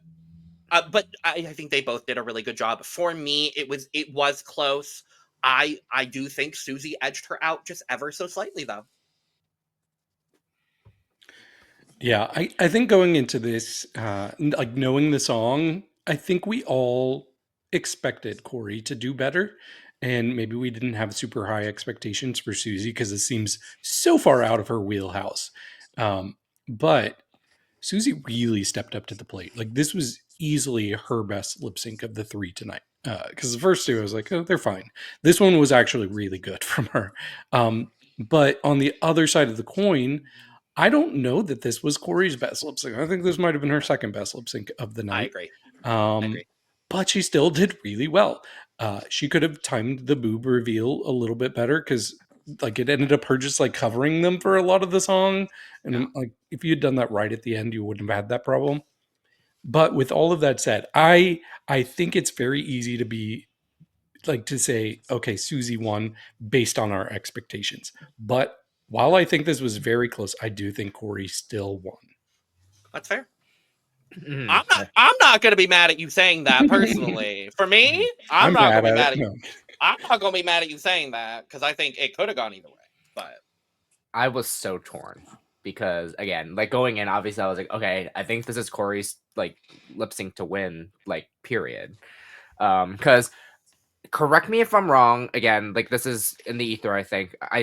[SPEAKER 1] I think they both did a really good job. For me, it was close. I do think Suzie edged her out just ever so slightly, though.
[SPEAKER 2] Yeah, I think going into this, like knowing the song, I think we all expected Kori to do better. And maybe we didn't have super high expectations for Suzie because it seems so far out of her wheelhouse. But Suzie really stepped up to the plate. Like this was easily her best lip sync of the three tonight. Because the first two, I was like, oh, they're fine. This one was actually really good from her. But on the other side of the coin, I don't know that this was Kori's best lip sync. I think this might have been her second best lip sync of the night.
[SPEAKER 1] I agree.
[SPEAKER 2] But she still did really well. She could have timed the boob reveal a little bit better because like it ended up her just like covering them for a lot of the song. And like if you had done that right at the end, you wouldn't have had that problem. But with all of that said, I think it's very easy to be like to say, okay, Suzie won based on our expectations. But while I think this was very close, I do think Kori still won.
[SPEAKER 1] That's fair. I'm not gonna be mad at you saying that personally. For me, I'm not gonna be mad at you. I'm not gonna be mad at you saying that because I think it could have gone either way. But
[SPEAKER 3] I was so torn because again, like going in, obviously I was like, okay, I think this is Kori's like lip sync to win, like period. Because correct me if I'm wrong. Again, like this is in the ether. I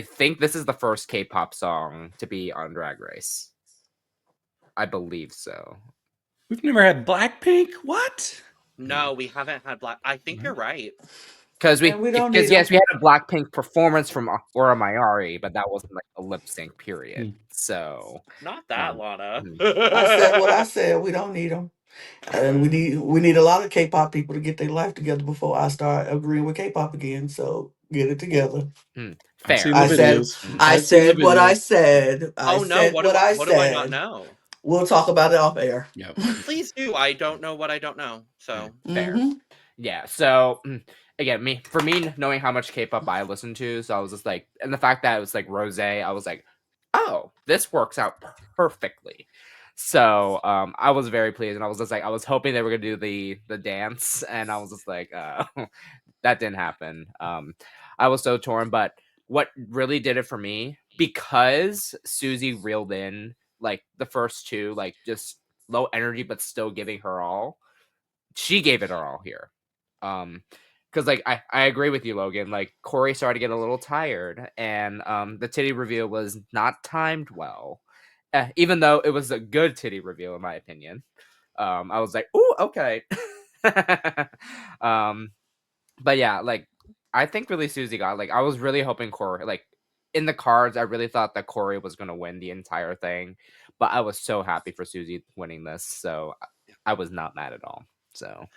[SPEAKER 3] think this is the first K-pop song to be on Drag Race. I believe so.
[SPEAKER 2] We've never had Blackpink. What?
[SPEAKER 1] no, we haven't had Black. I think you're right.
[SPEAKER 3] Because
[SPEAKER 4] And we don't need
[SPEAKER 3] yes,
[SPEAKER 4] them.
[SPEAKER 3] we had a Blackpink performance from Aura Mayari, but that wasn't like a lip sync period. So
[SPEAKER 1] Not that, Lana.
[SPEAKER 4] I said what I said. We don't need them. And we need a lot of K-pop people to get their life together before I start agreeing with K-pop again. So get it together.
[SPEAKER 2] I've
[SPEAKER 3] fair.
[SPEAKER 2] seen the
[SPEAKER 4] I said
[SPEAKER 2] videos.
[SPEAKER 4] I
[SPEAKER 2] I've seen the
[SPEAKER 4] said what I
[SPEAKER 2] videos.
[SPEAKER 4] said. I
[SPEAKER 1] Oh no!
[SPEAKER 4] said what I
[SPEAKER 1] What do I not
[SPEAKER 4] said.
[SPEAKER 1] know?
[SPEAKER 4] We'll talk about it off air.
[SPEAKER 2] Yep.
[SPEAKER 1] Please do. I don't know what I don't know. So
[SPEAKER 3] Fair.
[SPEAKER 4] Mhm.
[SPEAKER 3] Yeah. So again, for me, knowing how much K-pop I listen to, so I was just like, and the fact that it was like Rose, I was like, oh, this works out perfectly. So I was very pleased, and I was just like, I was hoping they were gonna do the dance, and I was just like, that didn't happen. I was so torn, but what really did it for me, because Suzie reeled in like the first two, like just low energy but still giving her all. She gave it her all here. Because like I agree with you, Logan. Like Kori started to get a little tired, and the titty reveal was not timed well. Even though it was a good titty reveal in my opinion. I was like, ooh, okay. But yeah, like I think really Suzie got, like, I was really hoping Kori, like in the cards, I really thought that Kori was gonna win the entire thing, but I was so happy for Suzie winning this, so I was not mad at all. So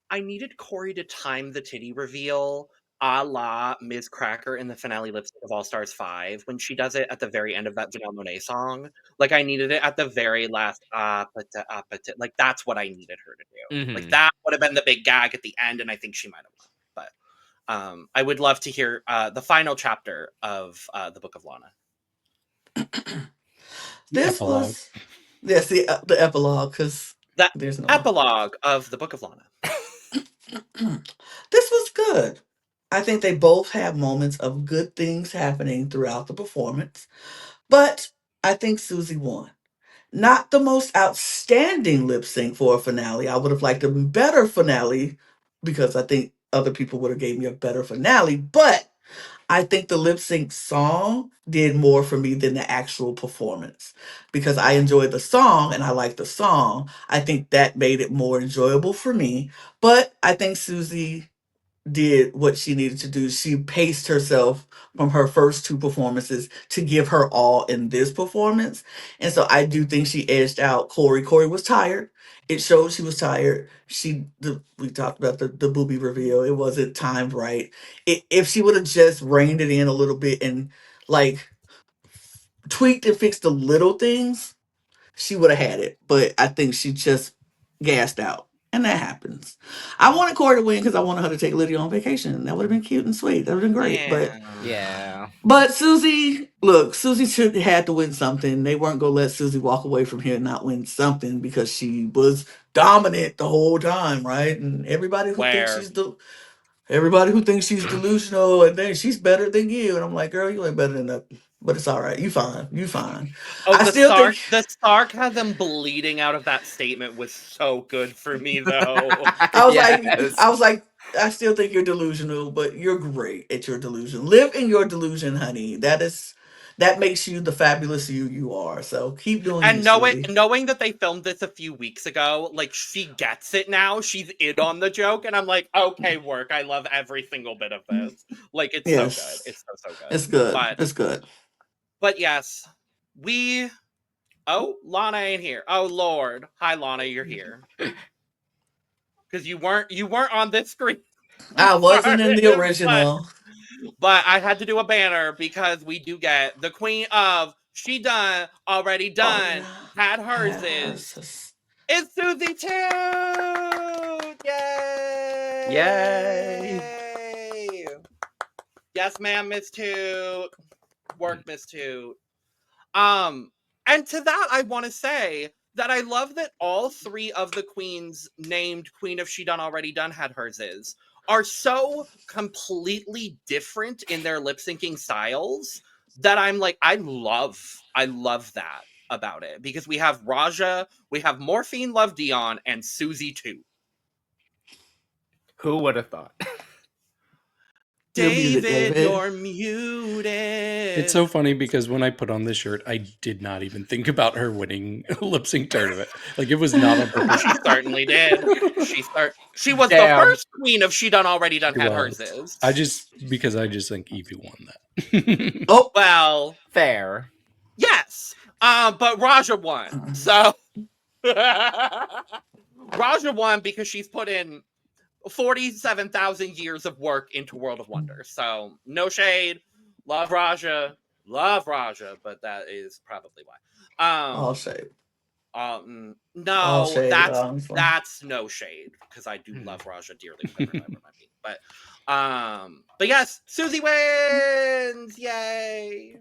[SPEAKER 1] I needed Kori to time the titty reveal a la Ms. Cracker in the finale lip sync of All Stars 5 when she does it at the very end of that Janelle Monáe song. Like, I needed it at the very last, like, that's what I needed her to do. Like, that would have been the big gag at the end, and I think she might have won. But I would love to hear the final chapter of the Book of Lana.
[SPEAKER 4] This
[SPEAKER 2] Epilogue.
[SPEAKER 4] was yes, the epilogue, because
[SPEAKER 1] The
[SPEAKER 4] there's no
[SPEAKER 1] epilogue of the Book of Lana.
[SPEAKER 4] This was good. I think they both have moments of good things happening throughout the performance, but I think Suzie won. Not the most outstanding lip sync for a finale. I would have liked a better finale because I think other people would have gave me a better finale, but I think the lip sync song did more for me than the actual performance because I enjoyed the song and I liked the song. I think that made it more enjoyable for me. But I think Suzie did what she needed to do. She paced herself from her first two performances to give her all in this performance. And so I do think she edged out Kori. Kori was tired. It showed she was tired. We talked about the booby reveal. It wasn't timed right. If she would have just reined it in a little bit and like tweaked and fixed the little things, she would have had it. But I think she just gassed out. And that happens. I wanted Kori to win because I wanted her to take Lydia on vacation. That would have been cute and sweet. That would have been great.
[SPEAKER 3] yeah.
[SPEAKER 4] But Suzie, look, Suzie should had to win something. They weren't gonna let Suzie walk away from here and not win something because she was dominant the whole time, right? And everybody who thinks she's delusional and then she's better than you. And I'm like, girl, you ain't better than that. But it's all right. You fine. You fine.
[SPEAKER 1] Oh,
[SPEAKER 4] I still think
[SPEAKER 1] the sarcasm bleeding out of that statement was so good for me, though.
[SPEAKER 4] I was like, I still think you're delusional, but you're great at your delusion. Live in your delusion, honey. That makes you the fabulous you are. So keep doing you,
[SPEAKER 1] And
[SPEAKER 4] Suzie.
[SPEAKER 1] knowing that they filmed this a few weeks ago, like, she gets it now. She's in on the joke, and I'm like, okay, Werk. I love every single bit of this. Like, it's so good. It's so good.
[SPEAKER 4] It's good. It's good.
[SPEAKER 1] But yes, Lana ain't here. Oh Lord, hi Lana, you're here. Because you weren't on this screen.
[SPEAKER 4] I wasn't in the original.
[SPEAKER 1] But I had to do a banner because we do get the queen of She Done, Already Done, Had Hers is. It's Suzie Toot! Yay!
[SPEAKER 3] Yay!
[SPEAKER 1] Yes, ma'am, Miss Toot. Werk, Miss Toot. And to that, I want to say that I love that all three of the queens named Queen of She Done Already Done Had Hers is are so completely different in their lip syncing styles that I'm like, I love that about it because we have Raja, we have Morphine Love Dion, and Suzie Toot.
[SPEAKER 3] Who would have thought?
[SPEAKER 1] David, you're muted.
[SPEAKER 2] It's so funny because when I put on this shirt, I did not even think about her winning a lip sync tournament. Like, it was not on purpose.
[SPEAKER 1] She certainly did. She was the
[SPEAKER 3] Damn.
[SPEAKER 1] first queen of She Done Already Done
[SPEAKER 2] She
[SPEAKER 1] Had
[SPEAKER 2] was.
[SPEAKER 1] Hers is.
[SPEAKER 2] I just think Evie won that.
[SPEAKER 4] Oh,
[SPEAKER 1] Well,
[SPEAKER 3] Fair.
[SPEAKER 1] yes. But Raja won. So Raja won because she's put in 47,000 years of work into World of Wonder. So no shade. Love Raja, but that is probably why.
[SPEAKER 4] all shade.
[SPEAKER 1] No,
[SPEAKER 4] All shade, honestly.
[SPEAKER 1] that's no shade because I do love Raja dearly. But yes, Suzie wins! Yay!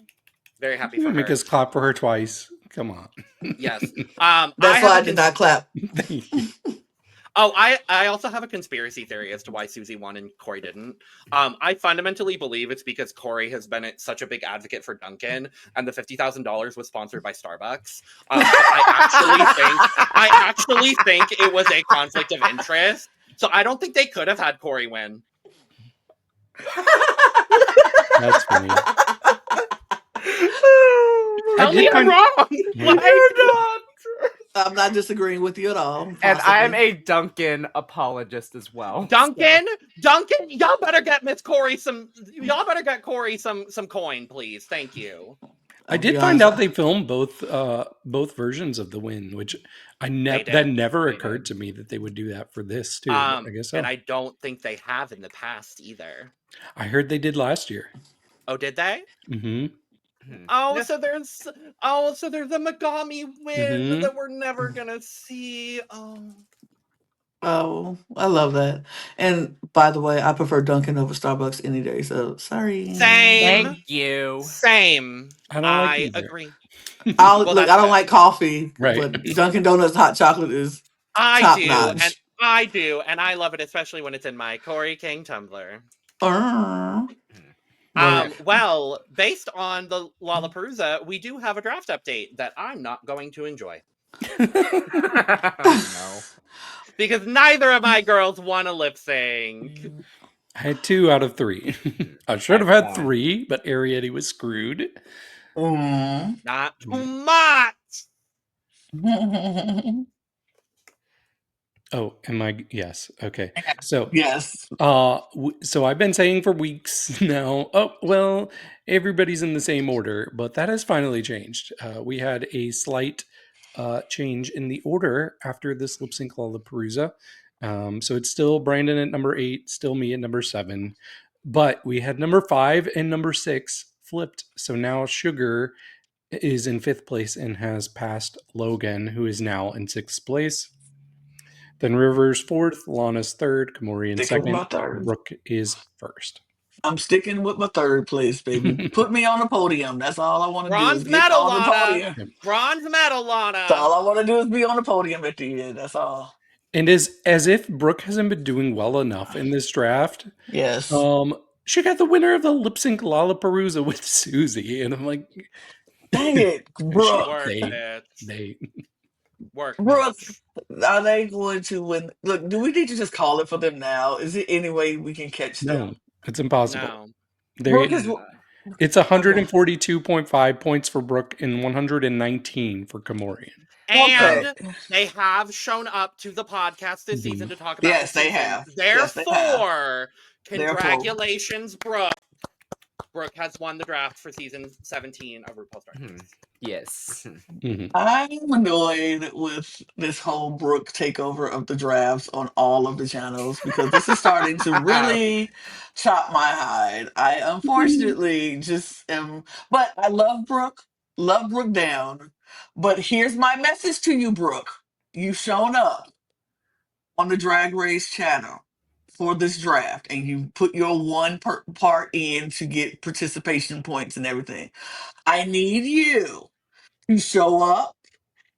[SPEAKER 1] Very happy for her.
[SPEAKER 2] Make us clap for her twice. Come on.
[SPEAKER 1] Yes.
[SPEAKER 4] That's why I did not clap.
[SPEAKER 1] Oh, I also have a conspiracy theory as to why Suzie won and Kori didn't. I fundamentally believe it's because Kori has been such a big advocate for Dunkin', and the $50,000 was sponsored by Starbucks. I actually think it was a conflict of interest. So I don't think they could have had Kori win.
[SPEAKER 2] That's funny.
[SPEAKER 1] Tell me I'm wrong.
[SPEAKER 3] You're not.
[SPEAKER 4] I'm not disagreeing with you at all.
[SPEAKER 3] And I'm
[SPEAKER 4] possibly.
[SPEAKER 3] a Duncan apologist as well.
[SPEAKER 1] Duncan, y'all better get Miss Kori some. Y'all better get Kori some coin, please. Thank you.
[SPEAKER 2] I did find out they filmed both versions of the win, which that never occurred to me that they would do that for this too. I guess so.
[SPEAKER 1] And I don't think they have in the past either.
[SPEAKER 2] I heard they did last year.
[SPEAKER 1] Oh, did they?
[SPEAKER 2] Mm-hmm.
[SPEAKER 1] Oh, so there's a Megami win that we're never gonna see.
[SPEAKER 4] Oh, I love that. And by the way, I prefer Dunkin' over Starbucks any day. So sorry.
[SPEAKER 1] Same.
[SPEAKER 3] Thank you.
[SPEAKER 1] Same.
[SPEAKER 2] I
[SPEAKER 1] agree.
[SPEAKER 4] I don't like coffee,
[SPEAKER 2] right.
[SPEAKER 4] but Dunkin' Donuts hot chocolate is top notch.
[SPEAKER 1] I do, and I love it, especially when it's in my Kori King tumbler. Well, based on the Lalaparuza, we do have a draft update that I'm not going to enjoy.
[SPEAKER 3] No.
[SPEAKER 1] Because neither of my girls won a lip sync.
[SPEAKER 2] I had 2 out of 3. I should have had 3, but Arrietty was screwed.
[SPEAKER 1] Not too much.
[SPEAKER 2] Oh, yes. Okay. So,
[SPEAKER 4] yes.
[SPEAKER 2] So I've been saying for weeks now, everybody's in the same order, but that has finally changed. We had a slight change in the order after this lip sync Lalaparuza. So it's still Brandon at number 8, still me at number 7, but we had number 5 and number 6 flipped. So now Sugar is in 5th place and has passed Logan, who is now in 6th place. Then Rivers 4th, Lana's 3rd, Kori in 2nd, Brooke is 1st.
[SPEAKER 4] I'm sticking with my 3rd place, baby. Put me on the podium. That's all I want to do.
[SPEAKER 1] Bronze medal, Lana. Bronze medal, Lana.
[SPEAKER 4] That's all I want to do is be on the podium at the end. That's all.
[SPEAKER 2] And as if Brooke hasn't been doing well enough in this draft.
[SPEAKER 4] Yes.
[SPEAKER 2] She got the winner of the lip sync Lalaparuza with Suzie, and I'm like,
[SPEAKER 4] dang it, Brooke.
[SPEAKER 1] Work.
[SPEAKER 4] Brooke, are they going to win? Look, do we need to just call it for them now? Is it any way we can catch them?
[SPEAKER 2] No, it's impossible.
[SPEAKER 1] No.
[SPEAKER 2] It's 142.5 points for Brooke and 119 for Kori.
[SPEAKER 1] And they have shown up to the podcast this season to talk about.
[SPEAKER 4] Yes, they have.
[SPEAKER 1] Therefore, congratulations, Brooke. Brooke has won the draft for season 17 of RuPaul's Drag Race.
[SPEAKER 3] Yes.
[SPEAKER 4] I'm annoyed with this whole Brooke takeover of the drafts on all of the channels because this is starting to really chop my hide. I unfortunately just am, but I love Brooke down. But here's my message to you, Brooke. You've shown up on the Drag Race channel for this draft and you put your one part in to get participation points and everything. I need you to show up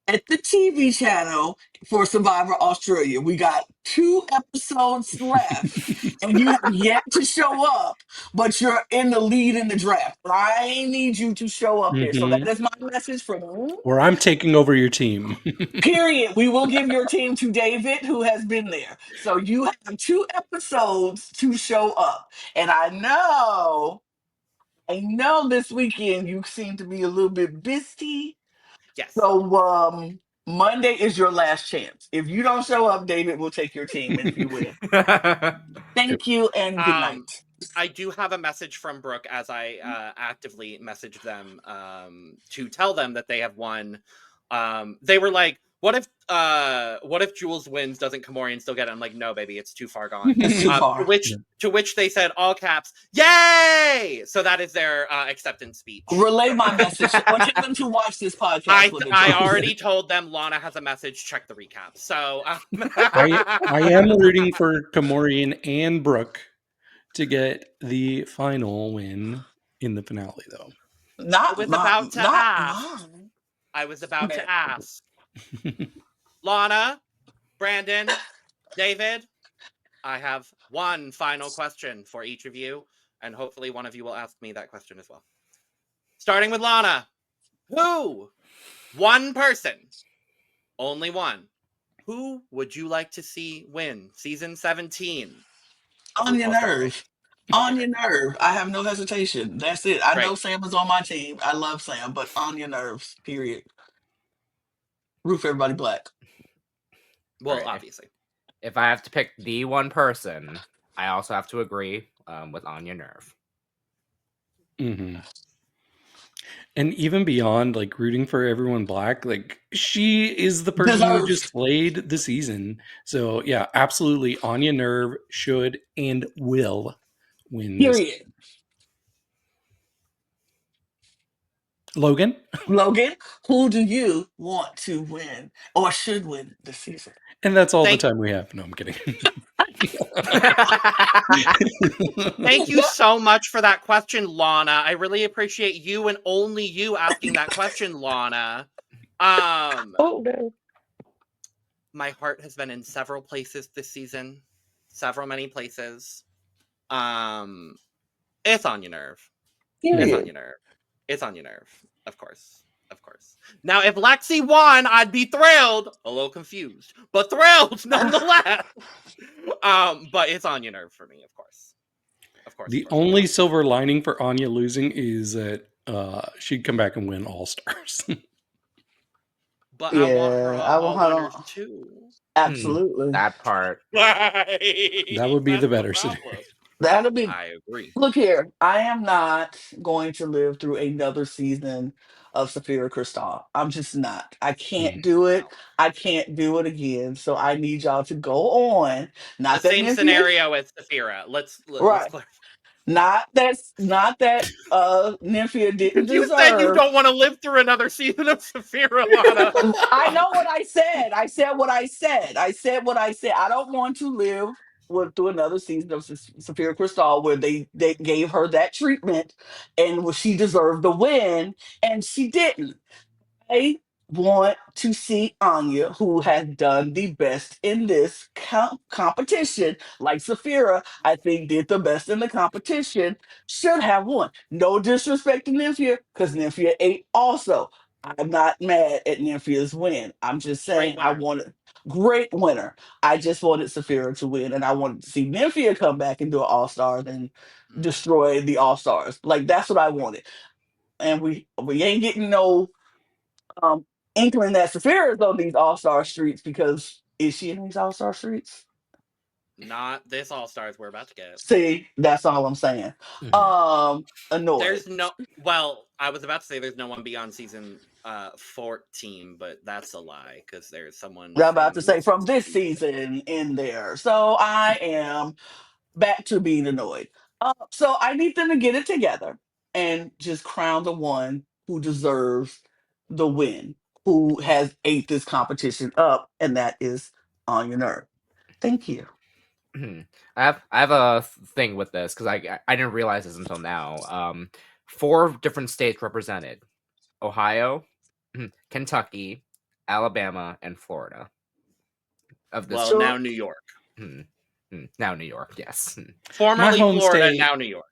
[SPEAKER 4] at the TV channel for Survivor Australia. We got 2 episodes left and you have yet to show up, but you're in the lead in the draft. I need you to show up there. So that is my message from you.
[SPEAKER 2] Or I'm taking over your team.
[SPEAKER 4] Period. We will give your team to David, who has been there. So you have 2 episodes to show up. And I know I know this weekend you seem to be a little bit busy.
[SPEAKER 1] Yes.
[SPEAKER 4] So Monday is your last chance. If you don't show up, David will take your team if you win. Thank you and good night.
[SPEAKER 1] I do have a message from Brooke as I actively messaged them to tell them that they have won. They were like, what if Jules wins, doesn't Komorian still get it? I'm like, no, baby, it's too far gone.
[SPEAKER 4] It's too far.
[SPEAKER 1] To which they said, all caps, yay! So that is their acceptance speech.
[SPEAKER 4] Relay my message. I want them to watch this podcast.
[SPEAKER 1] I already told them Lana has a message. Check the recap. So
[SPEAKER 2] I am rooting for Komorian and Brooke to get the final win in the finale, though.
[SPEAKER 1] I was about to ask. Lana, Brandon, David, I have one final question for each of you, and hopefully one of you will ask me that question as well. Starting with Lana. Who? One person. Only one. Who would you like to see win season 17?
[SPEAKER 4] On your nerve. On your nerve. I have no hesitation. That's it. I know Sam is on my team. I love Sam, but on your nerves, period. Root for everybody black.
[SPEAKER 1] Well, obviously.
[SPEAKER 3] If I have to pick the one person, I also have to agree with On Your Nerve.
[SPEAKER 2] Mm-hmm. And even beyond, like, rooting for everyone black, like, she is the person who just played the season. So, yeah, absolutely. Anya Nerve should and will win.
[SPEAKER 4] Period.
[SPEAKER 2] Logan,
[SPEAKER 4] who do you want to win or should win this season?
[SPEAKER 2] And that's all the time we have. No, I'm kidding.
[SPEAKER 1] Thank you so much for that question, Lana. I really appreciate you and only you asking that question, Lana.
[SPEAKER 4] Oh no.
[SPEAKER 1] My heart has been in several places this season. Many places. It's on your nerve. It's on your nerve. It's on your nerve. Of course. Now, if Lexi won, I'd be thrilled. A little confused, but thrilled nonetheless. But it's on your nerve for me, of course.
[SPEAKER 2] The only silver lining for Anya losing is that she'd come back and win All Stars.
[SPEAKER 1] But I want her all winners too.
[SPEAKER 4] Absolutely.
[SPEAKER 3] That part.
[SPEAKER 2] That would be the better scenario.
[SPEAKER 4] That'll be.
[SPEAKER 1] I agree.
[SPEAKER 4] Look here, I am not going to live through another season of Saphira Crystal. I'm just not. I can't do it. I can't do it again. So I need y'all to go on. Not
[SPEAKER 1] the
[SPEAKER 4] that
[SPEAKER 1] same scenario as Saphira. Let's clarify.
[SPEAKER 4] Not that Nymphia didn't deserve.
[SPEAKER 1] You said you don't want to live through another season of Saphira, Lana.
[SPEAKER 4] I know what I said. I said what I said. I don't want to live through another season of Saphira Crystal where they gave her that treatment and she deserved the win and she didn't. I want to see Anya, who has done the best in this competition, like Saphira, I think did the best in the competition, should have won. No disrespect to Nymphia, because Nymphia ate also. I'm not mad at Nymphia's win. I'm just saying I wanted great winner. I just wanted Saphira to win, and I wanted to see Nymphia come back and do an All-Stars and destroy the All-Stars. Like that's what I wanted. And we ain't getting no inkling that Saphira is on these All-Star streets because is she in these All-Star streets?
[SPEAKER 1] Not this All-Stars we're about to get.
[SPEAKER 4] See, that's all I'm saying. Annoyed.
[SPEAKER 1] There's no I was about to say there's no one beyond season 14, but that's a lie because there's someone
[SPEAKER 4] I'm about to say from this season in there. So I am back to being annoyed. So I need them to get it together and just crown the one who deserves the win, who has ate this competition up, and that is On Your Nerve. Thank you.
[SPEAKER 3] I have a thing with this because I didn't realize this until now. 4 different states represented: Ohio, Kentucky, Alabama, and Florida.
[SPEAKER 1] Now New York.
[SPEAKER 3] Now New York, yes.
[SPEAKER 1] Formerly Florida, now New York.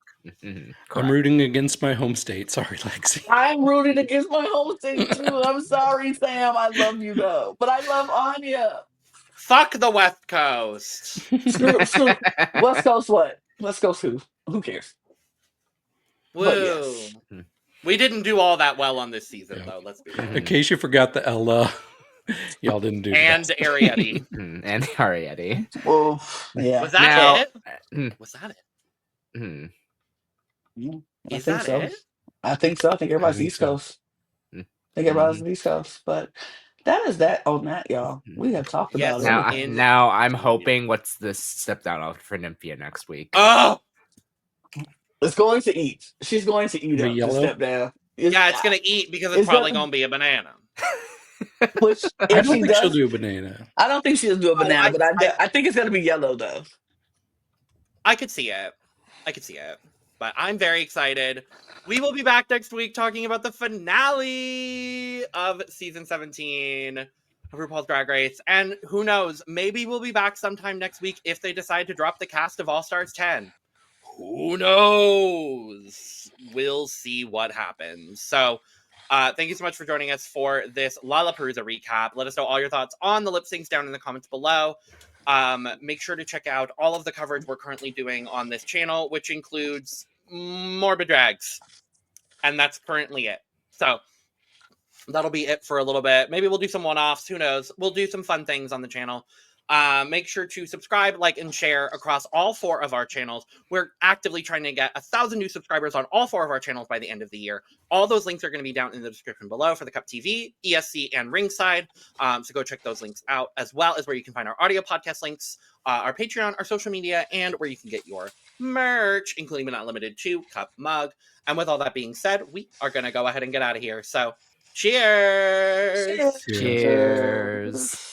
[SPEAKER 2] I'm rooting against my home state. Sorry, Lexi.
[SPEAKER 4] I'm rooting against my home state too. I'm sorry, Sam. I love you though, but I love Anya.
[SPEAKER 1] Fuck the West Coast.
[SPEAKER 4] Screw. West Coast what? West Coast who? Who cares? But
[SPEAKER 1] Woo.
[SPEAKER 4] yes.
[SPEAKER 1] We didn't do all that well on this season,
[SPEAKER 2] Yeah.
[SPEAKER 1] though. Let's be real.
[SPEAKER 2] Acacia forgot the Ella. Y'all didn't do the
[SPEAKER 1] And
[SPEAKER 2] best.
[SPEAKER 1] Arrietty.
[SPEAKER 3] And Arrietty.
[SPEAKER 4] Well, yeah.
[SPEAKER 1] Was that
[SPEAKER 3] Now-
[SPEAKER 1] it? Was that it?
[SPEAKER 3] Hmm.
[SPEAKER 4] I
[SPEAKER 1] Is
[SPEAKER 4] think
[SPEAKER 1] that
[SPEAKER 4] so.
[SPEAKER 1] it?
[SPEAKER 4] I think so. I think everybody's
[SPEAKER 2] think
[SPEAKER 4] East
[SPEAKER 2] so.
[SPEAKER 4] Coast. I think everybody's East Coast. But that is that on that, y'all. We have talked
[SPEAKER 1] Yes.
[SPEAKER 4] about
[SPEAKER 3] Now,
[SPEAKER 4] everything.
[SPEAKER 3] now I'm hoping what's this step down for Nymphia next week?
[SPEAKER 1] Oh!
[SPEAKER 4] It's going to eat. She's going to eat
[SPEAKER 2] The
[SPEAKER 4] up to
[SPEAKER 2] yellow?
[SPEAKER 4] step down.
[SPEAKER 1] Yeah, it's going to eat because it's
[SPEAKER 4] It's
[SPEAKER 1] probably
[SPEAKER 4] gonna-
[SPEAKER 1] going to be a banana.
[SPEAKER 4] Which,
[SPEAKER 2] I
[SPEAKER 4] if
[SPEAKER 2] don't
[SPEAKER 4] she
[SPEAKER 2] think she'll
[SPEAKER 4] does,
[SPEAKER 2] do a banana.
[SPEAKER 4] I don't think she'll do a banana, but
[SPEAKER 1] I-
[SPEAKER 4] I think it's going to be yellow, though.
[SPEAKER 1] I could see it. But I'm very excited. We will be back next week talking about the finale of season 17 of RuPaul's Drag Race. And who knows, maybe we'll be back sometime next week if they decide to drop the cast of All Stars 10. Who knows? We'll see what happens. So, thank you so much for joining us for this Lalaparuza recap. Let us know all your thoughts on the lip syncs down in the comments below. Make sure to check out all of the coverage we're currently doing on this channel, which includes morbid drags. And that's currently it. So that'll be it for a little bit. Maybe we'll do some one-offs. Who knows? We'll do some fun things on the channel. Make sure to subscribe, like, and share across all 4 of our channels. We're actively trying to get 1,000 new subscribers on all 4 of our channels by the end of the year. All those links are going to be down in the description below for the Cup TV, ESC, and Ringside. So go check those links out, as well as where you can find our audio podcast links, our Patreon, our social media, and where you can get your merch, including but not limited to Cup Mug. And with all that being said, we are going to go ahead and get out of here. So, cheers!
[SPEAKER 3] Cheers.